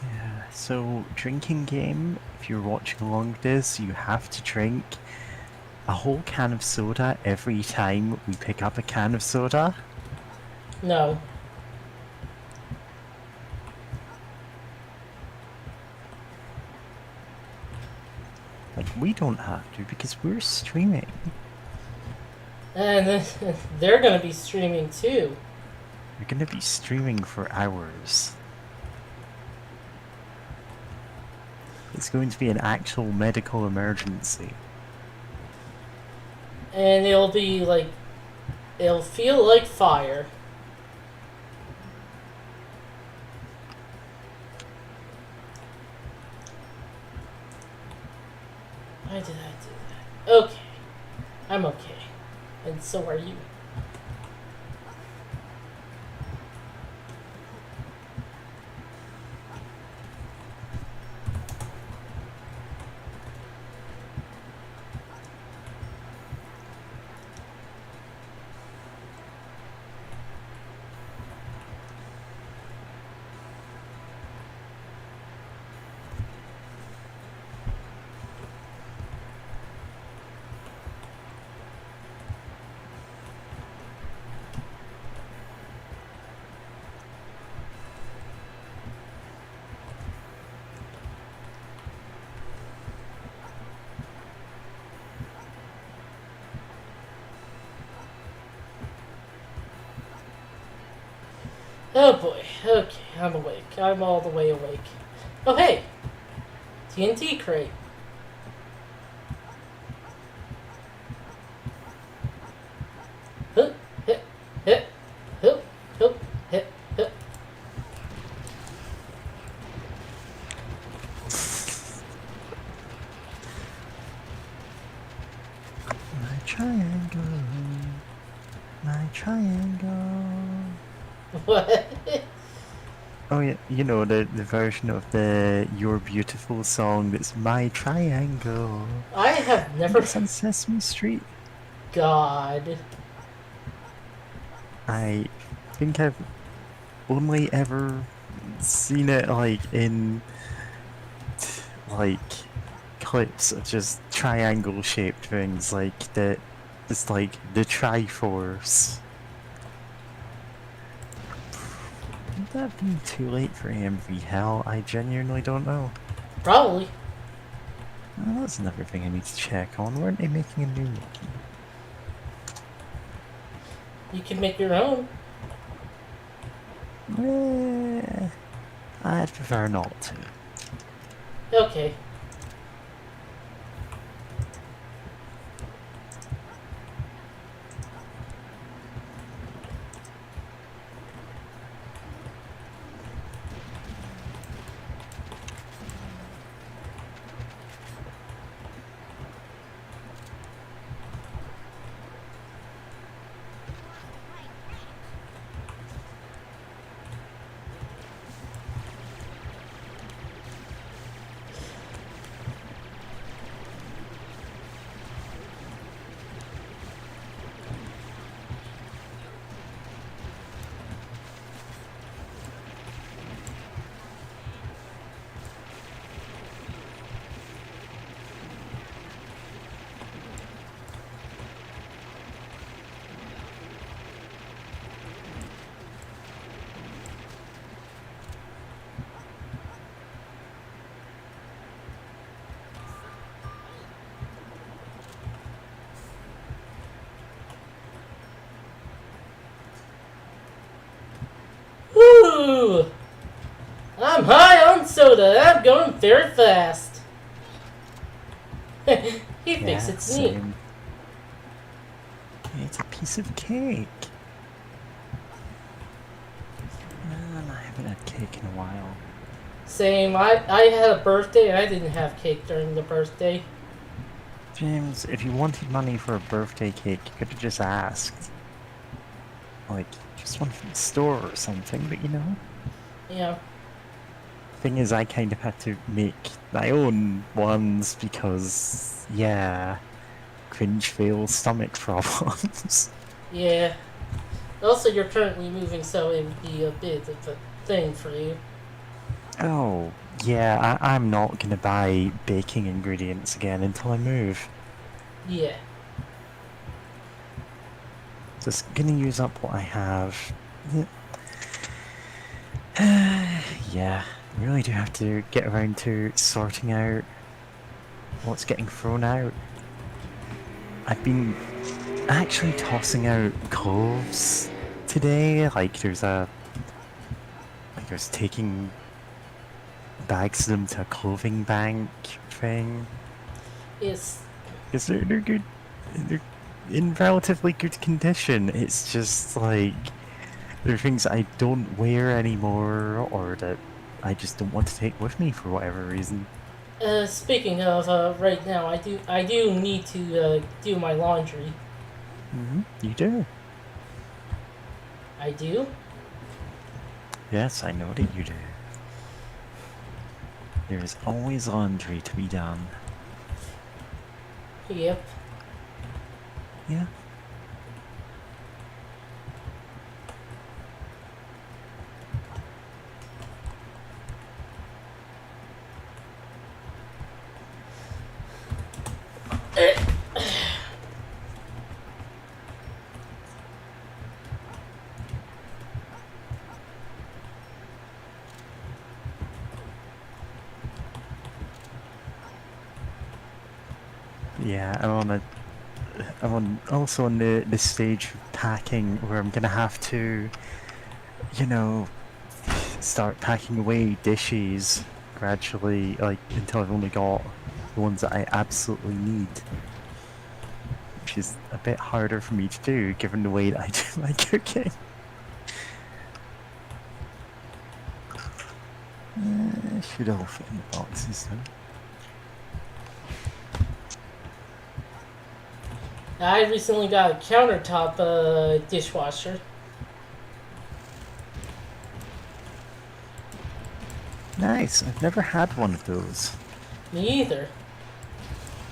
Yeah, so drinking game, if you're watching along with this, you have to drink a whole can of soda every time we pick up a can of soda. No. Like, we don't have to because we're streaming. And they're gonna be streaming too. We're gonna be streaming for hours. It's going to be an actual medical emergency. And it'll be like, it'll feel like fire. Why did I do that? Okay. I'm okay. And so are you. Oh boy. Okay, I'm awake. I'm all the way awake. Oh hey! TNT crate. Huh, hit, hit, hoop, hoop, hit, hit. My triangle. My triangle. What? Oh yeah, you know the version of the You're Beautiful song that's My Triangle. I have I think never. it's on Sesame Street. God. I think I've only ever seen it like in like clips of just triangle shaped things like the it's like the Triforce. Would that be too late for AMV Hell? I genuinely don't know. Probably. Well, that's another thing I need to check on. Weren't they making a new Mickey? You can make your own. I'd prefer not to. Okay. Woo! I'm high on soda. I'm going very fast. He thinks it's neat. Same. It's a piece of cake. Man, I haven't had cake in a while. Same. I had a birthday. I didn't have cake during the birthday. James, if you wanted money for a birthday cake, you could have just asked. Like, just one from the store or something, but you know. Yeah. Thing is, I kind of had to make my own ones because, yeah, cringe fail stomach problems. Yeah. Also, you're currently moving, so it would be a bit of a thing for you. Oh, yeah, I'm not gonna buy baking ingredients again until I move. Yeah. Just gonna use up what I have. Yeah, I really do have to get around to sorting out what's getting thrown out. I've been actually tossing out clothes today. Like I was taking bags of them to a clothing bank thing. It's Because they're good. They're in relatively good condition. It's just like they're things I don't wear anymore, or that I just don't want to take with me for whatever reason. speaking of right now, I do need to do my laundry. You do. I do. Yes, I know that you do. There is always laundry to be done. Yep. Yeah. Yeah, I'm also on the stage of packing where I'm gonna have to, you know, start packing away dishes gradually, like until I've only got the ones that I absolutely need. Which is a bit harder for me to do given the way that I do my cooking. Should all fit in the boxes though. I recently got a countertop dishwasher. Nice. I've never had one of those. Me either.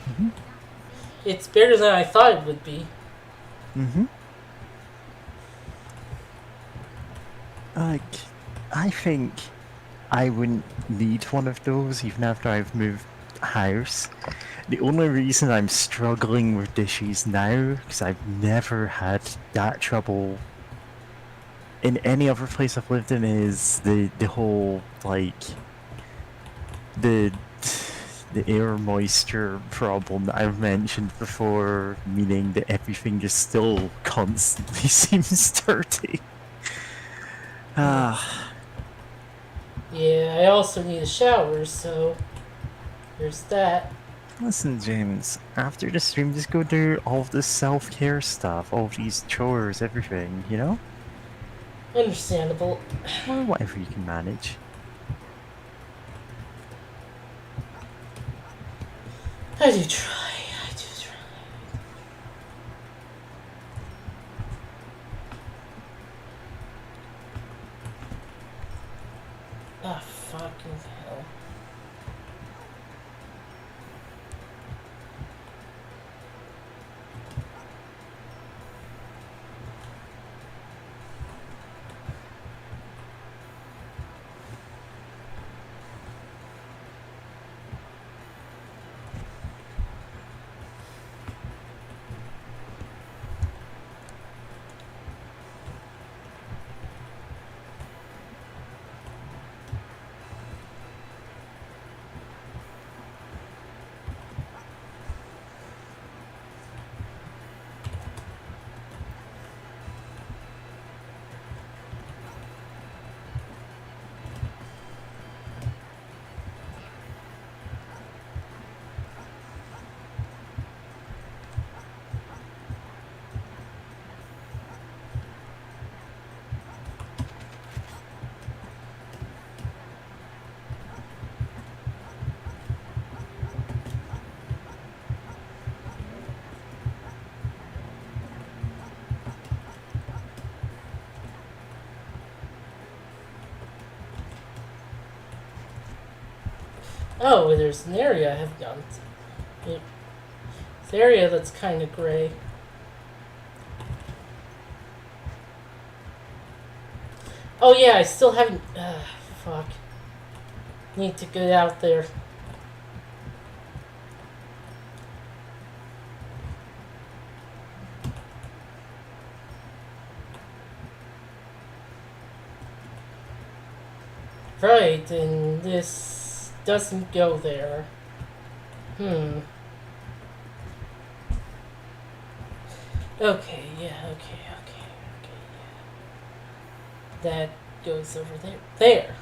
Mm-hmm. It's better than I thought it would be. Mm-hmm. Like, I think I wouldn't need one of those even after I've moved house. The only reason I'm struggling with dishes now, because I've never had that trouble in any other place I've lived in, is the whole, like, the the air moisture problem that I've mentioned before, meaning that everything just still constantly seems dirty. Ah. Yeah, I also need a shower, so there's that. Listen, James, after the stream, just go do all of this self-care stuff, all of these chores, everything, you know? Understandable. Or whatever you can manage. I do try. I do try. Ah, fucking hell. Oh, there's an area I have gone to. It's an area that's kind of gray. Oh yeah, I still haven't... fuck. Need to get out there. Right, and this doesn't go there. Okay, yeah, okay, yeah. That goes over there. There!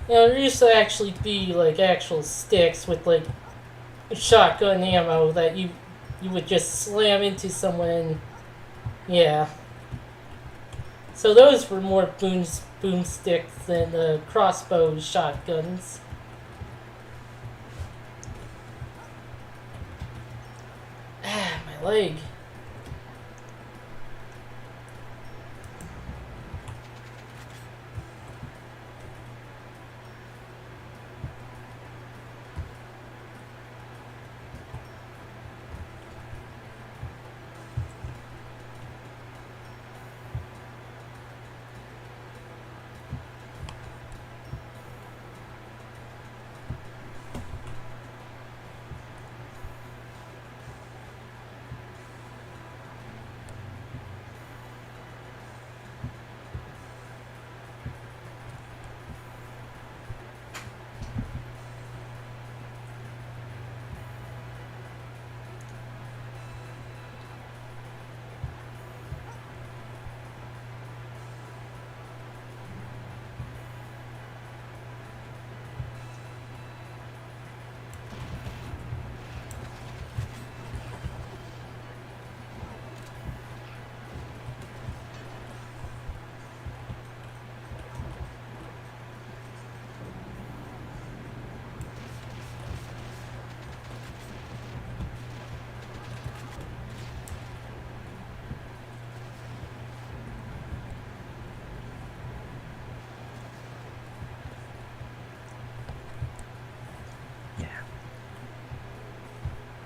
You know, there used to actually be like actual sticks with like shotgun ammo that you would just slam into someone and yeah. So those were more boomsticks than crossbow shotguns. Ah, my leg.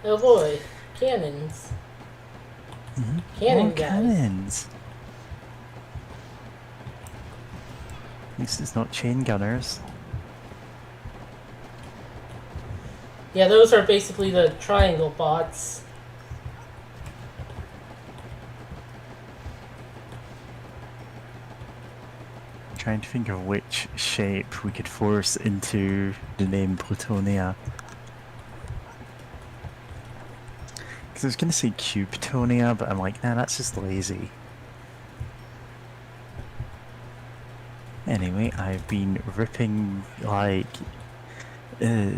Oh boy, cannons. Cannon More guys. cannons. At least it's not chain gunners. Yeah, those are basically the triangle bots. Trying to think of which shape we could force into the name Plutonia. Because I was gonna say Cubetonia, but I'm like, nah, that's just lazy. Anyway, I've been ripping, like,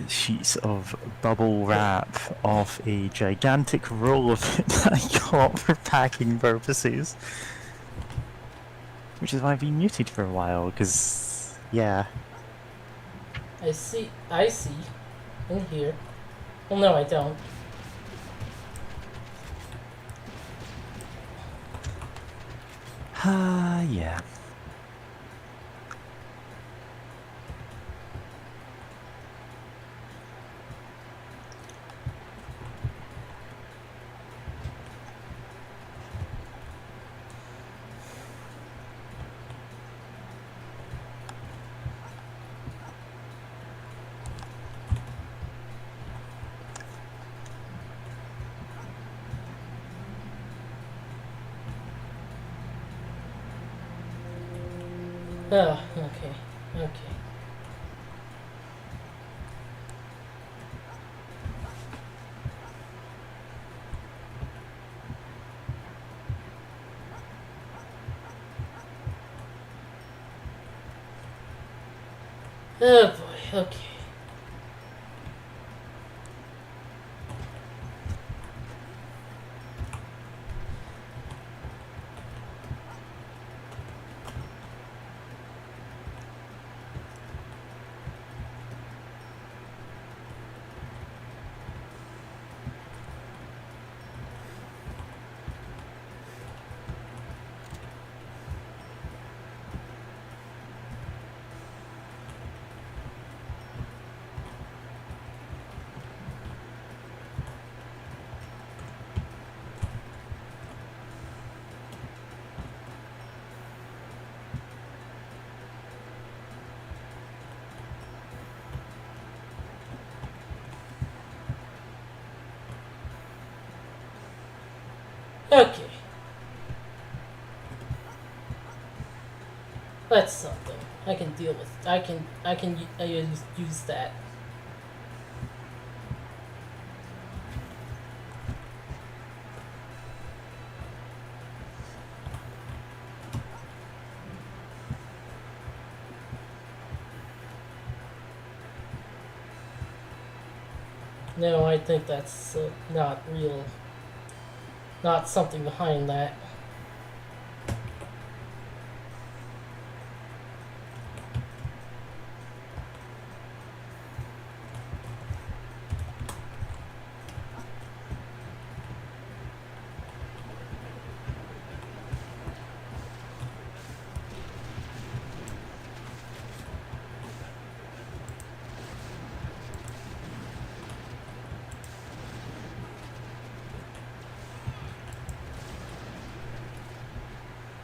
sheets of bubble wrap off a gigantic roll of it that I got for packing purposes. Which is why I've been muted for a while, because, yeah. I see. In here. Well, no, I don't. Yeah. Oh, okay. Okay. Oh boy, okay. Okay. That's something. I can deal with. I can use that. No, I think that's not real. Not something behind that.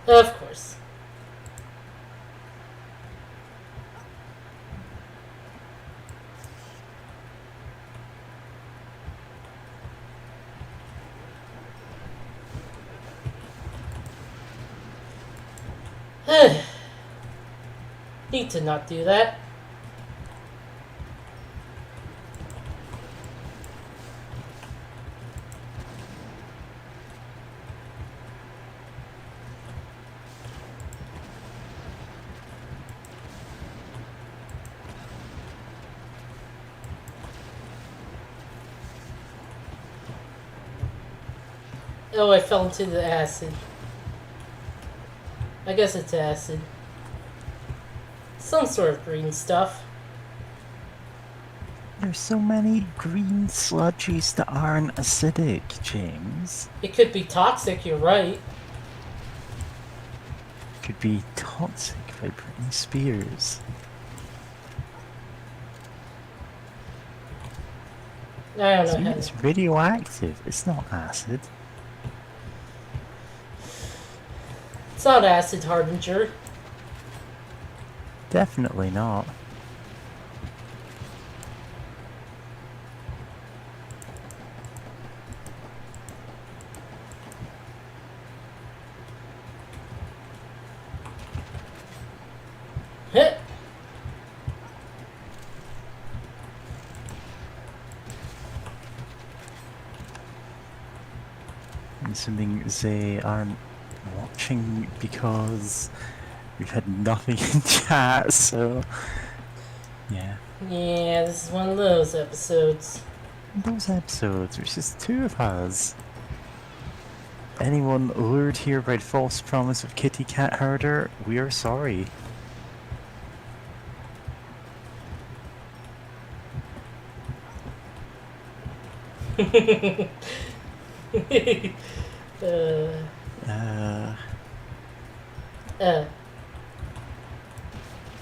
Of course. Need to not do that. Oh, I fell into the acid. I guess it's acid. Some sort of green stuff. There's so many green sludges that aren't acidic, James. It could be toxic, you're right. Could be toxic by Britney Spears. I don't See, know. it's radioactive. It's not acid. It's not acid harbinger. Definitely not. Heh. I'm assuming they aren't watching because we've had nothing in chat, so yeah. Yeah, this is one of those episodes. Those episodes, there's just two of us. Anyone lured here by the false promise of kitty cat herder, we are sorry. uh, Uh, uh,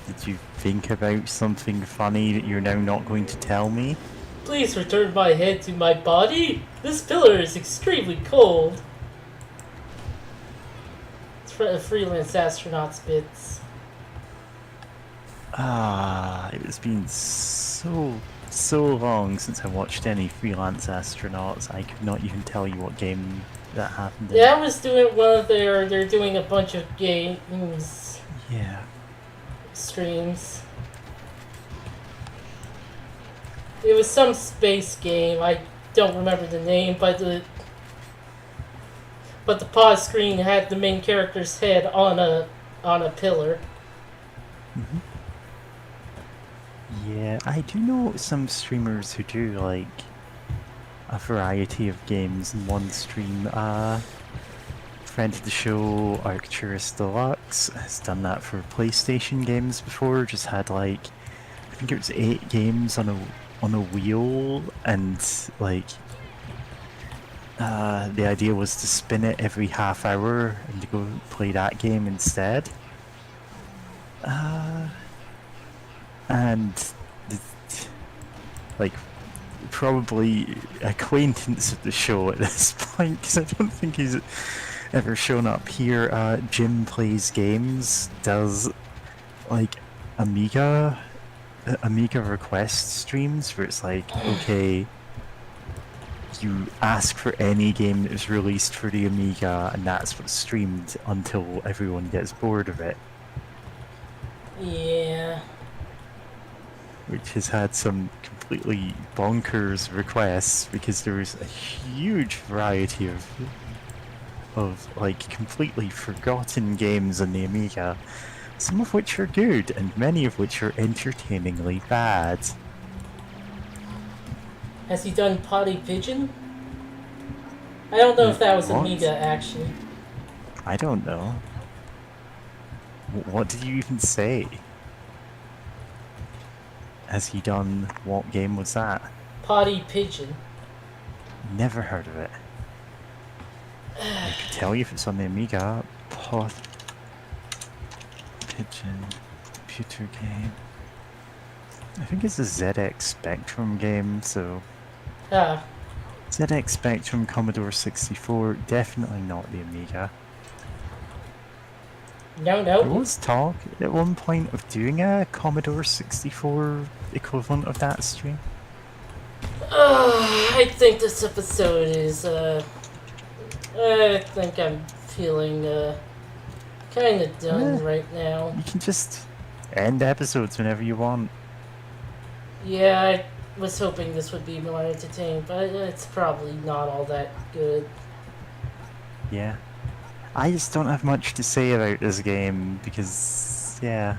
did you think about something funny that you're now not going to tell me? please return my head to my body. This pillar is extremely cold. It's freelance astronauts bits. It has been so long since I watched any freelance astronauts. I could not even tell you what game that happened in. Yeah, I was doing one of they're doing a bunch of games Yeah. streams. It was some space game. I don't remember the name, but the pause screen had the main character's head on a pillar. Mm-hmm. Yeah, I do know some streamers who do like a variety of games in one stream. Friend of the show, Arcturus Deluxe, has done that for PlayStation games before. Just had like, I think it was 8 games on a wheel, and like, the idea was to spin it every half hour and to go play that game instead. And like, probably acquaintance of the show at this point, because I don't think he's ever shown up here. Jim Plays Games does like Amiga request streams where it's like, okay, you ask for any game that is released for the Amiga and that's what's streamed until everyone gets bored of it. Yeah. Which has had some completely bonkers requests because there was a huge variety of like completely forgotten games on the Amiga, some of which are good and many of which are entertainingly bad. Has he done Potty Pigeon? I don't know if that was What? Amiga actually. I don't know. What did you even say? Has he done, what game was that? Potty Pigeon. Never heard of it. I could tell you if it's on the Amiga. Pot Pigeon computer game. I think it's a ZX Spectrum game, so Ah, ZX Spectrum, Commodore 64, definitely not the Amiga. no. There was talk at one point of doing a Commodore 64 equivalent of that stream. I think this episode is, I think I'm feeling, kind of done right now. You can just end episodes whenever you want. Yeah, I was hoping this would be more entertaining, but it's probably not all that good. Yeah. I just don't have much to say about this game because, yeah.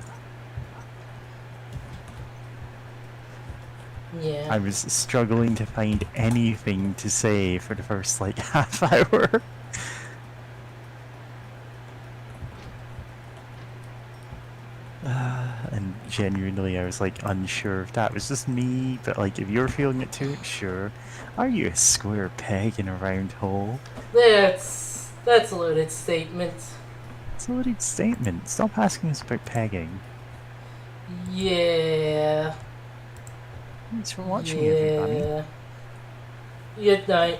Yeah. I was struggling to find anything to say for the first, like, half hour. And genuinely, I was, like, unsure if that was just me, but, like, if you're feeling it too, sure. Are you a square peg in a round hole? That's a loaded statement. It's a loaded statement. Stop asking us about pegging. Yeah. Thanks for watching, everybody. Good night.